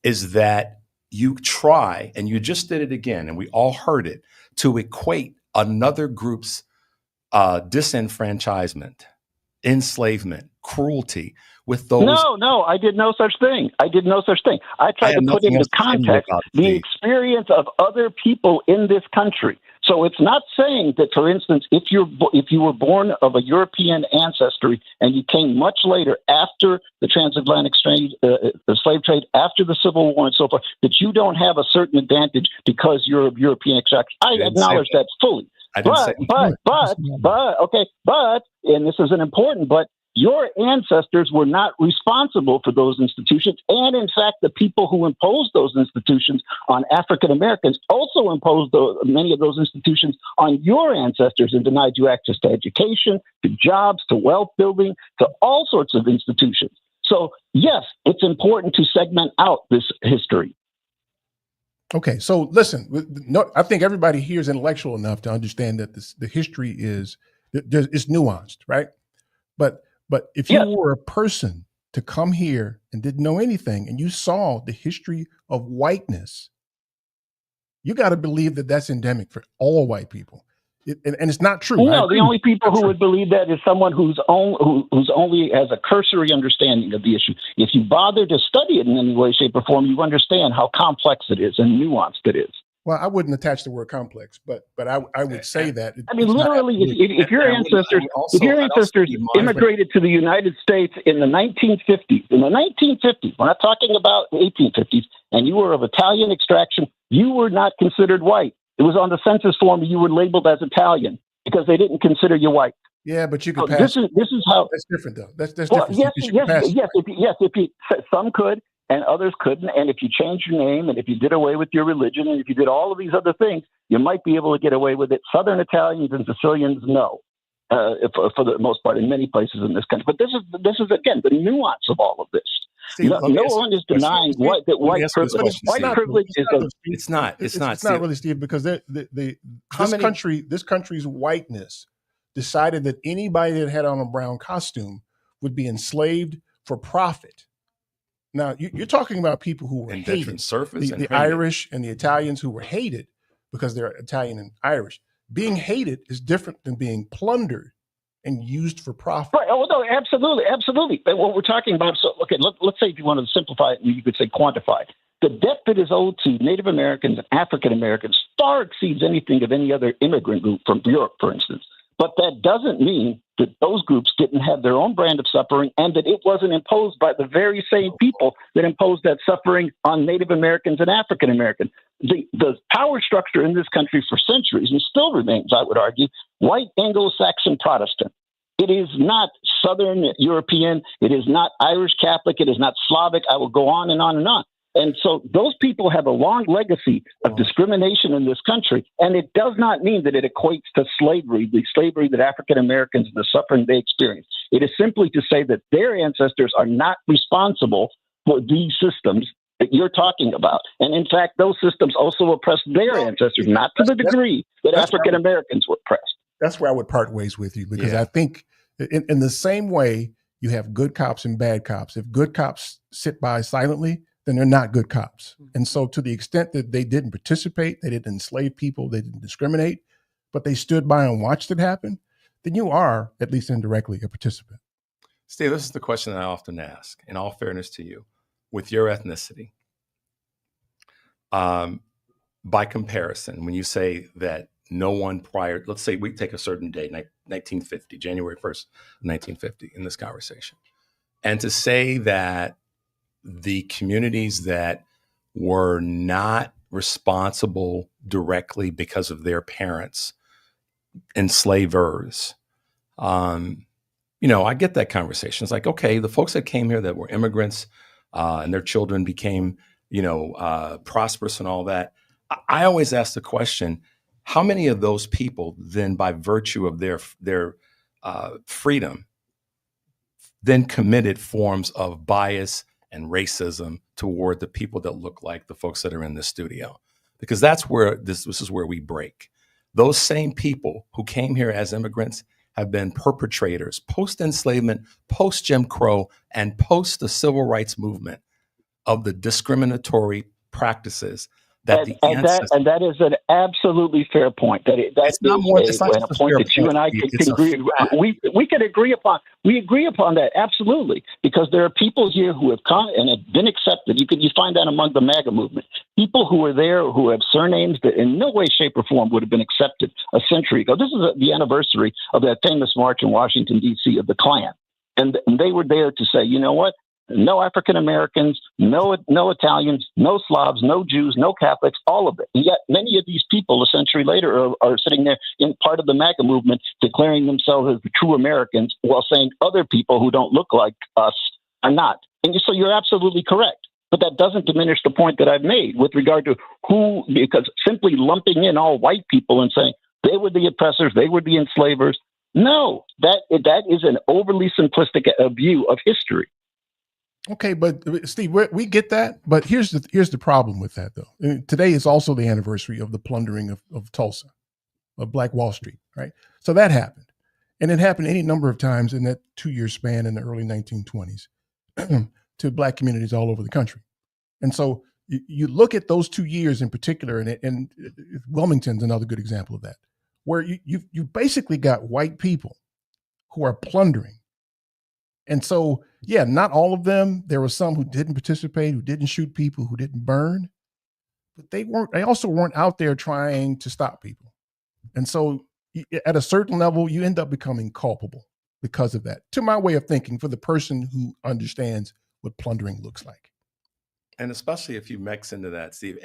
is that you try, and you just did it again, and we all heard it, to equate another group's disenfranchisement, enslavement, cruelty with those. No, I did no such thing. I tried to put into context the experience of other people in this country. So it's not saying that, for instance, if you were born of a European ancestry and you came much later after the transatlantic the slave trade, after the Civil War and so forth, that you don't have a certain advantage because you're of European extraction. I acknowledge that fully. But, and this is an important but, your ancestors were not responsible for those institutions. And in fact, the people who imposed those institutions on African Americans also imposed many of those institutions on your ancestors and denied you access to education, to jobs, to wealth building, to all sorts of institutions. So, yes, it's important to segment out this history. Okay, so listen, I think everybody here is intellectual enough to understand that the history is it's nuanced, right? But if you were a person to come here and didn't know anything and you saw the history of whiteness, you got to believe that that's endemic for all white people. And it's not true. No, the only people who would believe that is someone who's only has a cursory understanding of the issue. If you bother to study it in any way, shape, or form, you understand how complex it is and nuanced it is. Well, I wouldn't attach the word complex, but I would say that. I mean, literally, if your ancestors immigrated to the United States in the 1950s, we're not talking about the 1850s, and you were of Italian extraction, you were not considered white. It was on the census form you were labeled as Italian because they didn't consider you white. Yeah, but you could pass. This is how. That's different, though. That's different. Yes. Some could. And others couldn't. And if you changed your name, and if you did away with your religion, and if you did all of these other things, you might be able to get away with it. Southern Italians and Sicilians, no, for the most part, in many places in this country. But this is again the nuance of all of this. No one is denying white privilege is. It's not really, Steve, because this country's whiteness decided that anybody that had on a brown costume would be enslaved for profit. Now, you're talking about people who were hated. The Irish and the Italians who were hated because they're Italian and Irish. Being hated is different than being plundered and used for profit. Right. Oh, no, absolutely. But what we're talking about, so, okay, let's say if you wanted to simplify it, you could say quantify it. The debt that is owed to Native Americans and African Americans far exceeds anything of any other immigrant group from Europe, for instance. But that doesn't mean that those groups didn't have their own brand of suffering and that it wasn't imposed by the very same people that imposed that suffering on Native Americans and African Americans. The power structure in this country for centuries, and still remains, I would argue, white Anglo-Saxon Protestant. It is not Southern European. It is not Irish Catholic. It is not Slavic. I will go on and on and on. And so those people have a long legacy of discrimination in this country. And it does not mean that it equates to slavery, the slavery that African Americans, the suffering they experienced. It is simply to say that their ancestors are not responsible for these systems that you're talking about. And in fact, those systems also oppressed their ancestors, not to the degree that African Americans were oppressed. That's where I would part ways with you, because I think in the same way you have good cops and bad cops. If good cops sit by silently, then they're not good cops. And so to the extent that they didn't participate, they didn't enslave people, they didn't discriminate, but they stood by and watched it happen, then you are, at least indirectly, a participant. Steve, this is the question I often ask, in all fairness to you, with your ethnicity. By comparison, when you say that no one prior, let's say we take a certain date, 1950, January 1st, 1950, in this conversation, and to say that the communities that were not responsible directly because of their parents, enslavers, I get that conversation. It's like, okay, the folks that came here that were immigrants and their children became, prosperous and all that. I always ask the question, how many of those people then, by virtue of their freedom, then committed forms of bias and racism toward the people that look like the folks that are in the studio? Because that's where this is where we break. Those same people who came here as immigrants have been perpetrators post-enslavement, post-Jim Crow, and post the civil rights movement of the discriminatory practices that the ancestors. And that is an absolutely fair point. That It's not more. It's not a just a point fair that you point, and I Steve. can It's a agree. fact. We can agree upon. We agree upon that absolutely, because there are people here who have come and have been accepted. You find that among the MAGA movement. People who are there who have surnames that in no way, shape, or form would have been accepted a century ago. This is the anniversary of that famous march in Washington D.C. of the Klan, and they were there to say, you know what? No African Americans, no Italians, no Slavs, no Jews, no Catholics, all of it. And yet many of these people a century later are sitting there in part of the MAGA movement declaring themselves as the true Americans while saying other people who don't look like us are not. And so you're absolutely correct. But that doesn't diminish the point that I've made with regard to who, because simply lumping in all white people and saying they were the oppressors, they were the enslavers. No, that is an overly simplistic view of history. Okay, but Steve, we get that, but here's the problem with that, though. And today is also the anniversary of the plundering of Tulsa, of Black Wall Street, right? So that happened, and it happened any number of times in that 2-year span in the early 1920s to Black communities all over the country. And so you look at those 2 years in particular, and Wilmington's another good example of that, where you basically got white people who are plundering. And so, yeah, not all of them. There were some who didn't participate, who didn't shoot people, who didn't burn, but they also weren't out there trying to stop people. And so at a certain level, you end up becoming culpable because of that, to my way of thinking, for the person who understands what plundering looks like. And especially if you mix into that, Steve,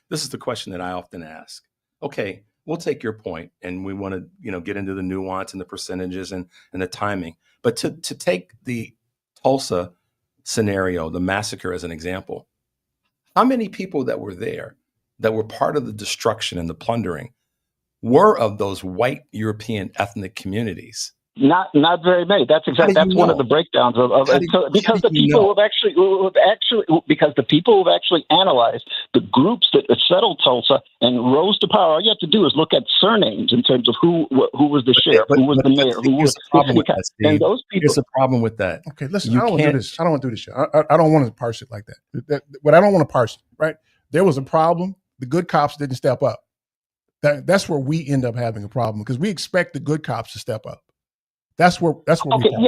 this is the question that I often ask. Okay, we'll take your point, and we want to, get into the nuance and the percentages and the timing. But to take the Tulsa scenario, the massacre as an example, how many people that were there that were part of the destruction and the plundering were of those white European ethnic communities? Not very many. That's one of the breakdowns of it. So, because the people who have actually analyzed the groups that settled Tulsa and rose to power. All you have to do is look at surnames in terms of who was the sheriff, who was the mayor, who was the problem with city that, Steve. and those people. Here's the problem with that. Okay, listen, I don't want to do this. I don't want to do this shit. I don't want to parse it like that. But I don't want to parse it, right? There was a problem. The good cops didn't step up. That's where we end up having a problem, because we expect the good cops to step up. That's where Okay, and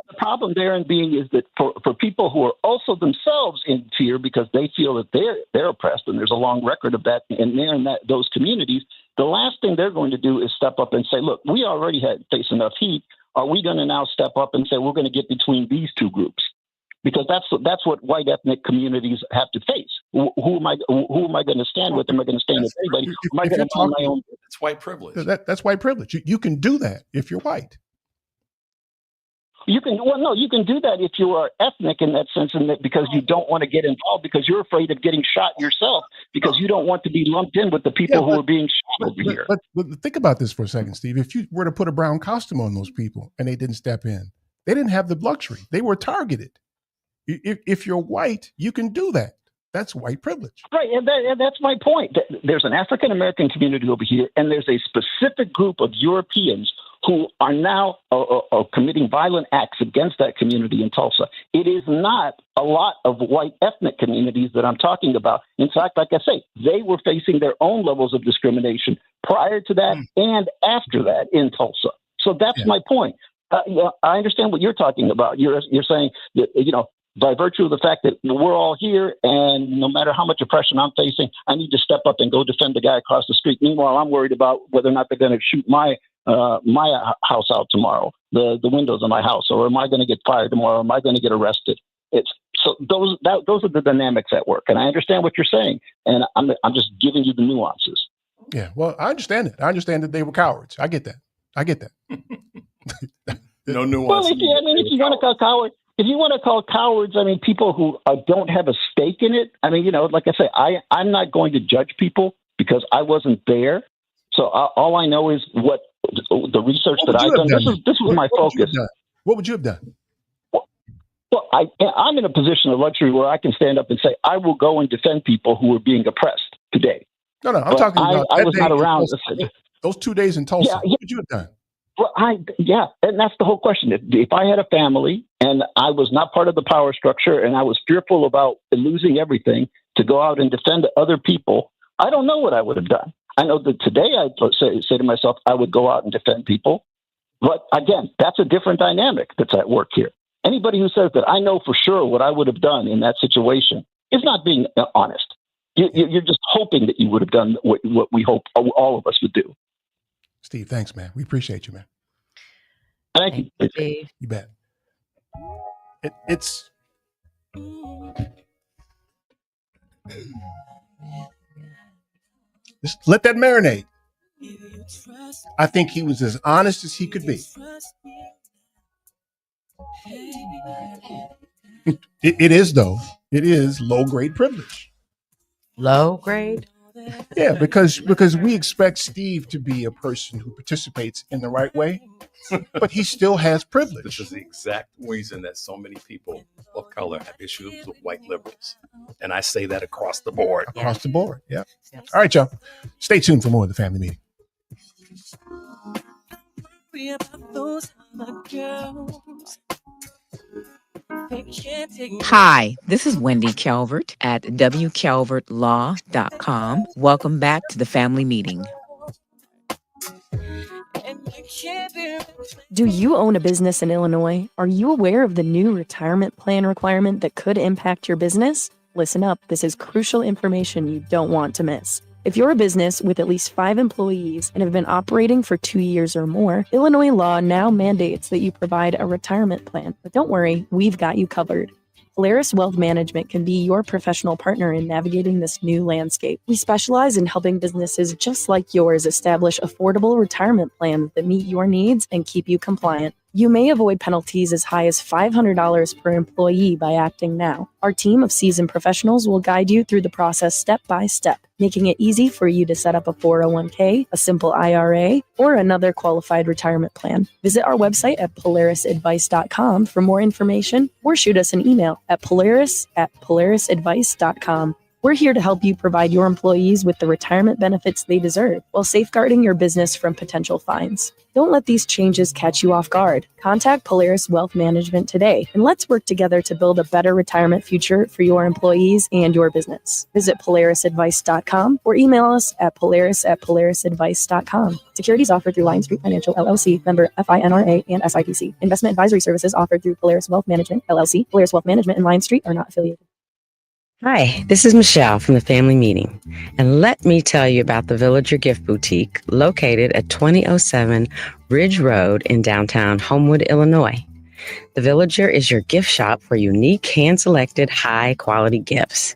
the problem therein being is that for people who are also themselves in fear because they feel that they're oppressed, and there's a long record of that in those communities, the last thing they're going to do is step up and say, look, we already face enough heat. Are we going to now step up and say we're going to get between these two groups? Because that's what white ethnic communities have to face. Who am I going to stand with? Am I going to stand with anybody? Am I going to find my own? It's white privilege. That's white privilege. You can do that if you're white. You can do that if you are ethnic in that sense, and that because you don't want to get involved because you're afraid of getting shot yourself because you don't want to be lumped in with the people who are being shot over here. But think about this for a second, Steve. If you were to put a brown costume on those people and they didn't step in, they didn't have the luxury. They were targeted. If you're white, you can do that. That's white privilege. Right, and that's my point. There's an African-American community over here, and there's a specific group of Europeans who are now committing violent acts against that community in Tulsa. It is not a lot of white ethnic communities that I'm talking about. In fact, like I say, they were facing their own levels of discrimination prior to that and after that in Tulsa. So that's my point. I understand what you're talking about. You're saying that, by virtue of the fact that we're all here, and no matter how much oppression I'm facing, I need to step up and go defend the guy across the street. Meanwhile, I'm worried about whether or not they're going to shoot my house out tomorrow, the windows of my house, or am I going to get fired tomorrow? Am I going to get arrested? Those are the dynamics at work, and I understand what you're saying, and I'm just giving you the nuances. Yeah, well, I understand it. I understand that they were cowards. I get that. No nuance. Well, if you want to call cowards. If you want to call cowards, people who don't have a stake in it. Like I say, I'm not going to judge people because I wasn't there. So all I know is what the research that I've done. This was my focus. What would you have done? Well, I'm in a position of luxury where I can stand up and say I will go and defend people who are being oppressed today. No, I'm talking about. I was not around. Those 2 days in Tulsa. What would you have done? Well, and that's the whole question. If I had a family and I was not part of the power structure and I was fearful about losing everything, to go out and defend other people, I don't know what I would have done. I know that today I'd say to myself, I would go out and defend people. But again, that's a different dynamic that's at work here. Anybody who says that I know for sure what I would have done in that situation is not being honest. You're just hoping that you would have done what we hope all of us would do. Steve, thanks, man. We appreciate you, man. Thank you. Steve. You bet. It's just let that marinate. I think he was as honest as he could be. It is, though. It is low-grade privilege. Low grade? Yeah, because we expect Steve to be a person who participates in the right way, but he still has privilege. This is the exact reason that so many people of color have issues with white liberals. And I say that across the board. Across the board, yeah. All right, y'all. Stay tuned for more of the family meeting. Hi, this is Wendy Calvert at wcalvertlaw.com. Welcome back to the family meeting. Do you own a business in Illinois? Are you aware of the new retirement plan requirement that could impact your business? Listen up, this is crucial information you don't want to miss. If you're a business with at least 5 employees and have been operating for 2 years or more, Illinois law now mandates that you provide a retirement plan. But don't worry, we've got you covered. Polaris Wealth Management can be your professional partner in navigating this new landscape. We specialize in helping businesses just like yours establish affordable retirement plans that meet your needs and keep you compliant. You may avoid penalties as high as $500 per employee by acting now. Our team of seasoned professionals will guide you through the process step by step, making it easy for you to set up a 401k, a simple IRA, or another qualified retirement plan. Visit our website at polarisadvice.com for more information or shoot us an email at polarisadvice.com. We're here to help you provide your employees with the retirement benefits they deserve while safeguarding your business from potential fines. Don't let these changes catch you off guard. Contact Polaris Wealth Management today, and let's work together to build a better retirement future for your employees and your business. Visit polarisadvice.com or email us at polarisadvice.com. Securities offered through Lion Street Financial, LLC, member FINRA and SIPC. Investment advisory services offered through Polaris Wealth Management, LLC. Polaris Wealth Management and Lion Street are not affiliated. Hi, this is Michelle from the Family Meeting, and let me tell you about the Villager Gift Boutique located at 2007 Ridge Road in downtown Homewood, Illinois. The Villager is your gift shop for unique, hand-selected, high-quality gifts.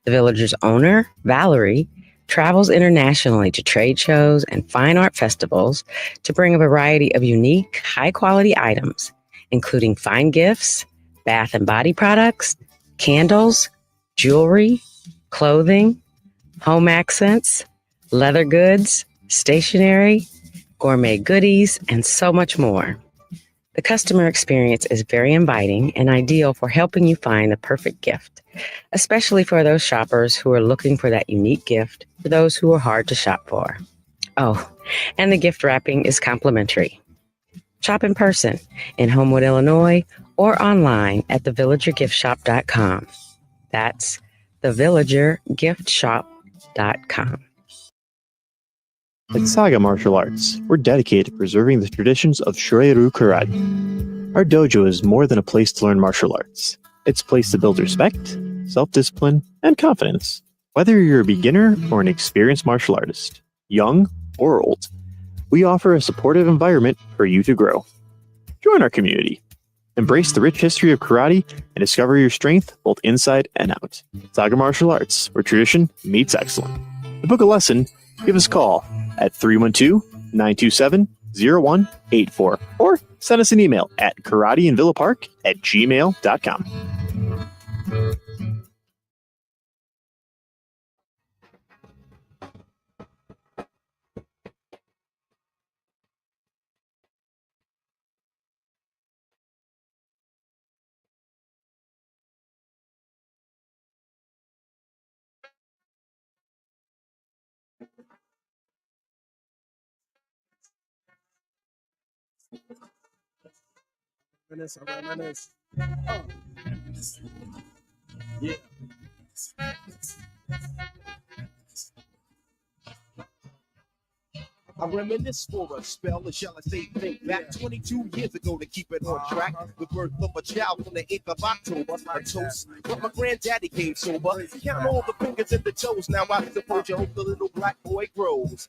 The Villager's owner, Valerie, travels internationally to trade shows and fine art festivals to bring a variety of unique, high-quality items, including fine gifts, bath and body products, candles, jewelry, clothing, home accents, leather goods, stationery, gourmet goodies, and so much more. The customer experience is very inviting and ideal for helping you find the perfect gift, especially for those shoppers who are looking for that unique gift for those who are hard to shop for. Oh, and the gift wrapping is complimentary. Shop in person in Homewood, Illinois, or online at thevillagergiftshop.com. That's thevillagergiftshop.com. At Saga Martial Arts, we're dedicated to preserving the traditions of Shurei-ryu karate. Our dojo is more than a place to learn martial arts. It's a place to build respect, self-discipline, and confidence. Whether you're a beginner or an experienced martial artist, young or old, we offer a supportive environment for you to grow. Join our community. Embrace the rich history of karate and discover your strength both inside and out. Saga Martial Arts, where tradition meets excellence. To book a lesson, give us a call at 312-927-0184 or send us an email at karateinvillapark@gmail.com. Yeah. I reminisce for a spell, or shall I say think back 22 years ago to keep it on track. The birth of a child on the 8th of October, a toast. But my granddaddy came sober. Count all the fingers and the toes. Now I suppose you hope the little black boy grows.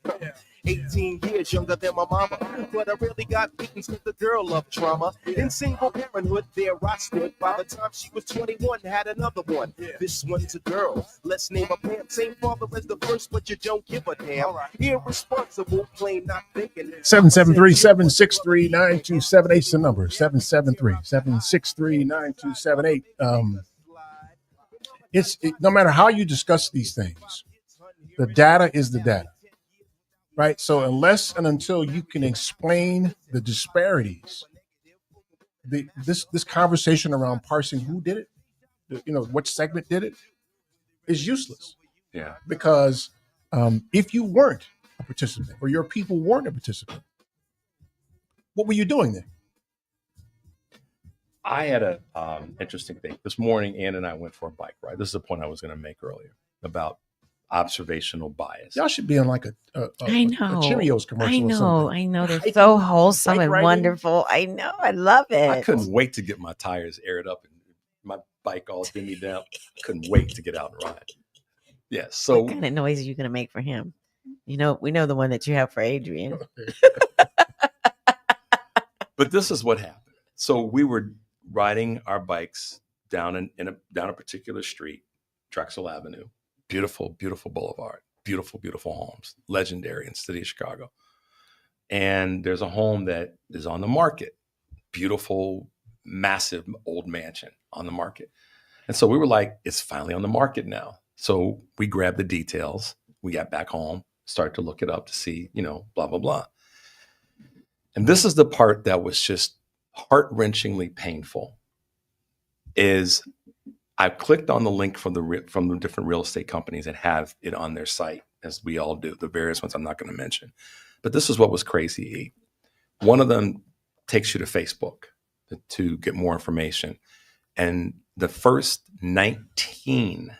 18 years younger than my mama, but I really got beaten since the girl loved trauma. In single parenthood, there I stood. By the time she was 21, had another one. This one's a girl. Let's name her Pam. Same father as the first, but you don't give a damn. Irresponsible, plain not thinking. 773-763-9278 is the number. 773-763-9278. No matter how you discuss these things, the data is the data. Right? So unless and until you can explain the disparities, this conversation around parsing who did it, what segment did it, is useless. Yeah. Because if you weren't a participant or your people weren't a participant, what were you doing then? I had a interesting thing. This morning, Ann and I went for a bike ride. This is a point I was going to make earlier about observational bias. Y'all should be on like a Cheerios commercial. I know. They're so wholesome and riding. wonderful. I know. I love it. I couldn't wait to get my tires aired up and my bike all dimmy down. Couldn't wait to get out and ride. Yeah. So what kind of noise are you going to make for him? We know the one that you have for Adrian. But this is what happened. So we were riding our bikes down down a particular street, Drexel Avenue. Beautiful, beautiful boulevard. Beautiful, beautiful homes. Legendary in the city of Chicago. And there's a home that is on the market. Beautiful, massive old mansion on the market. And so we were like, it's finally on the market now. So we grabbed the details. We got back home, started to look it up to see, blah, blah, blah. And this is the part that was just heart-wrenchingly painful, is I clicked on the link from the different real estate companies that have it on their site, as we all do, the various ones I'm not going to mention. But this is what was crazy, E. One of them takes you to Facebook to get more information. And the first 19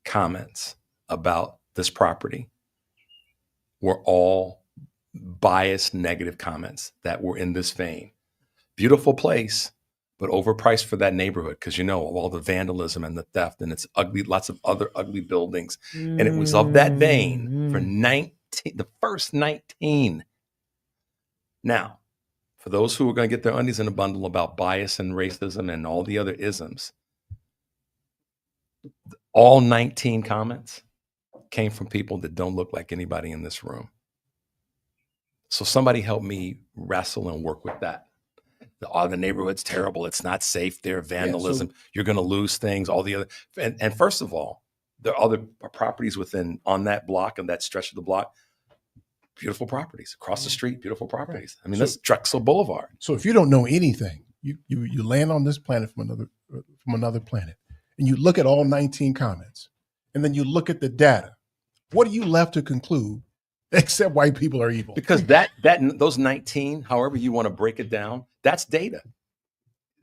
comments about this property were all biased negative comments that were in this vein. Beautiful place, but overpriced for that neighborhood because, all the vandalism and the theft, and it's ugly, lots of other ugly buildings. And it was of that vein for the first 19. Now, for those who are going to get their undies in a bundle about bias and racism and all the other isms, all 19 comments came from people that don't look like anybody in this room. So somebody help me wrestle and work with that. The neighborhood's terrible. It's not safe there. Vandalism. You're going to lose things. All the other. And first of all, there are other properties on that block and that stretch of the block. Beautiful properties across the street. Beautiful properties. I mean, that's Drexel Boulevard. So if you don't know anything, you land on this planet from another planet, and you look at all 19 comments, and then you look at the data. What are you left to conclude? Except white people are evil. Because those 19, however you want to break it down, that's data.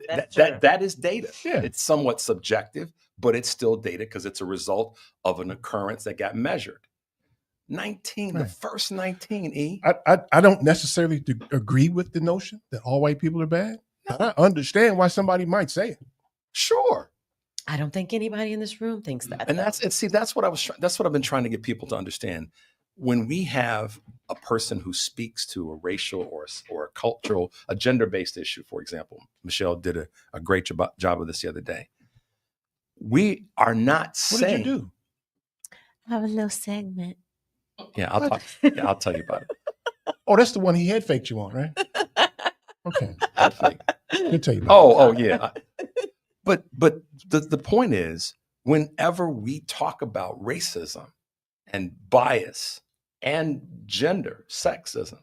That is data. Yeah. It's somewhat subjective, but it's still data because it's a result of an occurrence that got measured. 19, right. The first 19, E. I don't necessarily agree with the notion that all white people are bad. No. I understand why somebody might say it. Sure. I don't think anybody in this room thinks that. And that's what I've been trying to get people to understand. When we have a person who speaks to a racial or a cultural, a gender-based issue, for example, Michelle did a great job of this the other day. We are not saying. What did you do? I have a little segment. Yeah, I'll tell you about it. Oh, that's the one he head faked you on, right? Okay. I'll tell you about it. Oh, yeah. But the point is, whenever we talk about racism and bias and gender, sexism,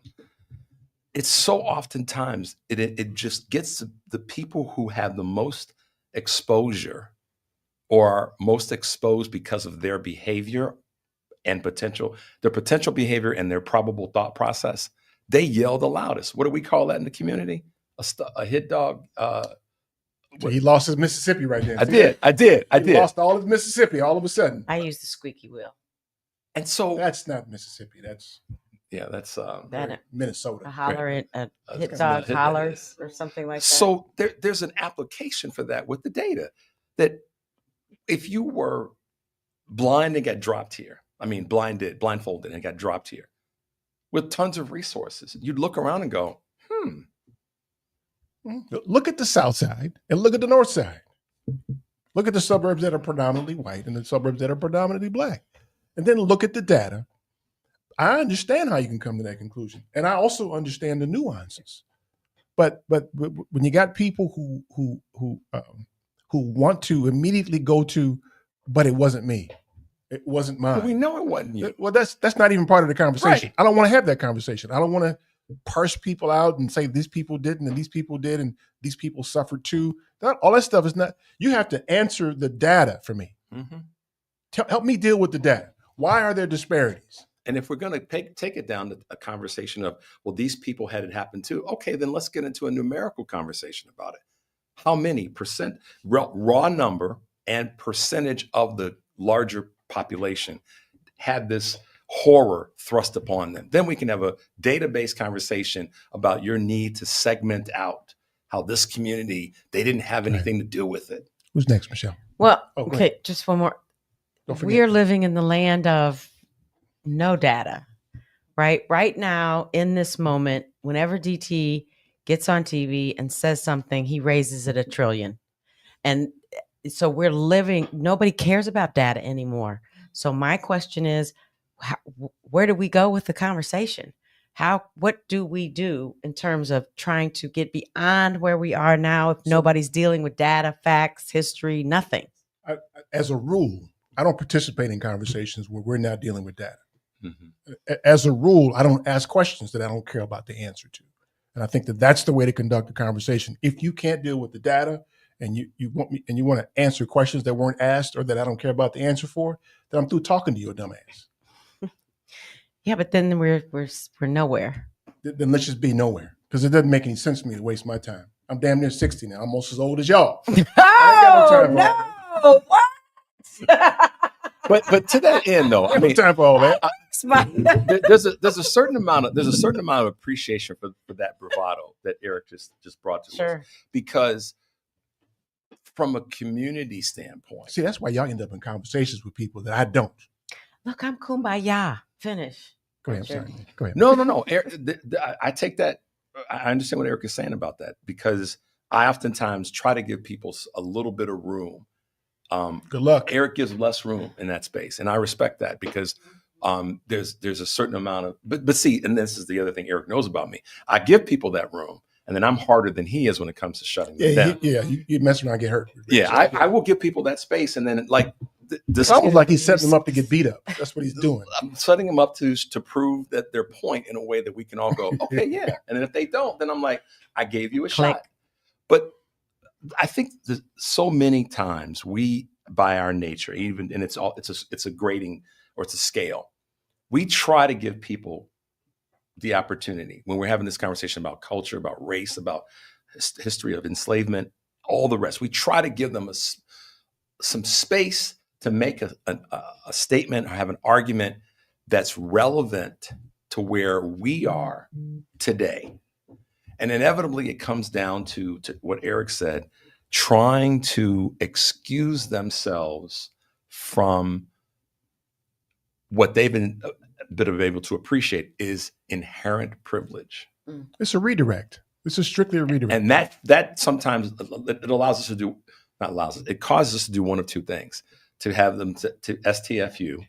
it's so oftentimes it just gets the people who have the most exposure or are most exposed because of their behavior and their potential behavior and their probable thought process. They yell the loudest. What do we call that in the community? A hit dog So he lost his Mississippi right there. I did. He lost all of Mississippi all of a sudden. I used the squeaky wheel. And so that's not Mississippi. That's Minnesota. A holler at a hit gonna dog hit- holler or something like that. So there's an application for that with the data, that if you were blind and got dropped here, blindfolded and got dropped here with tons of resources, you'd look around and go, Look at the South Side and look at the North Side. Look at the suburbs that are predominantly white and the suburbs that are predominantly black. And then look at the data. I understand how you can come to that conclusion. And I also understand the nuances. But when you got people who want to immediately go to, but it wasn't me. It wasn't mine. But we know it wasn't you. Well, that's not even part of the conversation. Right. I don't want to have that conversation. I don't want to parse people out and say these people didn't and these people did and these people suffered too. All that stuff is not. You have to answer the data for me. Help me deal with the data. Why are there disparities? And if we're going to take it down to a conversation of, well, these people had it happen too. Okay, then let's get into a numerical conversation about it. How many percent, raw number and percentage of the larger population had this horror thrust upon them? Then we can have a database conversation about your need to segment out how this community, they didn't have anything to do with it. Who's next, Michelle? Well, Oh, go okay, ahead. just one more. Don't forget. We are living in the land of no data, right? Right now, in this moment, whenever DT gets on TV and says something, he raises it 1 trillion. And so we're living, nobody cares about data anymore. So my question is, where do we go with the conversation? What do we do in terms of trying to get beyond where we are now if nobody's dealing with data, facts, history, nothing? As a rule, I don't participate in conversations where we're not dealing with data. As a rule, I don't ask questions that I don't care about the answer to. And I think that that's the way to conduct a conversation. If you can't deal with the data and you want to answer questions that weren't asked or that I don't care about the answer for, then I'm through talking to you, a dumbass. Yeah, but then we're nowhere. Then let's just be nowhere, because it doesn't make any sense to me to waste my time. I'm damn near 60 now, almost as old as y'all. Oh, no, what? But to that end, though, I mean, time for all that. There's a certain amount of appreciation for that bravado that Eric just brought to us, because from a community standpoint, see, that's why y'all end up in conversations with people that I don't. Look, I'm kumbaya. Finish. Go ahead. I'm sorry. Go ahead. No. Eric, I take that. I understand what Eric is saying about that, because I oftentimes try to give people a little bit of room. Good luck. Eric gives less room in that space, and I respect that, because there's a certain amount of but see, and this is the other thing Eric knows about me. I give people that room, and then I'm harder than he is when it comes to shutting them down. You mess around, get hurt. I will give people that space, and then it's almost like he's setting them up to get beat up. That's what he's doing. I'm setting them up to prove that their point in a way that we can all go, okay, yeah. And then if they don't, then I'm like, I gave you a shot. But I think that so many times we, by our nature, and it's a grading, or it's a scale, we try to give people the opportunity when we're having this conversation about culture, about race, about history of enslavement, all the rest. We try to give them some space to make a statement or have an argument that's relevant to where we are today. And inevitably, it comes down to what Eric said, trying to excuse themselves from what they've been able to appreciate is inherent privilege. It's a redirect. This is strictly a redirect. And that sometimes it allows us to do, not allows us, it causes us to do one of two things: to have them to STFU,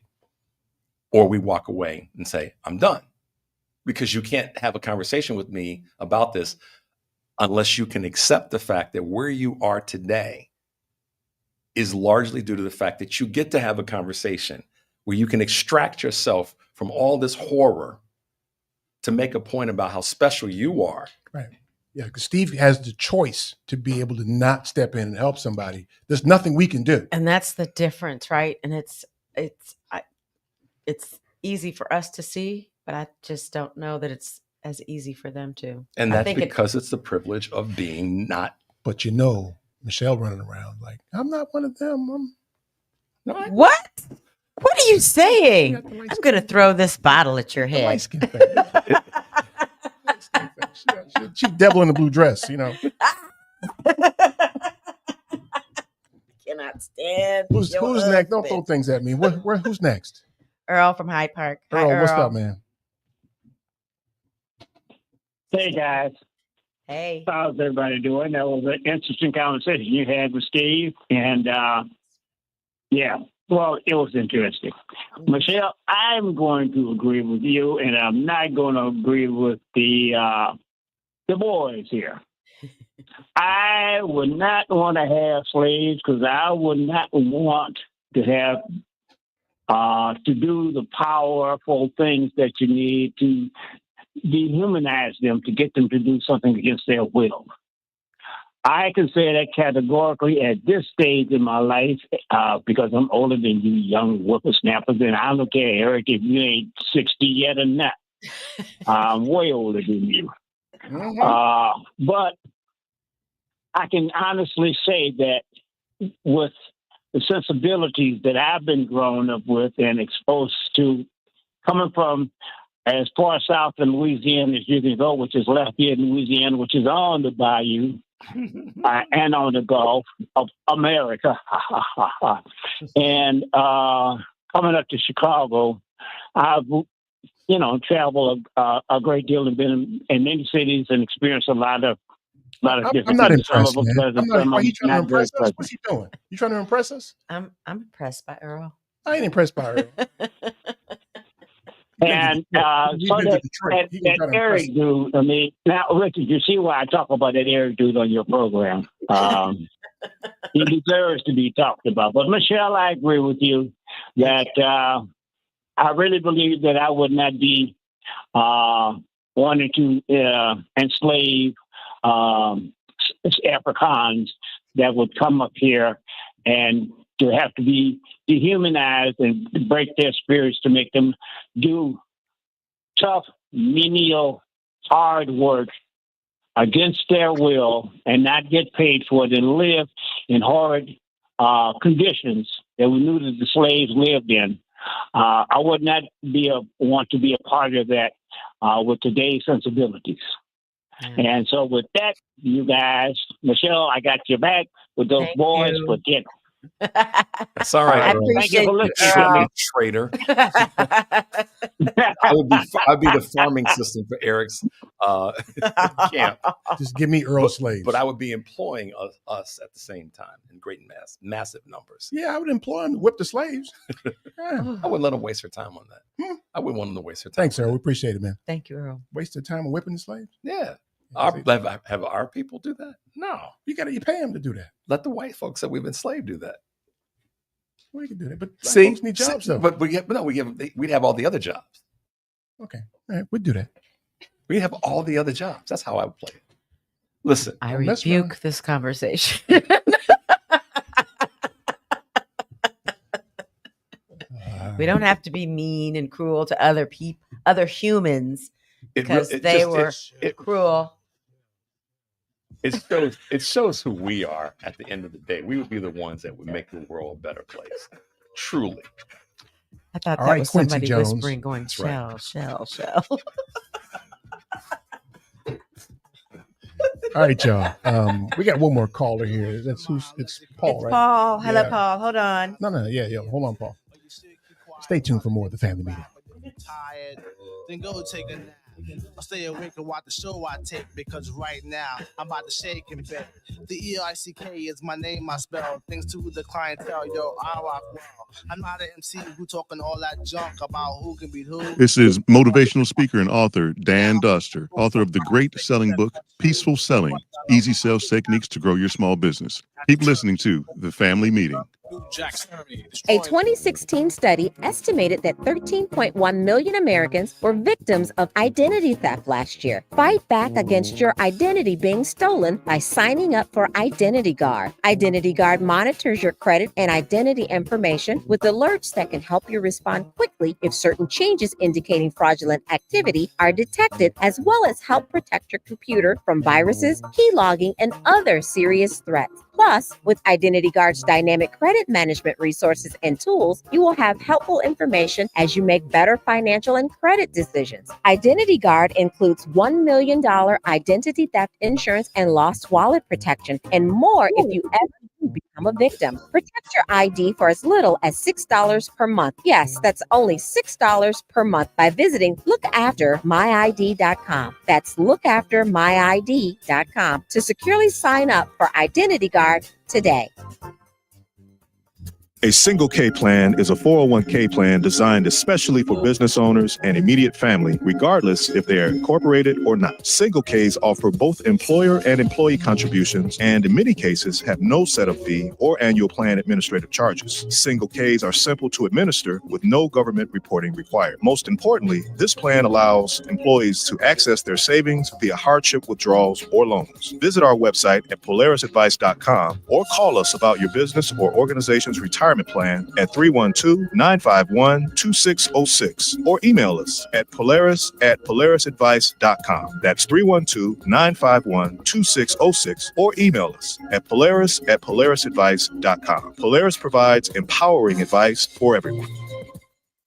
or we walk away and say, I'm done. Because you can't have a conversation with me about this unless you can accept the fact that where you are today is largely due to the fact that you get to have a conversation where you can extract yourself from all this horror to make a point about how special you are. Right. Yeah, because Steve has the choice to be able to not step in and help somebody. There's nothing we can do. And that's the difference, right? And it's easy for us to see, but I just don't know that it's as easy for them to. And that's because it's the privilege of being not. But you know, Michelle running around like, I'm not one of them. What? What are you saying? I'm going to throw this bottle at your head. She devil in the blue dress, you know. Cannot stand. Who's your next? Don't husband. throw things at me. Who's next? Earl from Hyde Park. Hi, Earl, what's up, man? Hey, guys. Hey. How's everybody doing? That was an interesting conversation you had with Steve. And, yeah, well, it was interesting. Michelle, I'm going to agree with you, and I'm not going to agree with the boys here. I would not want to have slaves because I would not want to have to do the powerful things that you need to dehumanize them to get them to do something against their will. I can say that categorically at this stage in my life because I'm older than you young whippersnappers, and I don't care, Eric, if you ain't 60 yet or not. I'm way older than you. But I can honestly say that with the sensibilities that I've been grown up with and exposed to, coming from as far south in Louisiana as you can go, which is Lafayette, Louisiana, which is on the bayou and on the Gulf of America. And coming up to Chicago, I've traveled a great deal and been in many cities and experienced a lot of different I'm not things. impressed, Some of them man. pleasant, Are you trying to not very impress us? pleasant. What's he doing? You trying to impress us? I'm impressed by Earl. I ain't impressed by Earl. And so that Eric dude, I mean, now, Richard, you see why I talk about that Eric dude on your program. He deserves to be talked about. But, Michelle, I agree with you that I really believe that I would not be wanting to enslave Africans that would come up here and to have to be dehumanized and break their spirits to make them do tough, menial, hard work against their will and not get paid for it and live in horrid conditions that we knew that the slaves lived in. I would not want to be a part of that with today's sensibilities. And so with that, you guys, Michelle, I got your back with those boys, but get them. That's all right. I Earl. appreciate You you, Earl. traitor. I'd be the farming system for Eric's camp. Just give me Earl slaves. But I would be employing us at the same time in great massive numbers. Yeah, I would employ him to whip the slaves. I wouldn't let them waste their time on that. I wouldn't want them to waste their time. Thanks, Earl. We appreciate it, man. Thank you, Earl. Waste their time on whipping the slaves? Yeah. Have our people do that? No. You pay them to do that. Let the white folks that we've enslaved do that. We can do that, but black See, folks need jobs though. But we'd have all the other jobs. Okay, all right, we'd do that. We'd have all the other jobs. That's how I would play it. Listen, I rebuke this conversation. We don't have to be mean and cruel to other people, other humans, because they were cruel. It shows who we are at the end of the day. We would be the ones that would make the world a better place. Truly. I thought All that right, was Quincy somebody Jones. whispering, going, That's right. shell. All right, y'all. We got one more caller here. It's Paul, It's right? Paul. Hello, Yeah. Paul. Hold on. No. Yeah. Hold on, Paul. Stay tuned for more of the family meeting. Tired, then go take a nap. I'll stay awake and watch the show I take because right now I'm about to shake and bake. The EICK is my name, I spell. Thanks to the clientele, yo, I rock well. I'm not an MC who talking all that junk about who can beat who. This is motivational speaker and author Dan Duster, author of the great selling book, Peaceful Selling, Easy Sales Techniques to Grow Your Small Business. Keep listening to The Family Meeting. A 2016 study estimated that 13.1 million Americans were victims of identity theft last year. Fight back against your identity being stolen by signing up for Identity Guard. Identity Guard monitors your credit and identity information with alerts that can help you respond quickly if certain changes indicating fraudulent activity are detected, as well as help protect your computer from viruses, keylogging, and other serious threats. Plus, with Identity Guard's dynamic credit management resources and tools, you will have helpful information as you make better financial and credit decisions. Identity Guard includes $1 million identity theft insurance and lost wallet protection, and more if you ever become a victim. Protect your ID for as little as $6 per month. Yes, that's only $6 per month by visiting lookaftermyid.com. That's lookaftermyid.com to securely sign up for Identity Guard today. A single K plan is a 401k plan designed especially for business owners and immediate family, regardless if they are incorporated or not. Single Ks offer both employer and employee contributions, and in many cases have no setup fee or annual plan administrative charges. Single Ks are simple to administer with no government reporting required. Most importantly, this plan allows employees to access their savings via hardship withdrawals or loans. Visit our website at polarisadvice.com or call us about your business or organization's retirement plan at 312-951-2606 or email us at polarisadvice.com. That's 312-951-2606 or email us at polarisadvice.com. Polaris provides empowering advice for everyone.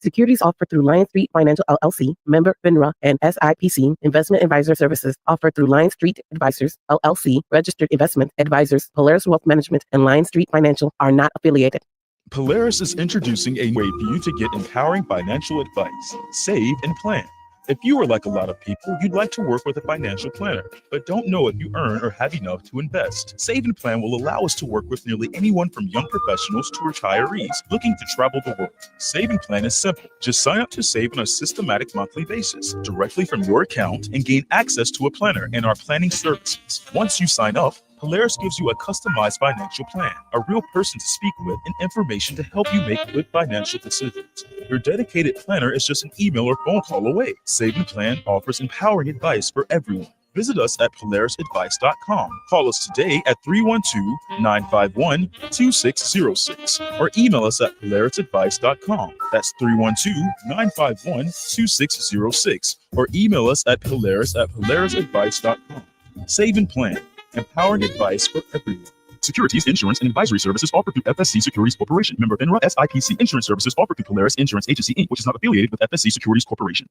Securities offered through Lion Street Financial LLC, member FINRA, and SIPC. Investment advisor services offered through Lion Street Advisors LLC, registered investment advisors. Polaris Wealth Management and Lion Street Financial are not affiliated. Polaris is introducing a way for you to get empowering financial advice, save, and plan. If you are like a lot of people, you'd like to work with a financial planner, but don't know if you earn or have enough to invest. Save and Plan will allow us to work with nearly anyone from young professionals to retirees looking to travel the world. Save and Plan is simple. Just sign up to save on a systematic monthly basis directly from your account and gain access to a planner and our planning services. Once you sign up, Polaris gives you a customized financial plan, a real person to speak with, and information to help you make good financial decisions. Your dedicated planner is just an email or phone call away. Save and Plan offers empowering advice for everyone. Visit us at polarisadvice.com. Call us today at 312-951-2606 or email us at polarisadvice.com. That's 312-951-2606 or email us at polarisadvice.com. Save and Plan. Empowering advice for everyone. Securities, insurance, and advisory services offered through FSC Securities Corporation. Member FINRA. SIPC. Insurance services offered through Polaris Insurance Agency, Inc., which is not affiliated with FSC Securities Corporation.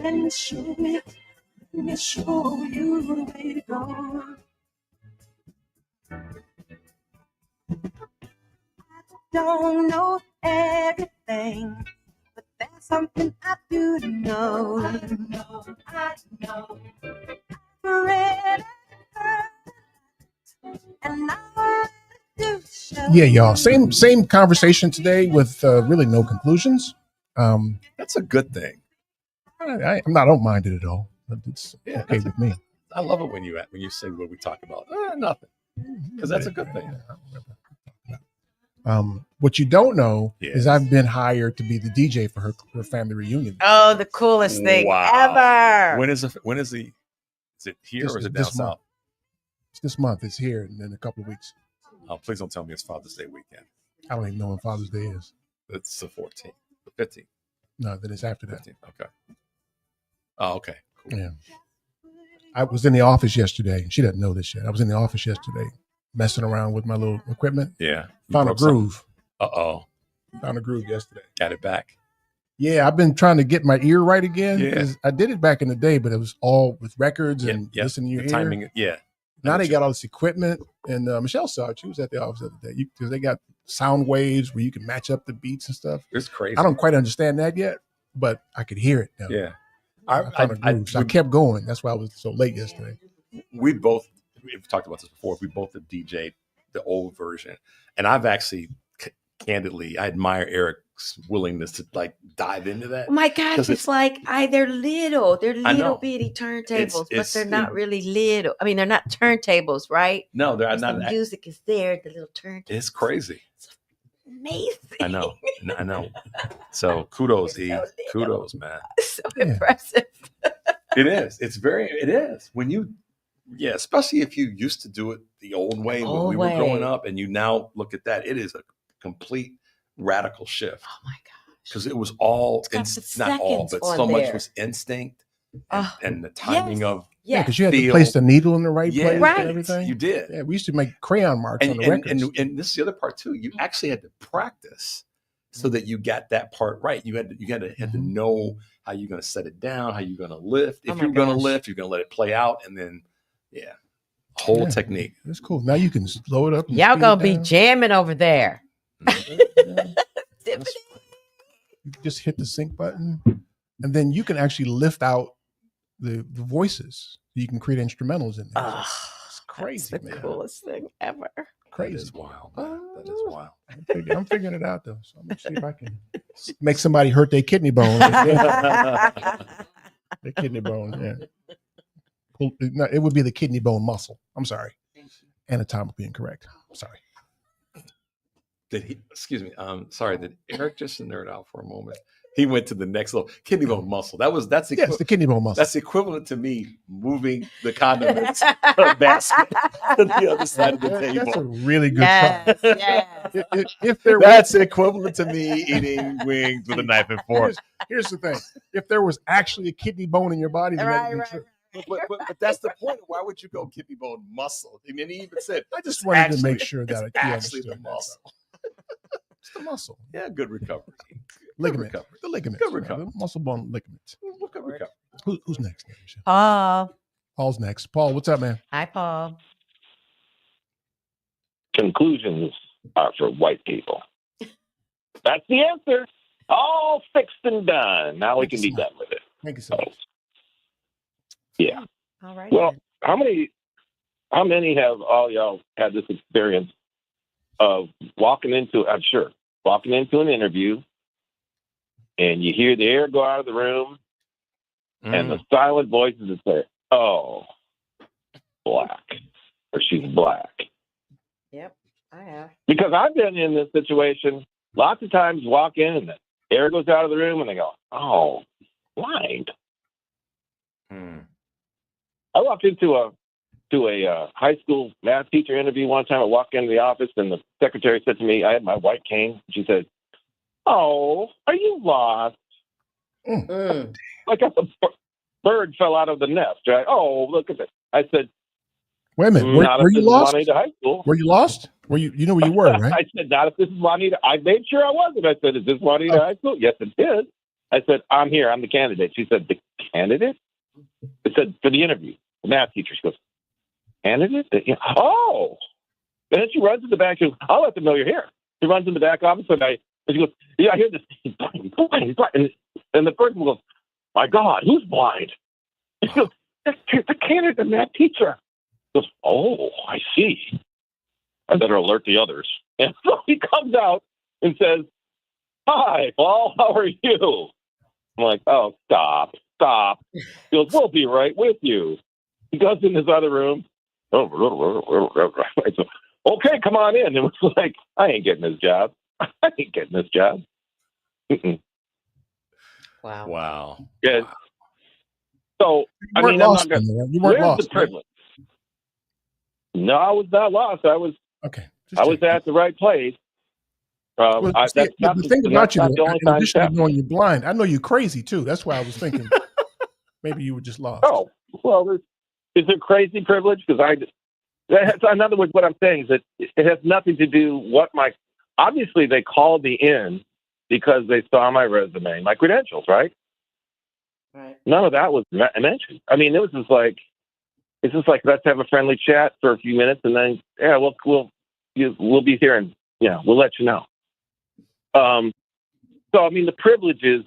And show me, let me show you the way to go. I don't know everything, but there's something I do know. I know. I'm ready, and I'm ready to show. Yeah, y'all. Same conversation today with really no conclusions. That's a good thing. I don't mind it at all. It's okay with me. I love it when you say what we talk about. Nothing, because that's a good thing. What you don't know is I've been hired to be the DJ for her family reunion. Oh, the coolest thing ever. When is the? Is it here or is it down south? It's this month. It's here in a couple of weeks. Oh, please don't tell me it's Father's Day weekend. I don't even know when Father's Day is. It's the 14th, the 15th. No, then it's after that. 15th. Okay. Oh, okay. Cool. Yeah. I was in the office yesterday. She doesn't know this yet. I was in the office yesterday messing around with my little equipment. Yeah. Found a groove. Uh-oh. Found a groove yesterday. Got it back. Yeah, I've been trying to get my ear right again. Yeah. I did it back in the day, but it was all with records and listening to your the ear. timing. Yeah. Now they got all this equipment, and Michelle saw it. She was at the office the other day because they got sound waves where you can match up the beats and stuff. It's crazy. I don't quite understand that yet, but I could hear it now. Yeah. I found a groove, so I kept going. That's why I was so late yesterday. We've talked about this before. We both have DJ'd the old version, and I've actually candidly, I admire Eric's willingness to like dive into that. Oh my gosh, it's like they're little bitty turntables, but they're not really little. I mean, they're not turntables, right? No, they're not. The music is there, the little turntable. It's crazy. Amazing. I know. So kudos, E. Kudos, man. So impressive. It is. It is. When you Yeah, especially if you used to do it the old way when we were growing up, and you now look at that, it is a complete radical shift. Oh my gosh! Because it was all, not all, but so much was instinct and the timing of because you had to place the needle in the right place right. and everything. You did. Yeah, we used to make crayon marks on the records. And this is the other part too. You actually had to practice so that you got that part right. You had to know how you're going to set it down, how you're going to lift. If you're going to lift, you're going to let it play out, and then whole technique. That's cool. Now you can slow it up. Y'all gonna be jamming over there. You just hit the sync button, and then you can actually lift out the voices. You can create instrumentals in there. It's crazy, that's the coolest thing ever. Crazy. That is wild, man. That is wild. I'm figuring it out though. So I'm gonna see if I can make somebody hurt their kidney bone. Their kidney bone, yeah. No, it would be the kidney bone muscle. I'm sorry. Anatomically incorrect. I'm sorry. Excuse me. Sorry, did Eric just nerd out for a moment? He went to the next level. Kidney bone muscle. That's the kidney bone muscle. That's equivalent to me moving the condiments basket to the other side of the table. That's a really good yes, try. yes. If there that's equivalent to me eating wings with a knife and fork. Here's the thing. If there was actually a kidney bone in your body, then that'd be true. But that's the point. Why would you go kidney bone muscle? I mean, he even said, I just wanted to make sure that it's I actually the muscle. It's the muscle. Yeah, good recovery. Ligament. Good recovery. The ligaments. Good recovery. The muscle bone ligaments. Good recovery. Who's next? Paul. Paul's next. Paul, what's up, man? Hi, Paul. Conclusions are for white people. That's the answer. All fixed and done. Now we can be done with it. Thank you so much. Yeah. All right. Well, how many have all y'all had this experience of walking into an interview and you hear the air go out of the room and the silent voices that say, "Oh, black," or "She's black." Yep, I have. Because I've been in this situation lots of times, walk in and the air goes out of the room and they go, "Oh, blind." I walked into a high school math teacher interview one time. I walked into the office and the secretary said to me, I had my white cane. She said, "Oh, are you lost?" Like a bird fell out of the nest, right? "Oh, look at this." I said, "Wait a minute, were you lost? Juanita High School. Were you lost? Were you know where you were, right?" I said, "Not if this is Juanita." I made sure I wasn't. I said, "Is this Juanita High School?" "Yes, it is." I said, "I'm here. I'm the candidate." She said, "The candidate?" I said, "For the interview." The math teacher. She goes, "Candidate?" "Oh." And then she runs in the back. She goes, "I'll let them know you're here." She runs in the back office and she goes, "Yeah, I hear this. He's blind. He's blind." And the person goes, "My God, who's blind?" And she goes, "That's the candidate, the math teacher." She goes, "Oh, I see. I better alert the others." And so he comes out and says, "Hi, Paul, how are you?" I'm like, "Oh, stop. He goes, "We'll be right with you." He goes in this other room. I said, "Okay, come on in." It was like, I ain't getting this job. Mm-mm. Wow. Yeah. So, You weren't lost, you weren't where's lost, the privilege? No, I was not lost. I was okay. I was at the right place. The thing about you, in addition to knowing you're blind, I know you're crazy too. That's why I was thinking maybe you were just lost. Oh, well, is it crazy privilege? Because in other words, what I'm saying is that it has nothing to do obviously they called me in because they saw my resume, my credentials, right? Right. None of that was mentioned. I mean, it's just like, let's have a friendly chat for a few minutes and then, we'll be here and, we'll let you know. So, I mean, the privilege is,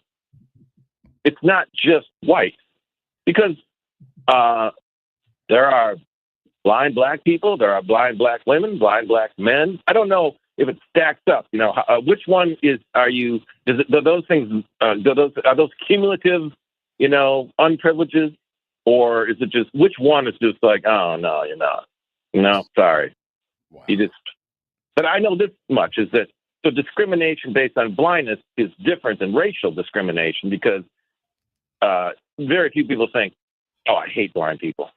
it's not just white because there are blind black people, there are blind black women, blind black men. I don't know if it stacks up. Which one are those things? Are those cumulative? Unprivileges, or is it just which one is just like, oh no, you're not. No, sorry. Wow. But I know this much is that so discrimination based on blindness is different than racial discrimination because very few people think, "Oh, I hate blind people."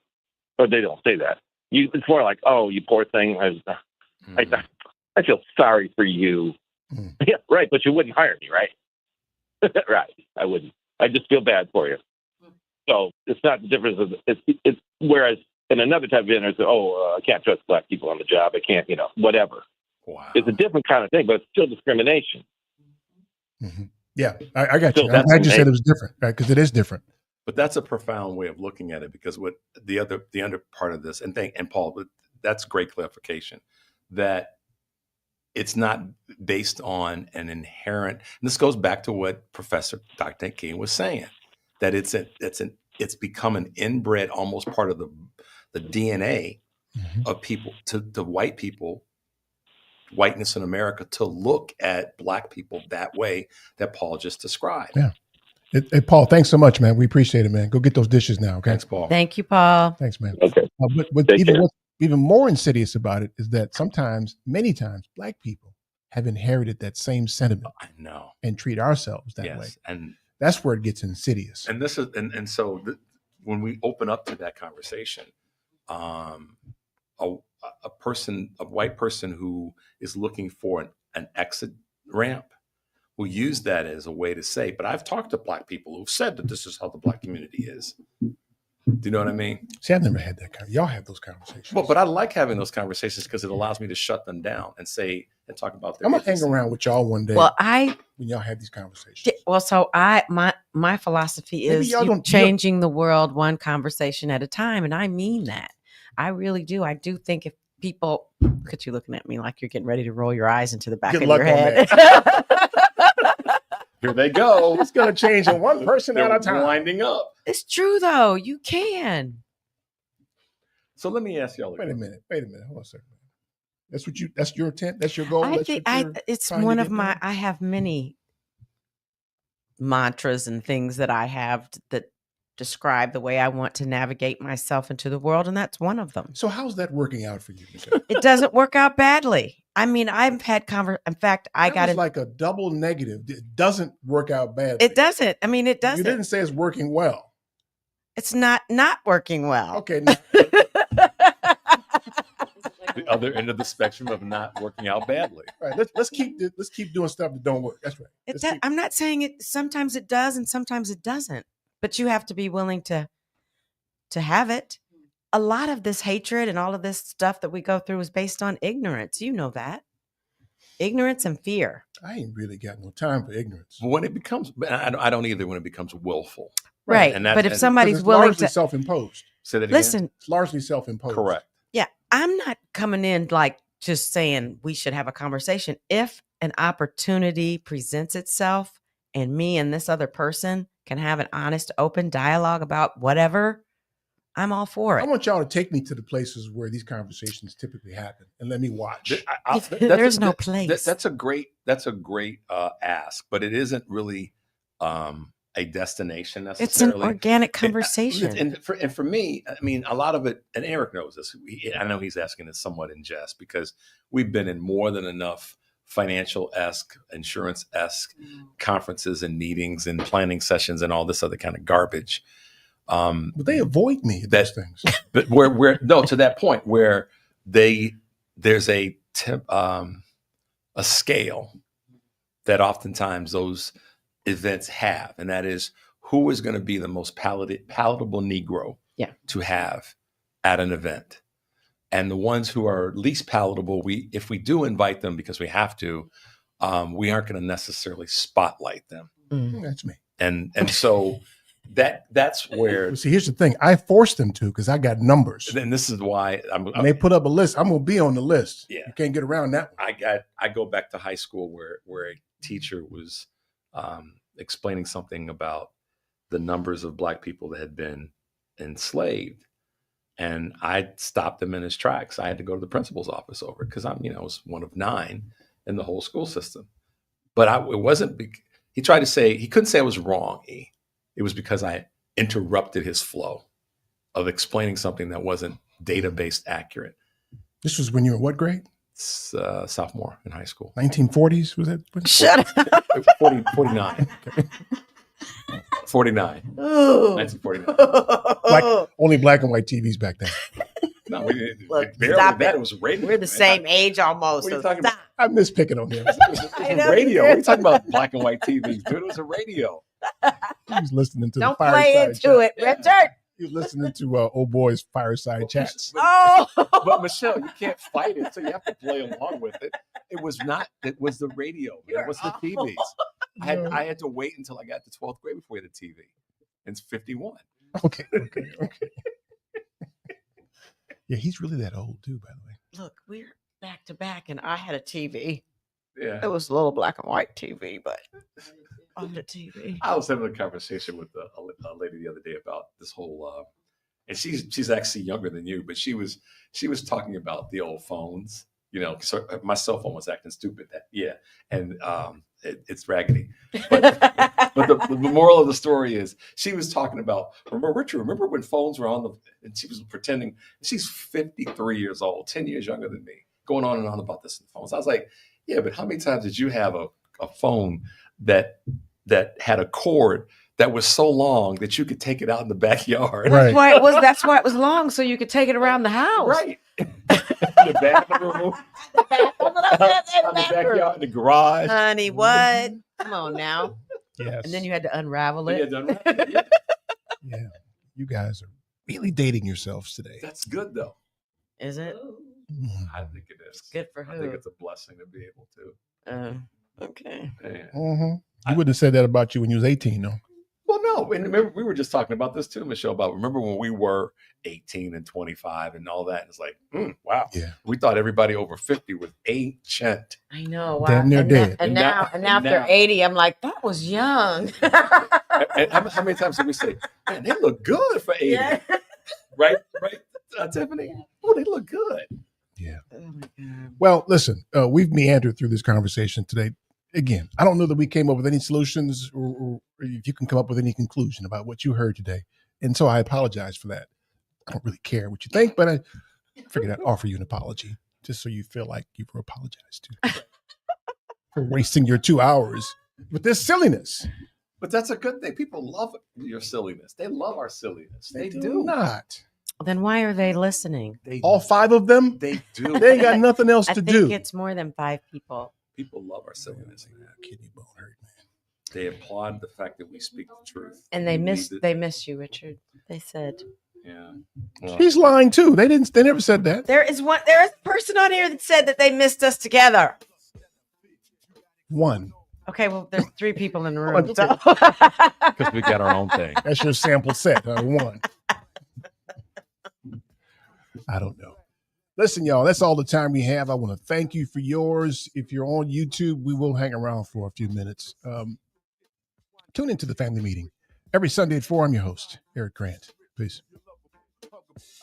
or they don't say that. It's more like, oh, you poor thing. I feel sorry for you. Yeah, right. But you wouldn't hire me, right? Right. I wouldn't. I just feel bad for you. So it's not the difference of it's whereas in another type of interview, I can't trust black people on the job. I can't, whatever. Wow. It's a different kind of thing, but it's still discrimination. Yeah, I got So you. that's I just said amazing. it was different, right? Because it is different. But that's a profound way of looking at it, because what the other part of this, and Paul, that's great clarification, that it's not based on an inherent. And this goes back to what Professor Dr. King was saying, that it's become an inbred, almost part of the DNA of people to white people, whiteness in America, to look at black people that way that Paul just described. Yeah. Hey, Paul, thanks so much, man. We appreciate it, man. Go get those dishes now, okay? Thanks, Paul. Thank you, Paul. Thanks, man. Okay. But Take care. what's even more insidious about it is that many times, black people have inherited that same sentiment. I know. And treat ourselves that way. And that's where it gets insidious. And this is, and so when we open up to that conversation, a white person who is looking for an exit ramp will use that as a way to say, but I've talked to black people who've said that this is how the black community is. Do you know what I mean? See, I've never had that y'all have those conversations. Well, but I like having those conversations because it allows me to shut them down and say and talk about their I'm gonna hang issues. around with y'all one day. Well, when y'all have these conversations. Well, so my philosophy Maybe is y'all changing the world one conversation at a time, and I mean that. I really do. I do think if people look at you looking at me like you're getting ready to roll your eyes into the back Good of luck your on head. Here they go. It's gonna change in one person at a time. Winding up. It's true though. You can. So let me ask y'all. Wait a minute. Hold on a second. That's your intent. That's your goal. I think it's one of my. I have many mantras and things that I have that describe the way I want to navigate myself into the world, and that's one of them. So how's that working out for you, Michelle? It doesn't work out badly. I mean, I've had in fact, I got like a double negative. It doesn't work out badly. It doesn't. I mean, it doesn't. You didn't say it's working well. It's not working well. Okay. The other end of the spectrum of not working out badly. Right. Let's keep doing stuff that don't work. That's right. I'm not saying it. Sometimes it does, and sometimes it doesn't. But you have to be willing to have it. A lot of this hatred and all of this stuff that we go through is based on ignorance. You know that. Ignorance and fear. I ain't really got no time for ignorance. When it becomes, I don't either. When it becomes willful, right? But if somebody's willing to self-imposed, say that again. Listen, it's largely self-imposed. Correct. Yeah, I'm not coming in like just saying we should have a conversation. If an opportunity presents itself, and me and this other person can have an honest, open dialogue about whatever, I'm all for it. I want y'all to take me to the places where these conversations typically happen and let me watch. There's no place. That's a great ask, but it isn't really a destination necessarily. It's an organic conversation. And for me, I mean, a lot of it, and Eric knows this. I know he's asking this somewhat in jest because we've been in more than enough financial-esque, insurance-esque conferences and meetings and planning sessions and all this other kind of garbage. But they avoid me at those things. But to that point where there's a scale that oftentimes those events have, and that is who is going to be the most palatable Negro to have at an event. And the ones who are least palatable, if we do invite them because we have to, we aren't going to necessarily spotlight them. That's me. And so that's where. See, here's the thing: I forced them to because I got numbers. And this is why and they put up a list. I'm going to be on the list. Yeah, you can't get around that one. I go back to high school where a teacher was explaining something about the numbers of Black people that had been enslaved. And I stopped him in his tracks. I had to go to the principal's office over because I was one of 9 in the whole school system. But it wasn't. He tried to say he couldn't say I was wrong. It was because I interrupted his flow of explaining something that wasn't database accurate. This was when you were what grade? Sophomore in high school. 1940s was that? Shut up. 49. 49. Ooh. 1949. Only black and white TVs back then. No, we didn't. Look, Barely stop that. it. It was radio. We're the same age almost. What are you so talking stop. I miss picking on him. I know radio. you What are do. you talking about? Black and white TVs, dude. It was a radio. He was listening to Don't the play fireside into chat. it, Richard. He was listening to old boy's fireside chats. Oh, But Michelle, you can't fight it, so you have to play along with it. It was not. It was the radio. It was the TVs. I had to wait until I got to 12th grade before we had a TV. It's 51. Okay. Yeah, he's really that old too, by the way. look, we're back to back, and I had a TV. Yeah. It was a little black and white TV, but on the TV. I was having a conversation with a lady the other day about this whole, and she's actually younger than you, but she was talking about the old phones. You know, so my cell phone was acting stupid. And it's raggedy. But the moral of the story is she was talking about, remember when phones were on and she was pretending, she's 53 years old, 10 years younger than me, going on and on about this in phones. I was like, yeah, but how many times did you have a phone that had a cord that was so long that you could take it out in the backyard? That's why it was long, so you could take it around the house. Right. The bathroom. On the backyard, in the garage. Honey, what? Come on now. Yes. And then you had to unravel it. Yeah. You guys are really dating yourselves today. That's good though. Is it? I think it is. It's good for who? I think it's a blessing to be able to. Okay. Yeah. You wouldn't have said that about you when you was 18, though. Well, no. And remember, we were just talking about this too, Michelle, about remember when we were 18 and 25 and all that. It's like, wow. Yeah. We thought everybody over 50 was ancient. I know. Wow. Damn near dead. And now after 80, I'm like, that was young. And how many times did we say, man, they look good for 80? Yeah. Right, Tiffany? Oh, they look good. Yeah. Oh my God. Well, listen, we've meandered through this conversation today. Again, I don't know that we came up with any solutions or if you can come up with any conclusion about what you heard today. And so I apologize for that. I don't really care what you think, but I figured I'd offer you an apology just so you feel like you were apologized to for wasting your 2 hours with this silliness. But that's a good thing. People love your silliness. They love our silliness. They do. Not. Then why are they listening? All 5 of them? They do. They ain't got nothing else I to think do. it's more than 5 people. People love our silliness. Kidney bone hurt, man. They applaud the fact that we speak the truth. And they miss you, Richard. They said. Yeah. She's lying too. They never said that. There is a person on here that said that they missed us together. One. Okay, well, there's 3 people in the room. Because we got our own thing. That's your sample set. One. I don't know. Listen, y'all, that's all the time we have. I want to thank you for yours. If you're on YouTube, we will hang around for a few minutes. Tune into the family meeting every Sunday at 4. I'm your host, Eric Grant. Peace.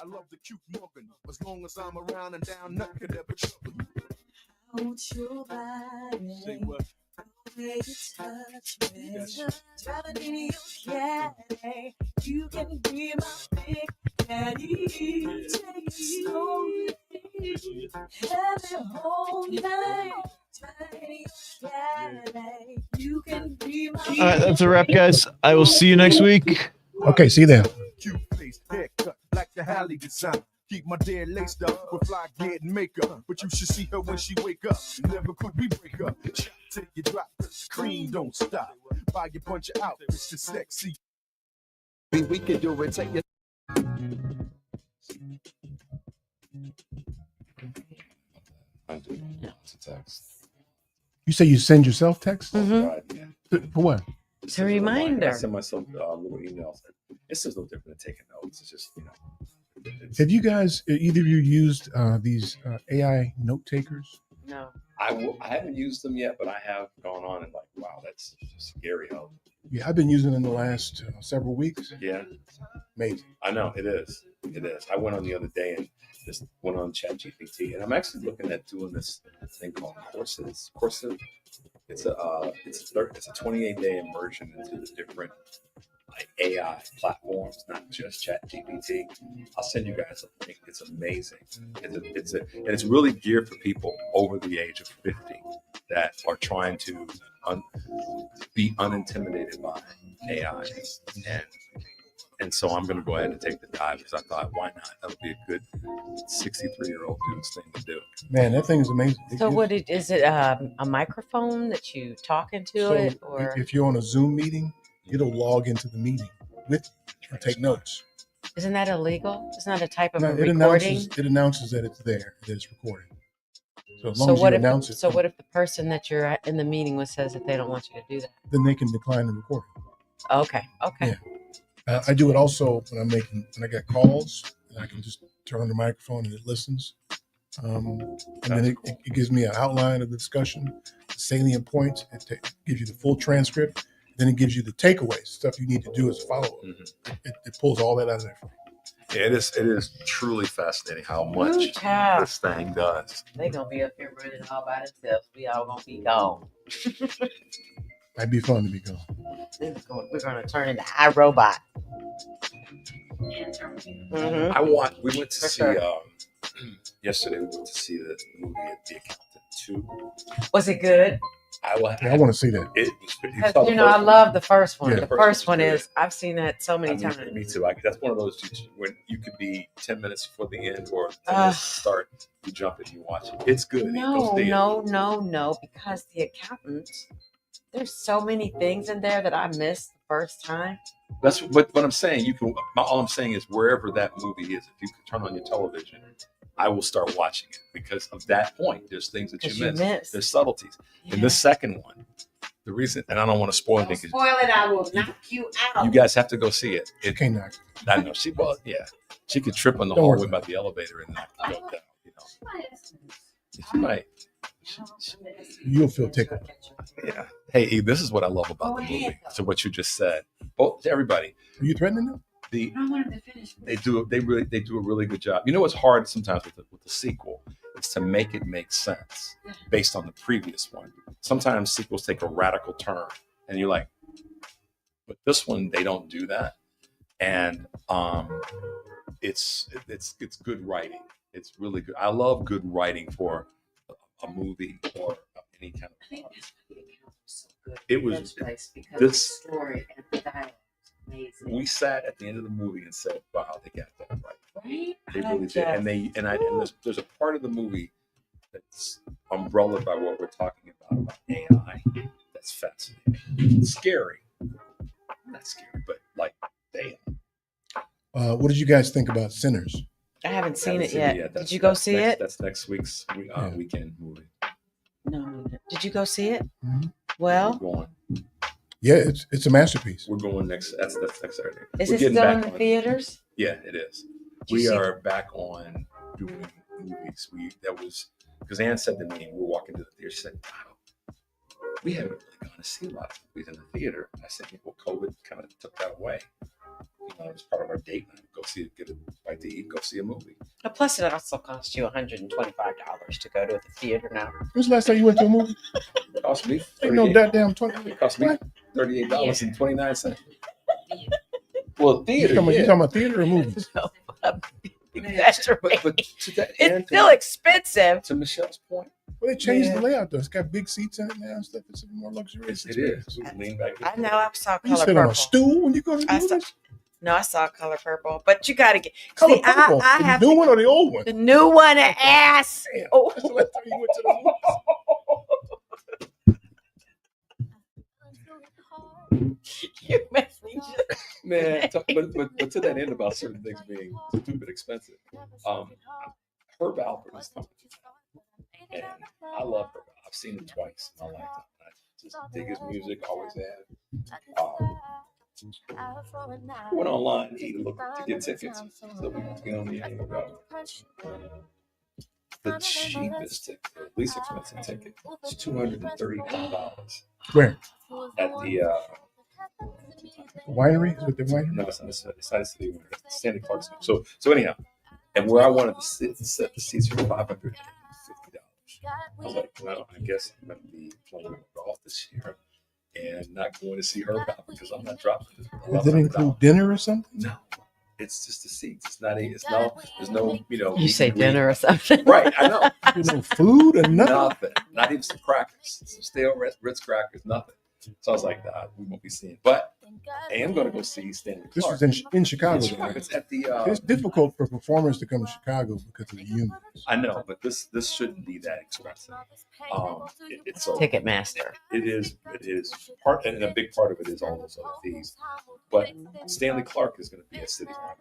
I love the cute muffin. As long as I'm around and down, nothing could ever trouble you. I want your body. Say what? The way you touch me. Driving in your caddy. You can be my big daddy. Take it slowly. Every whole night. Driving in your caddy. You can be my All right, that's a wrap, guys. I will see you next week. Okay, see you then. Cute face, haircut, like the Halle design. Keep my dear laced up with fly gear and makeup. But you should see her when she wake up. Never could we break up. Shot till you drop. Cream don't stop. Buy a bunch of outfits to sexy. We can do it. Take your. You say you send yourself texts? Mhm. For what? It's a reminder. I send myself little emails. It's just no different than taking notes. It's just, Have you guys, either of you, used these AI note takers? No. I haven't used them yet, but I have gone on and like, wow, that's just scary how. Yeah, I've been using them the last several weeks. Yeah. Amazing. I know, it is. It is. I went on the other day and just went on ChatGPT, and I'm actually looking at doing this thing called courses. Courses. It's a 28-day immersion into the different like AI platforms, not just ChatGPT. I'll send you guys a link. It's amazing. And it's really geared for people over the age of 50 that are trying to be unintimidated by AI, and so I'm going to go ahead and take the dive because I thought, why not? That would be a good 63-year-old dude's thing to do. Man, that thing is amazing. So is it a microphone that you talk into So it, or if you're on a Zoom meeting, it'll log into the meeting with you and take notes. isn't that illegal? Isn't that a type of No, a it recording? announces that it's there, that it's recording. So as long So as you announce it, what if the person that you're in the meeting with says that they don't want you to do that? then they can decline the recording. Okay. Yeah. I do it also when I got calls, and I can just turn on the microphone and it listens. And then it gives me an outline of the discussion, salient points. It gives you the full transcript. Then it gives you the takeaways, stuff you need to do as a follow-up. It pulls all that out of there for you. Yeah, it is truly fascinating how much this thing does. They gonna be up here running all by themselves. We all gonna be gone. Might be fun to be gone. We're gonna turn into iRobot. Mm-hmm. We went to see yesterday. We went to see the movie The Accountant 2. Was it good? I want to see that. It was pretty. I love the first one. Yeah, the first one is I've seen that so many times. Me too. That's one of those when you could be 10 minutes before the end or 10 minutes to start. You jump and you watch it. It's good. No, because The Accountant. There's so many things in there that I missed the first time. That's what I'm saying. All I'm saying is wherever that movie is, if you can turn on your television, I will start watching it because of that point. There's things that you miss. There's subtleties. Yeah. In the second one, the reason, and I don't want to spoil anything. Spoil it, I will knock you out. You guys have to go see it. It can't knock. I know she was. Yeah, she could trip on the hallway by the elevator and knock you down. She might. You'll feel tickled. Yeah. Hey, this is what I love about the movie. So what you just said, to everybody. Are you threatening them? They do a really good job. You know what's hard sometimes with the sequel is to make it make sense based on the previous one. Sometimes sequels take a radical turn, and you're like, but this one they don't do that, and it's good writing. It's really good. I love good writing for a movie or any kind of product. It was this story and the dialogue. Amazing. We sat at the end of the movie and said, "Wow, they got that right." They really did, and there's a part of the movie that's umbrellaed by what we're talking about AI. That's fascinating. It's scary, not scary, but like damn. What did you guys think about Sinners? I haven't seen it yet. Did you go see it? That's next week's weekend movie. No. Did you go see it? Mm-hmm. Well, we're going. Yeah, it's a masterpiece. We're going next. That's next Saturday. Is it still in the theaters? Yeah, it is. We are back on doing movies. That was because Ann said to me, we were walking to the theater. She said, "Wow, we haven't really gone to see a lot of movies in the theater." I said, "Well, COVID kind of took that away. It was part of our date night. Go see it, get a bite to eat, go see a movie." Plus, it also costs you $125 to go to the theater now. When's the last time you went to a movie? It cost me. Ain't no goddamn 20. It cost me $38.29. Well, theater. You talking about theater or movies? No, it's still expensive. To Michelle's point. Well, they changed the layout though. It's got big seats in it now and stuff. It's more luxurious. It is. Lean back. I know. I saw You Color sit Purple. on a stool when you go to the movies? No, I saw Color Purple, but you got to get Color Purple. I have the new one or the old one? The new one, ass. Oh. That's the last time you went to the movies. You messed me up. Man, but to that end about certain things being stupid expensive, Herb Alpert is coming to town, and I love Herb. I've seen him twice in my lifetime. I just dig his music, always have. Went online to get tickets so we don't need anything about the cheapest ticket, the least expensive ticket, is $235. Where? At the winery? Is it the winery? No, it's not a city winery. It's Sandy Clark's. So anyhow, and where I wanted to sit, set the seats for $550. I was like, well, I guess I'm going to be playing golf this year and not going to see her because I'm not dropping it. Does it include dinner or something? No. It's just the seats. It's not. There's no. You say dinner or something, right? I know. There's no food or nothing. Nothing. Not even some crackers. Some stale Ritz crackers. Nothing. So I was like, nah, we won't be seeing. But I am going to go see Stanley This Clark. was in Chicago. It's at the. It's difficult for performers to come to Chicago because of the unions. I know, but this shouldn't be that expensive. It's Ticketmaster. It is part, and a big part of it is all those other fees. But Stanley Clark is going to be at City Line.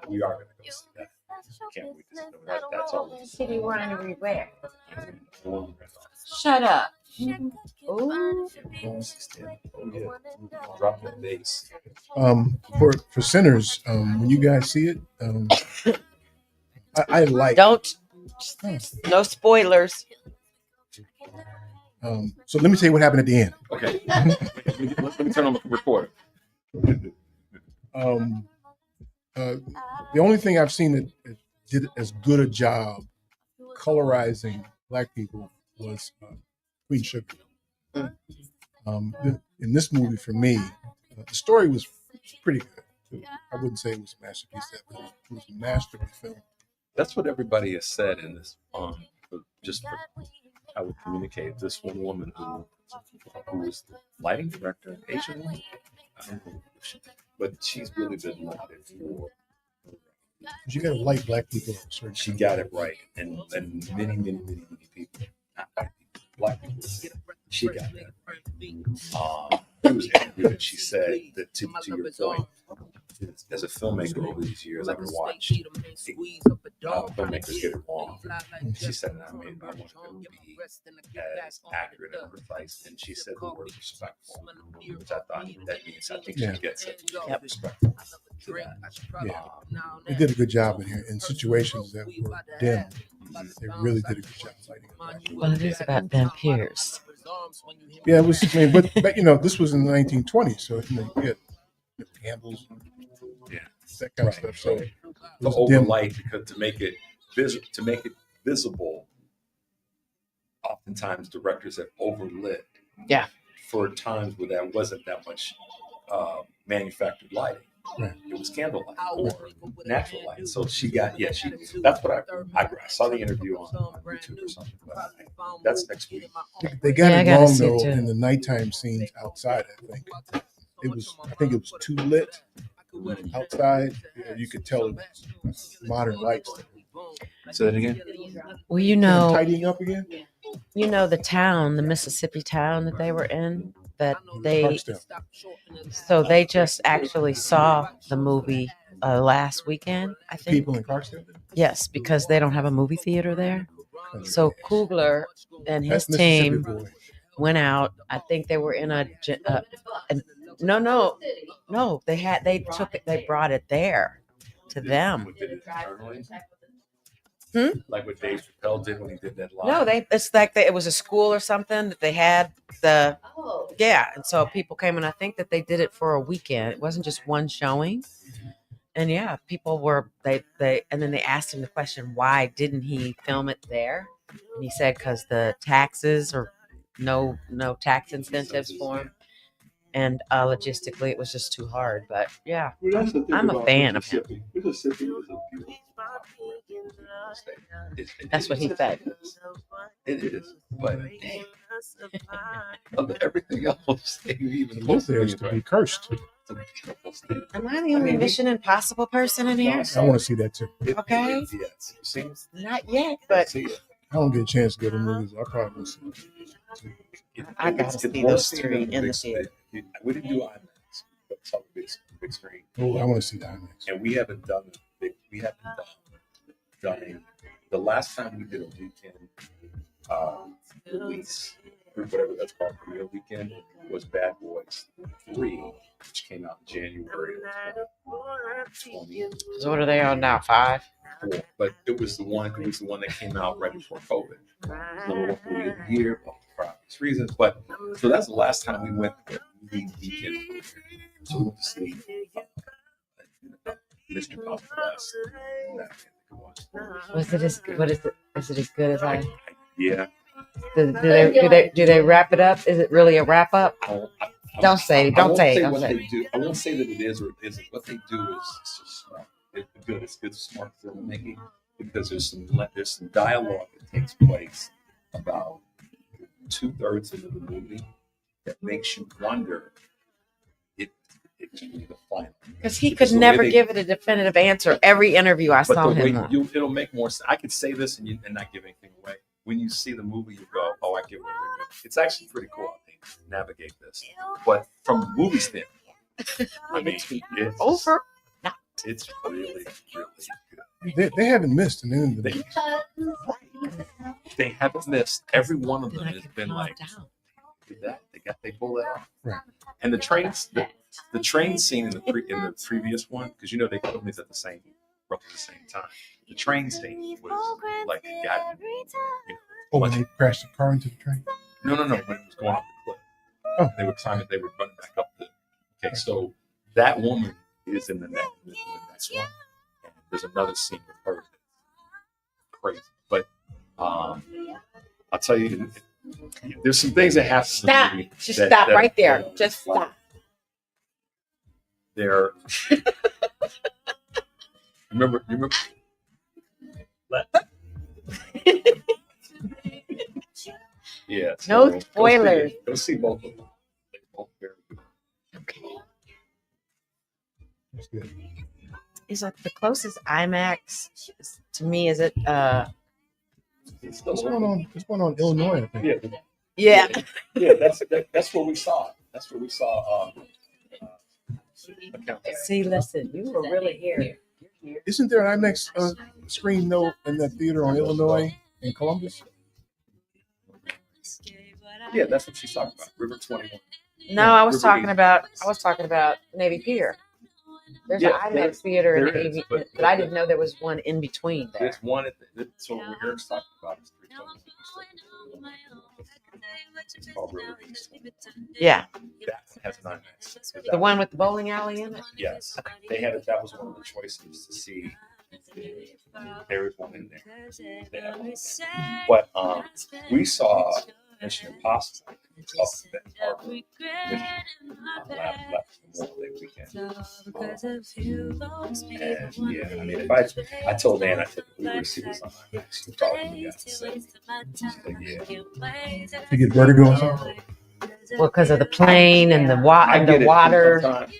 We are going to go see that. Can't wait to see that. That's all. City Winery where? Shut up. Ooh. Drop the bass. For Sinners, when you guys see it, I like. Don't. No spoilers. So let me tell you what happened at the end. Okay. Let me turn on the recorder. The only thing I've seen that did as good a job colorizing Black people was Queen Sugar. In this movie, for me, the story was pretty good. I wouldn't say it was a masterpiece, but it was a masterly film. That's what everybody has said in this. Just for how we communicate. This one woman who was the lighting director, Asian woman. I don't know, but she's really been nominated for. You got to like Black people. She got it right, and many people, not white people, Black people. She got that. It was interviewed, and she said that to your point, as a filmmaker over these years, I've watched filmmakers get it wrong. She said, I want it to be as accurate and precise. And she said the word respectful, which I thought that means I think she gets it. Respectful to that. They did a good job in situations that were dim. They really did a good job lighting it. Well, it is about vampires. Yeah, it was. I mean, but this was in the 1920s, so you had candles, that kind of stuff. So the overlight, because to make it visible, oftentimes directors have overlit. Yeah. For times where there wasn't that much manufactured lighting. Right. It was candlelight or natural light. So that's what I saw the interview on YouTube or something. But that's next week. They got it wrong though in the nighttime scenes outside. I think it was too lit outside. You could tell it was modern lights. Say that again. Well, tidying up again. The town, the Mississippi town that they were in, that they just actually saw the movie last weekend, I think. People in Clarksdale? Yes, because they don't have a movie theater there. So Kugler and his team went out. I think they were in no, they brought it there to them. Like what Dave Chappelle did when he did that live. No, it's like it was a school or something that they had and so people came, and I think that they did it for a weekend. It wasn't just one showing, and people were and then they asked him the question, why didn't he film it there? And he said because the taxes or no tax incentives for him, and logistically it was just too hard. But I'm a fan of him. Mississippi is a beautiful state. That's what he said. It is, but everything else, even Both areas to be cursed. Am I the only Mission Impossible person in here? I want to see that too. Okay. Yes. Not yet, but I don't get a chance to go to movies. I probably will see it. I gotta see those three in the theater. We didn't do IMAX, but it's on the big screen. Oh, I want to see the IMAX. And we haven't done the last time we did a weekend release, or whatever that's called, premiere weekend, was Bad Boys 3, which came out in January of 2020. So what are they on now? 5? 4. But it was the one that came out right before COVID. A little over the year, for obvious reasons. But so that's the last time we went to the weekend. So we went to see Mission Impossible last. Was it as good as I? Yeah. Do they wrap it up? Is it really a wrap up? Don't say. I won't say that it is or it isn't. What they do is just smart. It's good, smart filmmaking, because there's some dialogue that takes place about 2/3 into the movie, that makes you wonder if it should be the final. Because he could never give it a definitive answer. Every interview I saw him on. It'll make more sense. I could say this and not give anything away. When you see the movie, you go, "Oh, I get what they're doing." It's actually pretty cool. I think navigate this, but from a movie standpoint, I mean, it's over. It's really, really good. They haven't missed an end of the They haven't missed. Every one of them has been like, did that? They pull that off. Right. And the train scene in the previous one, because they filmed it at roughly the same time. The train scene was like when they crashed the car into the train. No. When it was going off the cliff. Oh. They were running back up the. Okay, so that woman is in the next one. And there's another scene with her that's crazy. But I'll tell you, there's some things that happen. Stop. Just stop right there. Just stop. There. Remember. Yeah. No spoilers. Go see both of them. They're both very good. Okay. That's good. Is it the closest IMAX to me? Is it? It's going on Illinois, I think. Yeah. Yeah. That's where we saw it. That's where we saw. See, listen, you were really here. Isn't there an IMAX screen though in that theater on Illinois in Columbus? Yeah, that's what she's talking about. River 21. No, I was talking about Navy Pier. There's an IMAX theater in Navy, but I didn't know there was one in between there. There's one so what we're talking about is 3 It's called River East. Yeah. That has an IMAX. The one with the bowling alley in it? Yes. They had it. That was one of the choices to see. There was one in there. But we saw Mission Impossible up at our mission left Memorial Day weekend. And yeah, I mean, if I told Ann I said we were to see this on IMAX, you probably got to say, yeah. You get vertigo or something? Well, because of the plane and the water. Sometimes,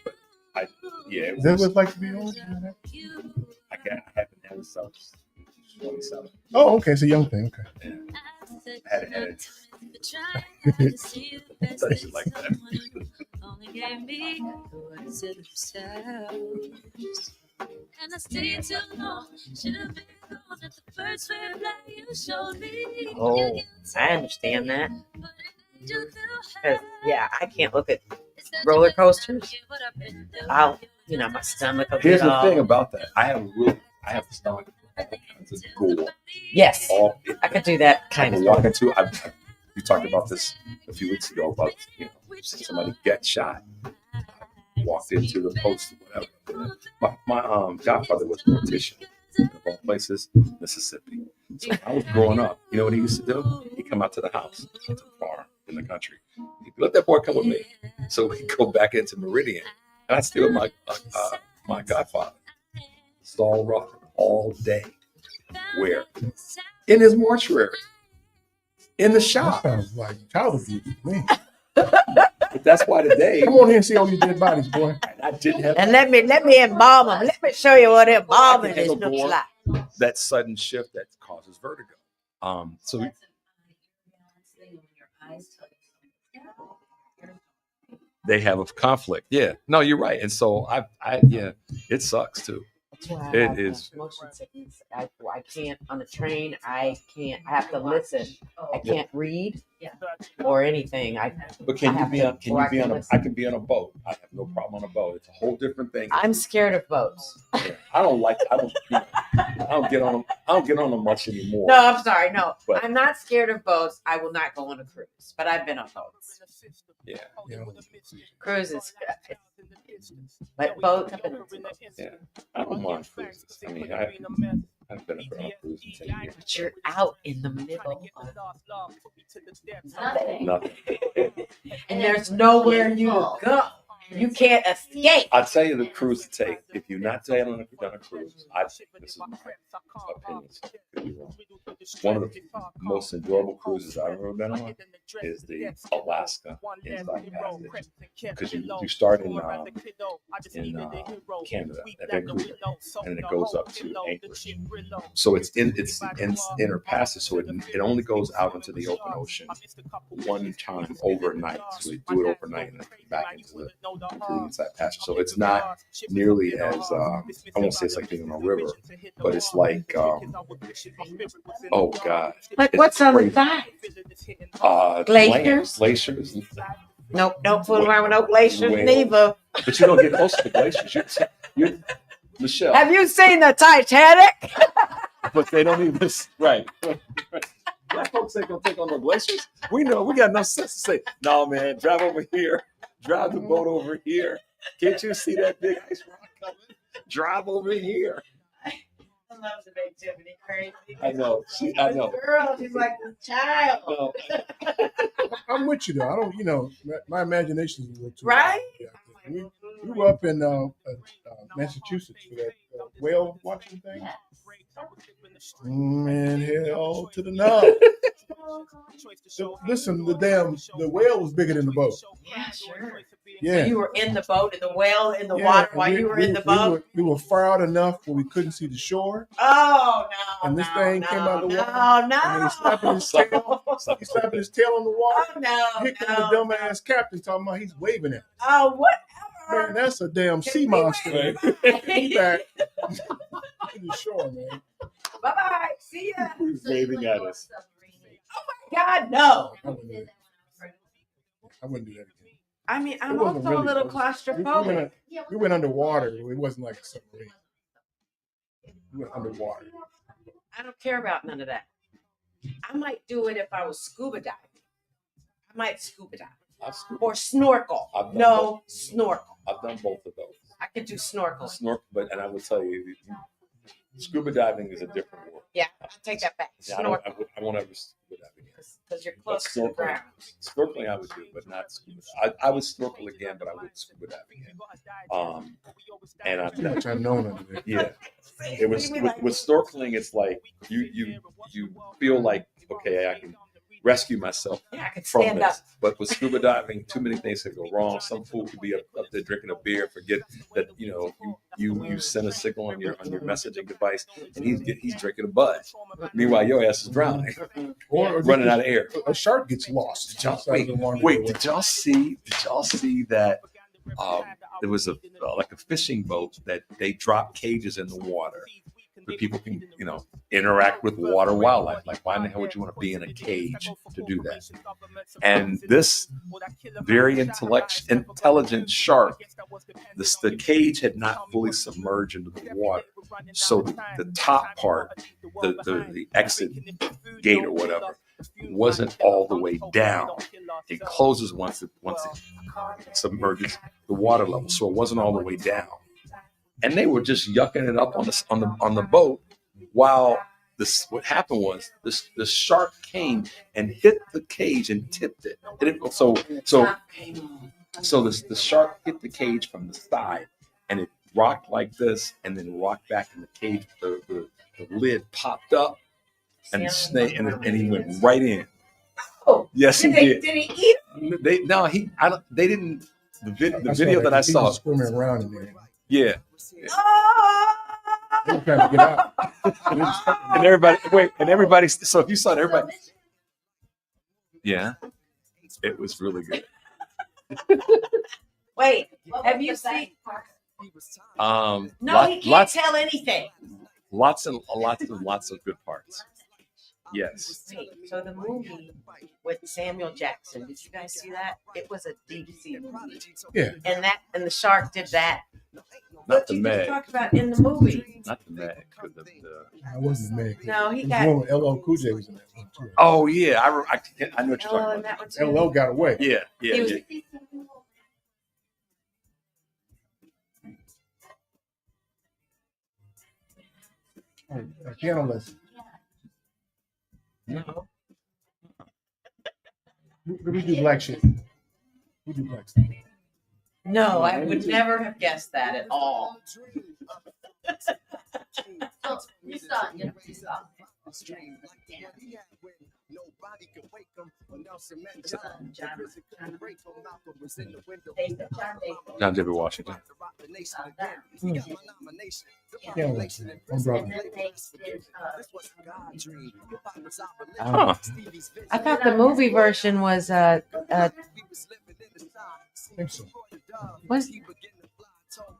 but Is that what it's like to be old? I haven't had it since 27. Oh, okay, it's a young thing. Okay. Yeah. I had it. Like that. And I stayed too long. Should have been gone at the first red light you showed me. Oh, I understand that. Yeah, I can't look at roller coasters. My stomach will Here's get the all... thing about that. I have a stomach for all kinds of gore. Yes, I could do that kind of walk into. We talked about this a few weeks ago about somebody get shot. Walked into the post or whatever. My godfather was a mortician in all places, Mississippi. So when I was growing up, you know what he used to do? He'd come out to the house, to the farm in the country. He'd let that boy come with me. So we'd go back into Meridian, and I'd stay with my godfather. Saul Ruffin all day. Where? In his mortuary. In the shop. That sounds like child abuse to me. But that's why today. Come on here and see all these dead bodies, boy. I didn't have. And let me embalm them. Let me show you what embalming is looks like. That sudden shift that causes vertigo. So they have a conflict. Yeah. No, you're right. And so it sucks too. It is motion sickness. I can't on the train. I have to listen. I can't read or anything. But can you be on a boat? I have no problem on a boat. It's a whole different thing. I'm scared of boats. Yeah, I don't get on them. I don't get on them much anymore. No, I'm sorry. No, but I'm not scared of boats. I will not go on a cruise, but I've been on boats. Yeah. Cruises. But boats. Yeah. I don't mind cruises. I mean, I've been on a cruise in 10 years. But you're out in the middle of nothing. And there's nowhere you go. You can't escape. I'll tell you the cruise to take. If you're not done a cruise, I think this is my opinion. So I could be wrong. One of the most enjoyable cruises I've ever been on is the Alaska Inside Passage, because you start in Canada at Vancouver, and then it goes up to Anchorage. So it's inner passage, so it only goes out into the open ocean one time overnight. So you do it overnight and then back into the inside passage. So it's not nearly as I won't say it's like being on a river, but it's like oh god, Like what's on the side? Glaciers. Glaciers. Nope, don't fool around with no glaciers neither. But you don't get close to the glaciers. You're Michelle. Have you seen the Titanic? But they don't even right. Black folks ain't gonna take on no glaciers. We know we got enough sense to say, no man, drive over here, drive the boat over here. Can't you see that big ice rock coming? Drive over here. I love the big Tiffany crazy. I know. I know. Girl, she's like this child. No. I'm with you though. I don't, my imagination is a little too right. We grew up in Massachusetts for that whale watching thing. Man, hell to the no. Listen, the whale was bigger than the boat. Yeah, sure. Yeah. So you were in the boat and the whale in the water while you were in the boat? We were far out enough where we couldn't see the shore. Oh, no. And this thing came out of the water. No. And he's slapping his tail on the water. Oh, no. Here comes the dumbass captain talking about he's waving at us. Oh, whatever. Man, that's a damn sea monster. He's back in the shore, man. Bye-bye. See ya. He's waving at us. Oh, my God, no. I wouldn't do that again. I mean, I'm also a little claustrophobic. We went underwater. It wasn't like a submarine. We went underwater. I don't care about none of that. I might do it if I was scuba diving. I might scuba dive. Or snorkel. Snorkel. I've done both of those. I could do snorkel. And I will tell you, scuba diving is a different world. Yeah, I'll take that back. Yeah, Snorkel. I won't ever scuba dive again. Because you're close to the ground. Snorkeling I would do, but not scuba. I would snorkel again, but I wouldn't scuba dive again. And I'm too much unknown under there. Yeah, it was with snorkeling. It's like you feel like, okay, I can rescue myself from this. But with scuba diving, too many things could go wrong. Some fool could be up there drinking a beer, forget that you send a signal on your messaging device, and he's drinking a bud. Meanwhile, your ass is drowning or running out of air. A shark gets lost. Wait, did y'all see that? There was like a fishing boat that they drop cages in the water where people can, interact with water wildlife. Like, why in the hell would you want to be in a cage to do that? And this very intelligent shark, the cage had not fully submerged into the water. So the top part, the exit gate or whatever, wasn't all the way down. It closes once it submerges the water level, so it wasn't all the way down. And they were just yucking it up on the boat while what happened was the shark came and hit the cage and tipped it. So the shark hit the cage from the side and it rocked like this and then rocked back in the cage. The lid popped up and the snake and he went right in. Oh, yes, he did. Did he eat him? They didn't. The video that I saw. Swimming around in there. Yeah. They were trying to get out. and everybody. So if you saw it, everybody. Yeah, it was really good. Wait, have you seen? No, he can't tell anything. Lots of good parts. Yes. Wait, so the movie with Samuel Jackson, did you guys see that? It was a deep sea movie. Yeah. And the shark did that. Not the Meg. Talked about in the movie. Not the Meg. I wasn't the Meg. No, he the got. one with LL Cool J was in that one too. Oh yeah, I know what you're talking about. LL got away. Yeah. A piano lesson. No. We do black shit. We do black stuff. No, I would never have guessed that at all. You start. John David Washington. Huh. I thought the movie version was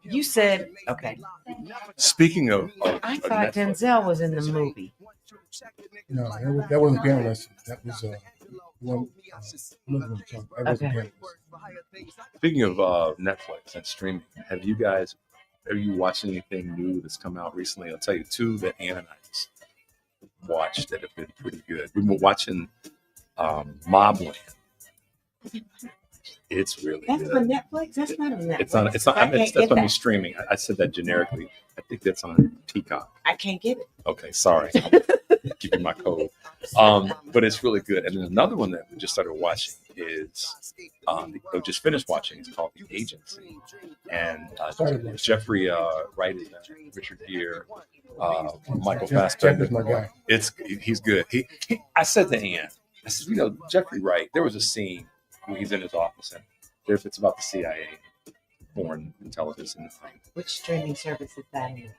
you said okay. Speaking of I thought Denzel was in the movie. No, that wasn't piano lesson. That was one. That wasn't piano lesson. Speaking of Netflix and streaming, have you watched anything new that's come out recently? I'll tell you two that Ann and I just watched that have been pretty good. We've been watching Mobland. It's really That's good. on Netflix. That's not on Netflix. It's on. It's not. I mean, that's on me streaming. I said that generically. I think that's on Peacock. I can't get it. Okay, sorry. Give you my code. But it's really good. And then another one that we just started watching is we just finished watching. It's called The Agency, and Jeffrey Wright is that, Richard Gere, Michael Fassbender. My guy. He's good. I said to Ann, I said, Jeffrey Wright. There was a scene where he's in his office, and it's about the CIA, foreign intelligence, and Which streaming service is that in?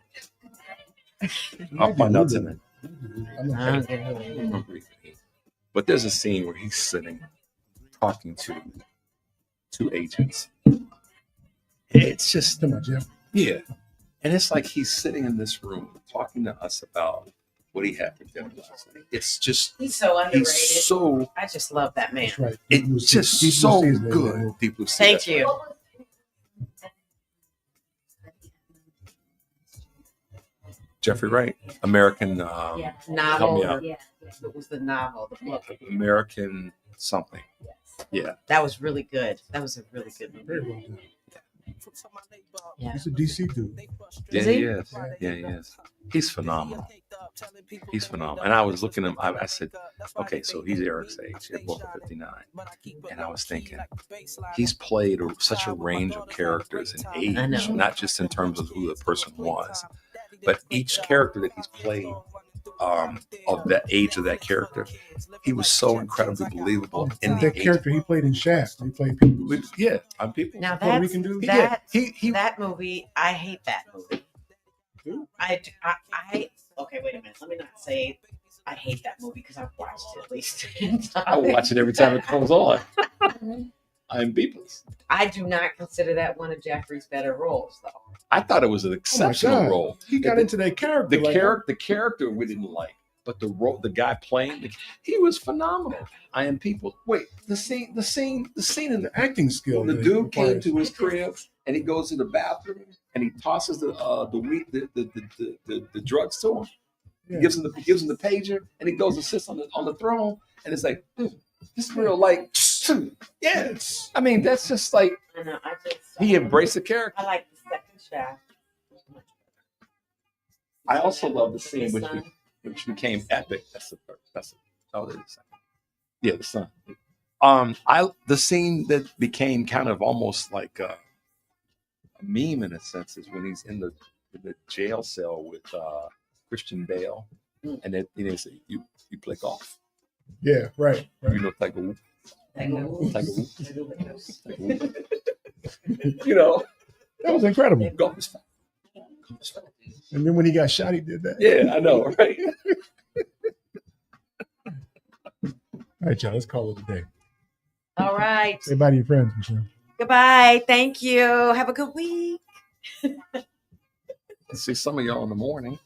I'll find out tonight. Okay. But there's a scene where he's sitting talking to two agents. It's just yeah, and it's like he's sitting in this room talking to us about what he had for dinner last night. It's just He's so underrated. He's so I just love that man. Right. it's just so good. Deep Blue Sea. Thank you. Jeffrey Wright, American. Novel. Help me out. It was the novel, the book. American something. Yeah. That was really good. That was a really good movie. He's a DC dude. Yeah, he is. Yeah, he is. He's phenomenal. He's phenomenal. And I was looking at him. I said, okay, so he's Eric's age. They're both 59. And I was thinking, he's played such a range of characters and age, not just in terms of who the person was, but each character that he's played of that age of that character, he was so incredibly believable. In that character he played in Shaft, he played people. Yeah, I'm people. Now Puerto that's Rican dude? that movie. I hate that movie. I okay. Wait a minute. Let me not say I hate that movie because I've watched it at least 10 times. I watch it every time it comes on. I'm Peoples. I do not consider that one of Jeffrey's better roles, though. I thought it was an exceptional role. He got into that character. The character we didn't like, but the role, the guy playing, he was phenomenal. I Am People. Wait, the scene in the acting skill. When the dude came to his crib and he goes to the bathroom and he tosses the drugs to him. Yeah. He gives him the pager and he goes and sits on the throne and it's like, this real like, yes. I mean, that's just like he embraced the character. I like the second Shaft. I also love the scene which became epic. That's the second. Yeah, the son. The scene that became kind of almost like a meme in a sense is when he's in the jail cell with Christian Bale, and then they say you play golf. Yeah, right. You know, Tiger Woods. You know, that was incredible. Golf is fun. And then when he got shot, he did that. Yeah, I know, right? All right, y'all, let's call it a day. All right. Say bye to your friends, Michelle. Goodbye. Thank you. Have a good week. See some of y'all in the morning.